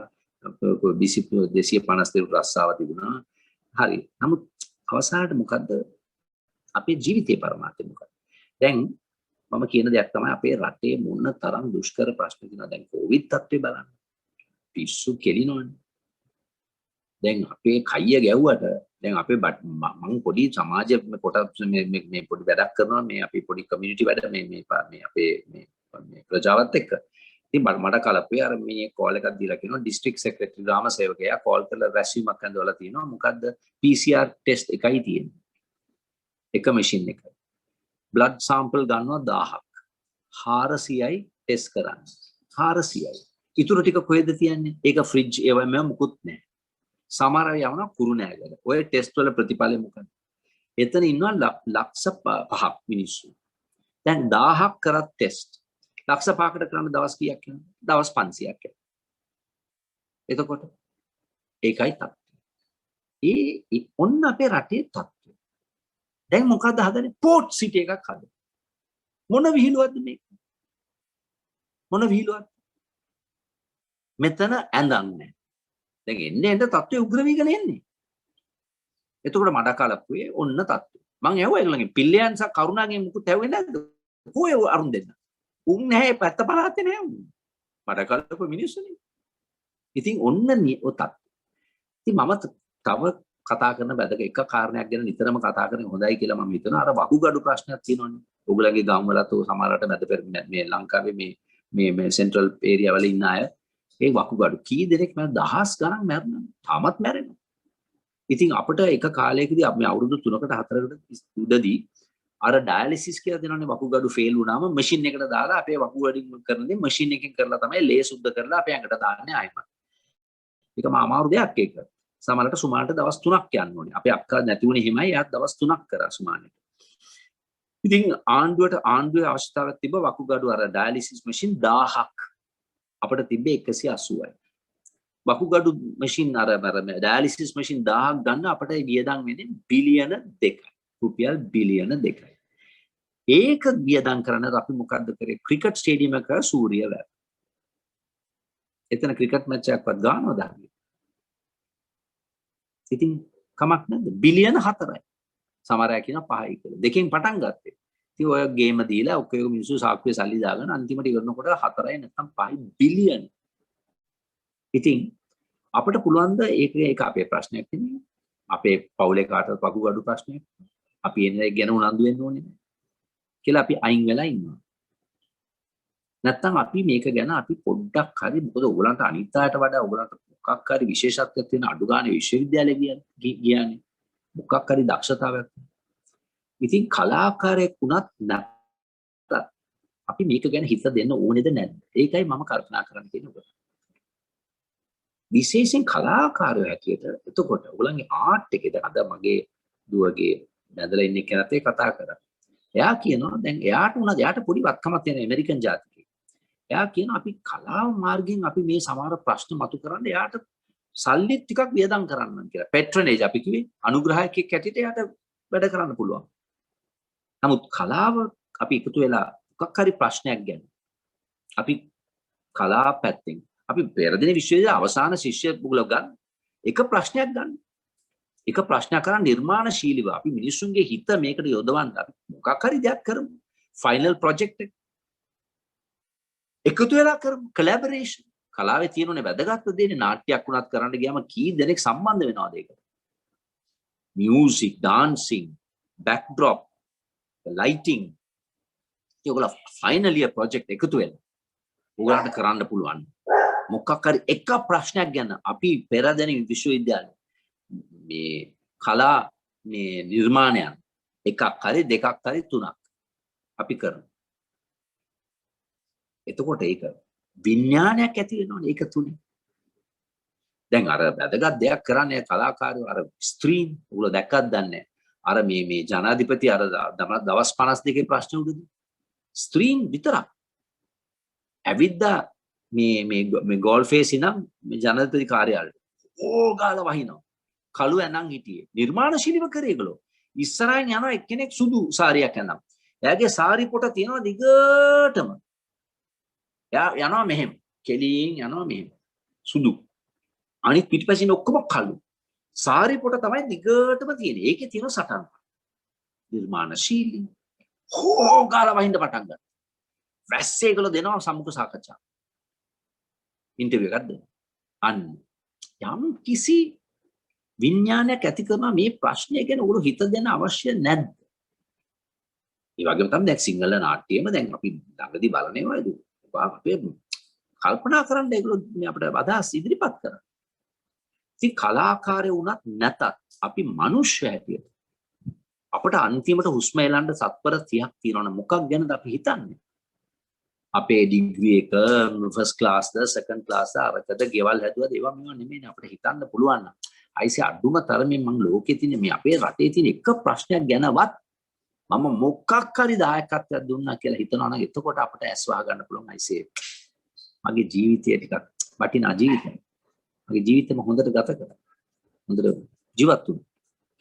250 රස්සාව තිබුණා. හරි. නමුත් අවසානට මොකද්ද අපේ ජීවිතේ පරමාර්ථය මොකද්ද? දැන් මම කියන දෙයක් තමයි අපේ රටේ මොන තරම් දුෂ්කර ප්‍රශ්න තියෙනවද? දැන් කොවිඩ් තත්ත්වය බලන්න. පිස්සු කෙලිනවනේ. දැන් අපේ කයිය ගැව්වට දැන් අපේ මම පොඩි සමාජ කොටස් මේ පොඩි වැඩක් කරනවා මේ අපි පොඩි කමියුනිටි වැඩ මේ අපේ මේ ප්‍රජාවත් එක්ක. ඉතින් මට කලපුවේ අර මේ කෝල් එකක් දීලා කියනවා ඩිස්ට්‍රික්ට් සෙක්‍රටරි ග්‍රාම සේවකයා කෝල් කරලා රැස්වීමක් ඇඳවලා තියෙනවා. මොකද්ද PCR ටෙස්ට් එකයි තියෙන්නේ. එක මැෂින් එකයි. බ්ලඩ් සැම්පල් ගන්නවා 1000ක්. 400යි ටෙස්ට් කරන්නේ. 400යි. ඉතුරු ටික කොහෙද තියන්නේ? ඒක ෆ්‍රිජ් ඒවම මුකුත් නැහැ. සමහර අය යවනවා කුරුණෑගල. ඔය ටෙස්ට් වල ප්‍රතිඵලෙ මොකද? එතන ඉන්නවා ලක්ෂ 5ක් මිනිස්සු. දැන් 1000ක් කරත් ටෙස්ට් ලක්ෂ 5කට කරන්න දවස් කීයක් යනවා? දවස් 500ක් යනවා. එතකොට ඒකයි තත්ත්වය. ඔන්න අපේ රටේ තත්ත්වය. දැන් මොකද හදන්නේ? පෝට් සිටි එකක් හදන්න. මොන විහිළුවක්ද මේක? මොන විහිළුවක්ද? මෙතන ඇඳන්නේ. දැන් එන්න තත්ත්වය උග්‍ර වීගෙන එන්නේ. එතකොට මඩ කලපුවේ ඔන්න තත්ත්වය. මං ඇහුවා ඒගොල්ලන්ගෙන් පිල්ලියන්සක් කරුණාගෙන් මුකුත් ඇහුවේ නැද්ද? කොහේ අරුන් දෙන්න? උන් නැහැ පැත්ත පළාතේ නැහැ උන්. මඩ කලපු මිනිස්සුනේ. ඉතින් ඔන්න ඔය තත්ත්වය. ඉතින් මම තව කතා කරන බැදක එක කාරණයක් ගැන නිතරම කතා කරන්නේ හොඳයි කියලා මම හිතනවා. අර වකුගඩු ප්‍රශ්නයක් තියෙනවනේ. ඔයගලගේ ගම්වලත් සමහරකට මැද පෙරදින මේ ලංකාවේ මේ සෙන්ට්‍රල් ඒරියා වල ඉන්න අය ඒ වකුගඩු කී දෙනෙක් මම දහස් ගණන් මැරෙනවා. තාමත් මැරෙනවා. ඉතින් අපිට එක කාලයකදී අපි අවුරුදු 3කට 4කට උඩදී අර ඩයලිසිස් කියලා දෙනවනේ වකුගඩු ෆේල් වුණාම මැෂින් එකට දාලා අපේ වකුගඩින් කරන්නේ මැෂින් එකකින් කරලා තමයි ලේ සුද්ධ කරලා අපේ ඇඟට දාන්නේ ආයෙත්. ඒක අමාරු දෙයක් ඒක. සමහරකට සුමානට දවස් 3ක් යන්න ඕනේ. අපේ අක්කා නැති වුණේ හිමයි එයාත් දවස් 3ක් කරා සුමානෙට. ඉතින් ආණ්ඩුවේ අවශ්‍යතාවයක් තිබ්බ වකුගඩු අර ඩයලිසිස් මැෂින් 1000ක් අපිට තිබ්බේ 180යි. වකුගඩු මැෂින් අර ඩයලිසිස් මැෂින් 1000ක් ගන්න අපිට වියදම් වෙන්නේ බිලියන 2යි. රුපියල් බිලියන 2යි. ඒක වියදම් කරන්න අපි මොකද්ද කරේ? ක්‍රිකට් ස්ටේඩියම් එක සූර්ය වැව. එතන ක්‍රිකට් මැච් එකක්වත් ගන්නවද? ඉතින් කමක් නැද්ද? බිලියන 4යි. සමහර අය කියනවා 5යි කියලා. දෙකෙන් පටන් ගත්තේ. ඉතින් ඔය ගේම දීලා ඔක්කොම මිනිස්සු සාක්කුවේ සල්ලි දාගෙන අන්තිමට ඉවරනකොට 4යි නැත්නම් 5යි බිලියන. ඉතින් අපිට පුළුවන් ද ඒක අපේ ප්‍රශ්නයක් නෙමෙයි. අපේ පවුලේ කාටවත් වකුගඩු ප්‍රශ්නයක්. අපි එන්නේ ගැන උනන්දු වෙන්න ඕනේ කියලා අපි අයින් වෙලා ඉන්නවා. නැත්නම් අපි මේක ගැන අපි පොඩ්ඩක් හරි මොකද ඕගලන්ට අනිත් අයට වඩා ඕගලන්ට මොකක් හරි විශේෂත්වයක් තියෙන අඩු ගානේ විශ්වවිද්‍යාලේ ගියානේ. මොකක් හරි දක්ෂතාවයක්. ඉතින් කලාකාරයෙක් වුණත් නැත්නම් අපි මේක ගැන හිත දෙන්න ඕනේද නැද්ද? ඒකයි මම කල්පනා කරන්න තියෙන්නේ. විශේෂයෙන් කලාකාරයෝ හැටියට එතකොට ඔයගොල්ලන්ගේ ආර්ට් එකේද අද මගේ දුවගේ බැඳලා ඉන්න කෙනත් ඒ කතා කරා. එයා කියනවා දැන් එයාට පොඩි වත්කමක් තියෙන ඇමරිකන් ජාතිකයෙක්. එයා කියනවා අපි කලාව මාර්ගයෙන් අපි මේ සමහර ප්‍රශ්න මතු කරන්න එයාට සල්ලි ටිකක් වියදම් කරන්න කියලා. පැට්‍රනේජ් අපි කිව්වේ අනුග්‍රහකයෙක් හැටියට එයාට වැඩ කරන්න පුළුවන්. නමුත් කලාව අපි එකතු වෙලා මොකක් හරි ප්‍රශ්නයක් ගැන අපි කලා පැත්තෙන් අපි පෙරදින විශ්වවිද්‍යාලයේ අවසාන ශිෂ්‍ය පුගලව ගන්න එක ප්‍රශ්නයක් ගන්න. එක ප්‍රශ්නයක් කරන් නිර්මාණශීලීව අපි මිනිස්සුන්ගේ හිත මේකට යොදවන්න අපි මොකක් හරි දෙයක් කරමු. ෆයිනල් ප්‍රොජෙක්ට් එක එකතු වෙලා කරමු. කොලැබොරේෂන්. කලාවේ තියෙනුනේ වැදගත් දෙන්නේ නාට්‍යයක් වුණත් කරන්න ගියාම කී දෙනෙක් සම්බන්ධ වෙනවද ඒකට? Music, dancing, backdrop, lighting. ඒගොල්ලෝ ෆයිනල් ඉයර් ප්‍රොජෙක්ට් එකතු වෙලා උගලන්ට කරන්න පුළුවන්. මොකක් හරි එක ප්‍රශ්නයක් ගැන අපි පෙරදෙන විශ්වවිද්‍යාලේ මේ කලා මේ නිර්මාණයන් එකක් හරි දෙකක් හරි තුනක් අපි කරනවා. එතකොට ඒක විඥානයක් ඇති වෙනවනේ ඒක තුනේ. දැන් අර වැදගත් දෙයක් කරන්නේ කලාකාරයෝ අර ස්ත්‍රීන් උගල දැක්කත් දන්නේ අර මේ ජනාධිපති අර දවස් 52 ප්‍රශ්න උඩදී ස්ත්‍රීන් විතරක් ඇවිද්දා මේ ගෝල්ෆේසි නම් මේ ජනාධිපති කාර්යාලයට ඕගාල වහිනවා. කළු ඇනන් හිටියේ. නිර්මාණශීලීව කරේ ඒගොල්ලෝ. ඉස්සරහින් යනවා එක්කෙනෙක් සුදු සාරියක් ඇඳන්. එයාගේ සාරි පොට තියෙනවා දිගටම. එයා යනවා මෙහෙම. කෙලින් යනවා මෙහෙම. සුදු. අනිත් පිටිපසින් ඔක්කොම කළු. සාරි පොට තමයි දිගටම තියෙන්නේ. ඒකේ තියෙන සටන්. නිර්මාණශීලී. ඕගාල වහින්න පටන් ගත්තා. වැස්සේ ඒගොල්ලෝ දෙනවා සම්මුඛ සාකච්ඡා. ඉන්ටර්විව් එකක් දෙනවා. අන්න යම් කිසි විඥානයක් ඇති කරන මේ ප්‍රශ්නය ගැන ඔයගොල්ලෝ හිත දෙන්න අවශ්‍ය නැද්ද? ඒ වගේම තමයි දැන් සිංහල නාට්‍යයේම දැන් අපි ළඟදී බලන්නේ වයිද අපේ කල්පනා කරන්න ඒගොල්ලෝ මේ අපිට අදහස් ඉදිරිපත් කරා. ඉතින් කලාකාරයෝ වුණත් නැතත් අපි මිනිස්සු හැටියට අපට අන්තිමට හුස්ම එලන්න සත්වර 30ක් තියෙනවනේ මොකක් ගැනද අපි හිතන්නේ? අපේ ඩිග්‍රී එක ෆස්ට් ක්ලාස් ද සෙකන්ඩ් ක්ලාස් ද අරකද ගෙවල් හැදුවද ඒවා මේවා නෙමෙයි අපිට හිතන්න පුළුවන් නම්. අයිසේ අඩුම තරමින් මම ලෝකේ තියෙන මේ අපේ රටේ තියෙන එක ප්‍රශ්නයක් ගැනවත් මම මොකක් හරි දායකත්වයක් දුන්නා කියලා හිතනවා නම් එතකොට අපිට ඇස් වහ ගන්න පුළුවන් අයිසේ මගේ ජීවිතය ටිකක් වටිනා ජීවිතයක්. මගේ ජීවිතේම හොඳට ගත කරා. හොඳට ජීවත් වුණා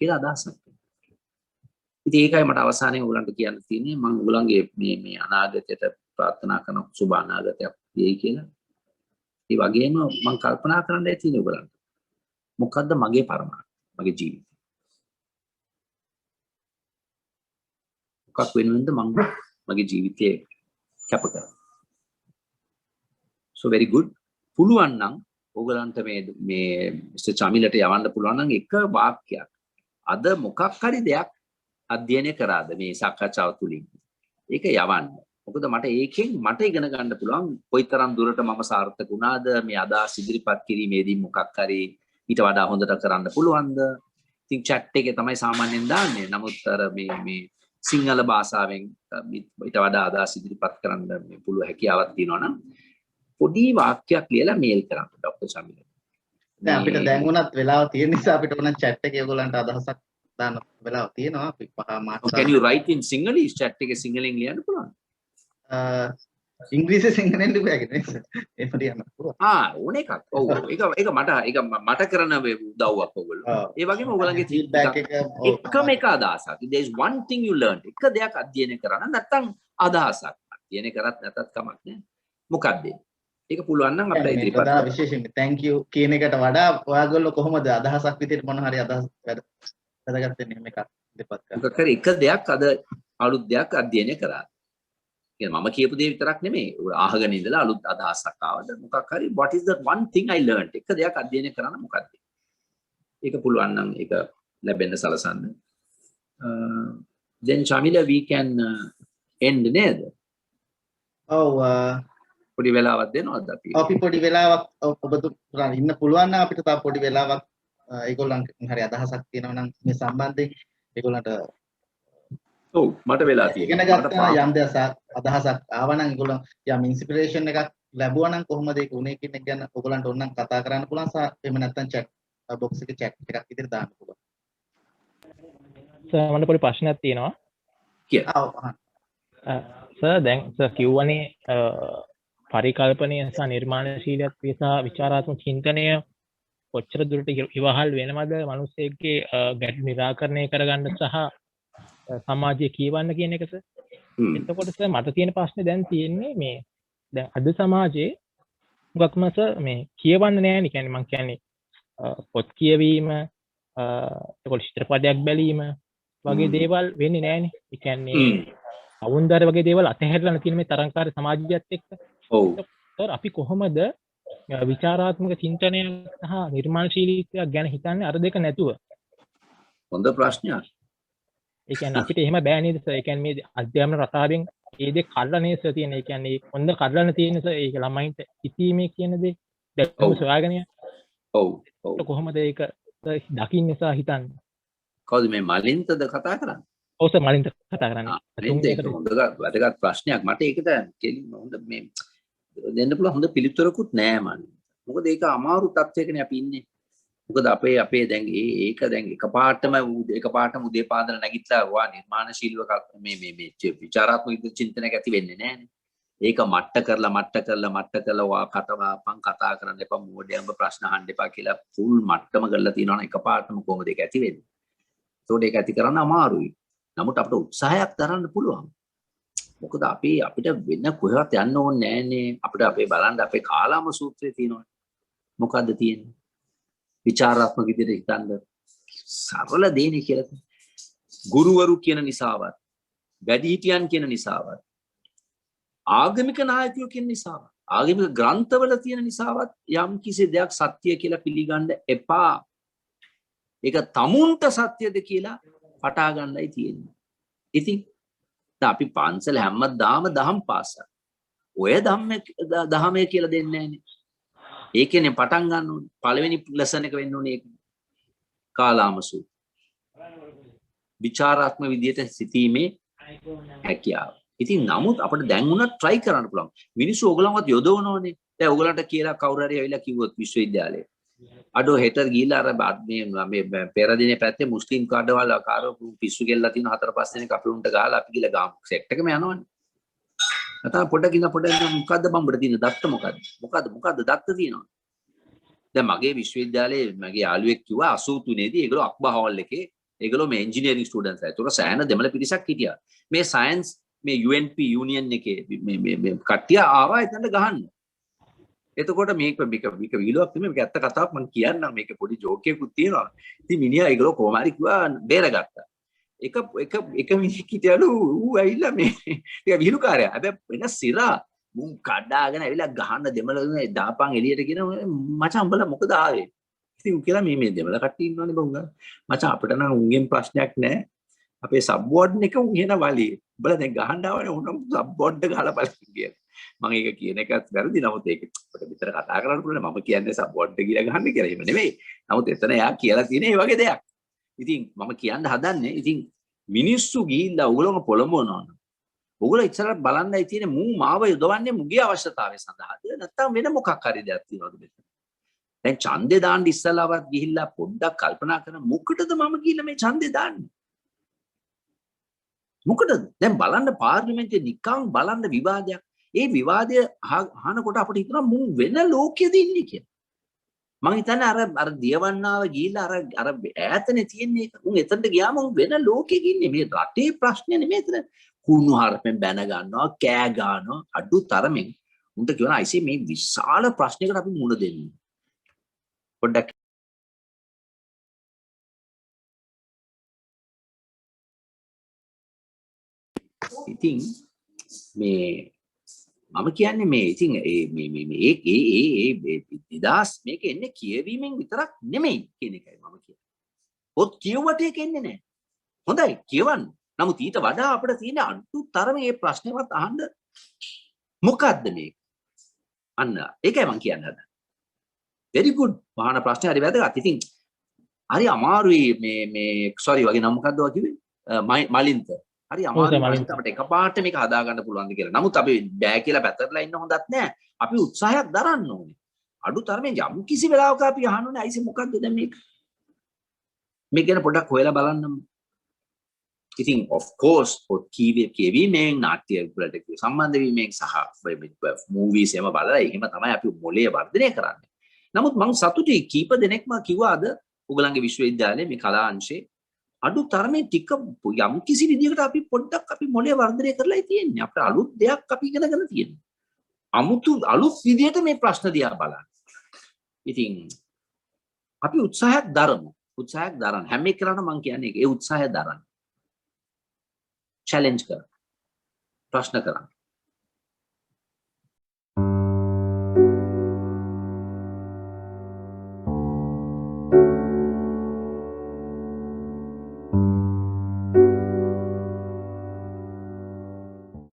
කියලා අදහසක්. ඉතින් ඒකයි මට අවසානයේ ඔයගලන්ට කියන්න තියෙන්නේ මම ඔයගලන්ගේ මේ අනාගතයට ප්‍රාර්ථනා කරන සුබ අනාගතයක් දෙයි කියලා. ඒ වගේම මම කල්පනා කරන්නයි තියෙන්නේ ඔයගලන්ට. මොකද්ද මගේ පරමාර්ථය? මගේ ජීවිතය. මොකක් වෙනුවෙන්ද මම මගේ ජීවිතේ කැප කරන්නේ? So very good. පුළුවන් නම් ඔයගලන්ට මේ මිස්ටර් චමිලට යවන්න පුළුවන් නම් එක වාක්‍යයක්. අද මොකක් හරි දෙයක් අධ්‍යයනය කරාද මේ සාකච්ඡාව තුලින්? ඒක යවන්න. මොකද මට ඒකෙන් මට ඉගෙන ගන්න පුළුවන් කොයිතරම් දුරට මම සාර්ථක වුණාද මේ අදහස් ඉදිරිපත් කිරීමේදී මොකක් හරි ඊට වඩා හොඳට කරන්න පුළුවන්ද? ඉතින් chat එකේ තමයි සාමාන්‍යයෙන් දාන්නේ. නමුත් අර මේ සිංහල භාෂාවෙන් ඊට වඩා අදහස් ඉදිරිපත් කරන්න මේ පුළුවන් හැකියාවක් තියෙනවා නම් පොඩි වාක්‍යයක් ලියලා මේල් කරන්න ડોક્ટર චමිල. දැන් අපිට දැන් උනත් වෙලාව තියෙන නිසා අපිට උනත් chat එකේ ඔයගොල්ලන්ට අදහසක් දාන්න වෙලාව තියෙනවා. අපි 5 Mark. Can you write in Sinhalese? chat එකේ සිංහලෙන් ලියන්න පුළුවන්? ඉංග්‍රීසි සිංහලෙන් ලියුවාගෙන නේද? එහෙම ලියන්න පුළුවන්. ඕන එකක්. ඔව්. ඒක මට කරන උදව්වක් ඔයගොල්ලෝ. ඒ වගේම ඔයගලගේ feedback එක එකම එක අදහසක්. there is one thing you learned. එක දෙයක් අධ්‍යයනය කරන්න නැත්නම් අදහසක්. අධ්‍යයනය කරත් නැතත් කමක් නෑ. මොකක්ද? ඒක පුළුවන් නම් අපිට ඉදිරිපත් කරන්න. විශේෂයෙන් thank you කියන එකට වඩා ඔයගොල්ලෝ කොහොමද අදහසක් විදිහට මොන හරි අදහස් වැඩගත් වෙන්නේ මේක ඉදිරිපත් කරන්න. මොකක් හරි එක දෙයක් අද අලුත් දෙයක් අධ්‍යයනය කරා. කියන්නේ මම කියපු දේ විතරක් නෙමෙයි. අහගෙන ඉඳලා අලුත් අදහසක් ආවද මොකක් හරි what is the one thing I learned? එක දෙයක් අධ්‍යයනය කරන්න මොකක්ද? ඒක පුළුවන් නම් ඒක ලැබෙන්න සලසන්න. Then Chamila we can end නේද? ඔව් පොඩි වෙලාවක් දෙනවද අපි? අපි පොඩි වෙලාවක් ඔබතුමා ඉන්න පුළුවන් නම් අපිට තව පොඩි වෙලාවක් ඒගොල්ලන් හරි අදහසක් තියෙනවා නම් මේ සම්බන්ධයෙන් ඒගොල්ලන්ට ඔව් මට වෙලා තියෙනවා. ඉගෙන ගත්තා යම් දෙයක් අදහසක් ආවා නම් ඒගොල්ලන් යම් ඉන්ස්පිරේෂන් එකක් ලැබුවා නම් කොහොමද ඒක උනේ කියන එක ගැන ඔයගොල්ලන්ට ඕනනම් කතා කරන්න පුළුවන් සහ එහෙම නැත්නම් chat box එකේ chat එකක් ඉදිරියට දාන්න පුළුවන්. සර් මට පොඩි ප්‍රශ්නයක් තියෙනවා. කියලා. ඔව් අහන්න. සර් දැන් සර් කිව්වනේ පරිකල්පනය සහ නිර්මාණශීලීත්වය සහ විචාරාත්මක චින්තනය කොච්චර දුරට ඉවහල් වෙනවද මිනිස්සෙක්ගේ ගැටලු निराකරණය කරගන්න සහ සමාජය කියවන්න කියන එක සර්. එතකොට සර් මට තියෙන ප්‍රශ්නේ දැන් තියෙන්නේ මේ දැන් අද සමාජයේ මුගක්ම සර් මේ කියවන්න නෑනේ. කියන්නේ මං කියන්නේ පොත් කියවීම එතකොට චිත්‍රපටයක් බැලීම වගේ දේවල් වෙන්නේ නෑනේ. ඒ කියන්නේ අවුන්දර වගේ දේවල් අතහැරලා තියෙන මේ තරංකාර සමාජයත් එක්ක. ඔව්. සර් අපි කොහොමද විචාරාත්මක චින්තනය සහ නිර්මාණශීලීත්වය ගැන හිතන්නේ අර දෙක නැතුව? හොඳ ප්‍රශ්නයක්. ඒ කියන්නේ අපිට එහෙම බෑ නේද සර්? ඒ කියන්නේ මේ අධ්‍යාපන රටාවෙන් ඒ දෙක කඩලා නේද සර් තියෙන්නේ. ඒ කියන්නේ හොඳ කඩලාන තියෙන සර් ඒක ළමයින්ට ඉතීමේ කියන දේ දැක්කම සොයාගෙන යන්න. ඔව්. ඔව්. කොහොමද ඒක දකින්නේ සර් හිතන්නේ? කවුද මේ මලින්තද කතා කරන්නේ? ඔව් සර් මලින්ත කතා කරන්නේ. ඒක හොඳ වැදගත් ප්‍රශ්නයක්. මට ඒකට කෙලින්ම හොඳ මේ දෙන්න පුළුවන් හොඳ පිළිතුරකුත් නෑ මන්. මොකද ඒක අමාරු තත්ත්වයකනේ අපි ඉන්නේ. මොකද අපේ දැන් ඒක දැන් එකපාරටම උදේ පාන්දර නැගිටලා වා නිර්මාණශීලීව මේ විචාරාත්මක චින්තනයක් ඇති වෙන්නේ නෑනේ. ඒක මට්ට කරලා වා කතාපන් කතා කරන්න එපා මෝඩයන්ව ප්‍රශ්න අහන්න එපා කියලා ෆුල් මට්ටම කරලා තියනවනේ එකපාරටම කොහොමද ඒක ඇති වෙන්නේ? ඒකට ඒක ඇති කරන්න අමාරුයි. නමුත් අපිට උත්සාහයක් දරන්න පුළුවන්. මොකද අපිට වෙන කොහෙවත් යන්න ඕනේ නෑනේ. අපිට අපේ බලන්න අපේ කාලාම සූත්‍රයේ තියෙනවා. මොකද්ද තියෙන්නේ? විචාරාත්මක විදිහට හිතන්න සරල දෙන්නේ කියලා. ගුරුවරු කියන නිසාවත්, වැඩිහිටියන් කියන නිසාවත්, ආගමික නායකයෝ කියන නිසාවත්, ආගමික ග්‍රන්ථවල තියෙන නිසාවත් යම් කිසි දෙයක් සත්‍ය කියලා පිළිගන්න එපා. ඒක තමුන්ට සත්‍යද කියලා පටා ගන්නයි තියෙන්නේ. ඉතින් අපි පන්සල හැමදාම දහම් පාසල්. ඔය දහමේ කියලා දෙන්නේ නැහනේ. ඒකනේ පටන් ගන්න ඕනේ. පළවෙනි ලෙසන් එක වෙන්න ඕනේ ඒක. කාලාමසු. විචාරාත්මක විදියට සිටීමේ හැකියාව. ඉතින් නමුත් අපිට දැන් උනත් try කරන්න පුළුවන්. මිනිස්සු ඕගලන්වත් යොදවනෝනේ. දැන් ඕගලන්ට කියලා කවුරු හරි ඇවිල්ලා කිව්වොත් විශ්වවිද්‍යාලේ අඩෝ හෙටර් ගිහිල්ලා අර මේ පෙර දිනේ පැත්තේ මුස්ලිම් කඩවල කාරෝ පිස්සු ගෙල්ලලා තියෙන 4-5 දෙනෙක් අපි උන්ට ගහලා අපි ගිහලා ගාමු සෙට් එකම යනවනේ. නැත්නම් පොඩක් මොකද්ද බම්බට තියෙන දත්ත මොකද්ද දත්ත තියෙනවා. දැන් මගේ විශ්වවිද්‍යාලයේ මගේ යාළුවෙක් කිව්වා 83 දී ඒගොල්ලෝ අක්බා හෝල් එකේ ඒගොල්ලෝ මේ එන්ජිනියරින් ස්ටුඩන්ට්ස් අය. ඒක සෑහෙන දෙමළ පිරිසක් හිටියා. මේ සයන්ස් මේ UNP යුනියන් එකේ මේ කට්ටිය ආවා එතනට ගහන්න. එතකොට මේක විහිළුවක් නෙමෙයි මේක ඇත්ත කතාවක් මම කියන්නම් මේක පොඩි ජෝක් එකකුත් තියෙනවා. ඉතින් මිනිහා ඒගොල්ලෝ කොහොම හරි කිව්වා බේරගත්තා. එක මිනිහෙක් හිටියලු ඌ ඇවිල්ලා මේ ටික විහිළුකාරයා. හැබැයි වෙන සිරා මුන් කඩාගෙන ඇවිල්ලා ගහන්න දෙමළ දාපන් එළියට කියන මචං උඹලා මොකද ආවේ? ඉතින් ඌ කියලා මේ දෙමළ කට්ටිය ඉන්නවනේ බං උංගා. මචං අපිට නම් උන්ගෙන් ප්‍රශ්නයක් නැහැ. අපේ සබ් වෝඩ්න් එක උන් එන වලී. උඹලා දැන් ගහන්න ආවනේ උන්නම් සබ් වෝඩ් එක ගහලා බලන්න කියලා. මම ඒක කියන එකත් වැරදි. නමුත් ඒක අපිට විතර කතා කරන්න පුළුවන්. මම කියන්නේ සබ් වෝඩ් එක ගිහලා ගහන්න කියලා. එහෙම නෙවෙයි. නමුත් එතන එයා කියලා තියෙන ඒ වගේ දෙයක්. ඉතින් මම කියන්න හදන්නේ ඉතින් මිනිස්සු ගිහිල්ලා ඕගොල්ලෝ පොළඹවනවා. ඕගොල්ලෝ ඉස්සරහට බලන්නයි තියෙන්නේ මූ මාව යොදවන්නේ මුගේ අවශ්‍යතාවය සඳහාද නැත්නම් වෙන මොකක් හරි දෙයක් තියෙනවද මෙතන? දැන් ඡන්දේ දාන්න ඉස්සලාවත් ගිහිල්ලා පොඩ්ඩක් කල්පනා කරන මොකටද මම ගිහිල්ලා මේ ඡන්දේ දාන්නේ? මොකටද? දැන් බලන්න පාර්ලිමේන්තුවේ නිකන් බලන්න විවාදයක්. ඒ විවාදය අහනකොට අපිට හිතෙනවා මූ වෙන ලෝකෙද ඉන්නේ කියලා. මම හිතන්නේ අර දියවන්නාව ගිහිල්ලා අර ඈතනේ තියෙන්නේ උන් එතනට ගියාම උන් වෙන ලෝකෙක ඉන්නේ. මේ රටේ ප්‍රශ්නේ නෙමෙයි එතන. කුණු හරපෙන් බැන ගන්නවා, කෑ ගන්නවා, අඩු තරමින්. උන්ට කියනවා අයිසේ මේ විශාල ප්‍රශ්නයකට අපි මුහුණ දෙන්නේ. පොඩ්ඩක් ඉතින් මේ මම කියන්නේ මේ ඉතින් මේ නිදාස් මේක එන්නේ කියවීමෙන් විතරක් නෙමෙයි කියන එකයි මම කියන්නේ. පොත් කියුවට ඒක එන්නේ නැහැ. හොඳයි කියවන්න. නමුත් ඊට වඩා අපිට තියෙන අන්තුතරමේ මේ ප්‍රශ්නේවත් අහන්න මොකද්ද මේක? අන්න ඒකයි මම කියන්න හදන්නේ. very good. මහාන ප්‍රශ්නේ හරි වැදගත්. ඉතින් හරි අමාරුයි මේ sorry වගේ නම් මොකද්ද ඔය කිව්වේ? මලින්ත. හරි අමාරුයි අපිට එකපාරට මේක හදා ගන්න පුළුවන්ද කියලා. නමුත් අපි බෑ කියලා පැතරලා ඉන්න හොඳත් නෑ. අපි උත්සාහයක් දරන්න ඕනේ. අඩු තරමේ යම් කිසි වෙලාවක අපි අහන්න ඕනේ අයිසේ මොකද්ද දැන් මේක? මේක ගැන පොඩ්ඩක් හොයලා බලන්න. ඉතින් of course පොත් කියවීමෙන් නාට්‍ය වලට සම්බන්ධ වීමෙන් සහ movies එම බලලා එහෙම තමයි අපි මොලේ වර්ධනය කරන්නේ. නමුත් මම සතුටුයි කීප දෙනෙක්ම කිව්වා අද ඔයගලන්ගේ විශ්වවිද්‍යාලයේ මේ කලා අංශේ අඩු තරමේ ටික යම් කිසි විදිහකට අපි පොඩ්ඩක් අපි මොලේ වර්ධනය කරලායි තියෙන්නේ. අපිට අලුත් දෙයක් අපි ඉගෙනගෙන තියෙනවා. අලුත් විදිහට මේ ප්‍රශ්න දිහා බලන්න. ඉතින් අපි උත්සාහයක් දරමු. හැම එකකටම මම කියන්නේ ඒ උත්සාහය දරන්න. challenge කරන්න. ප්‍රශ්න කරන්න.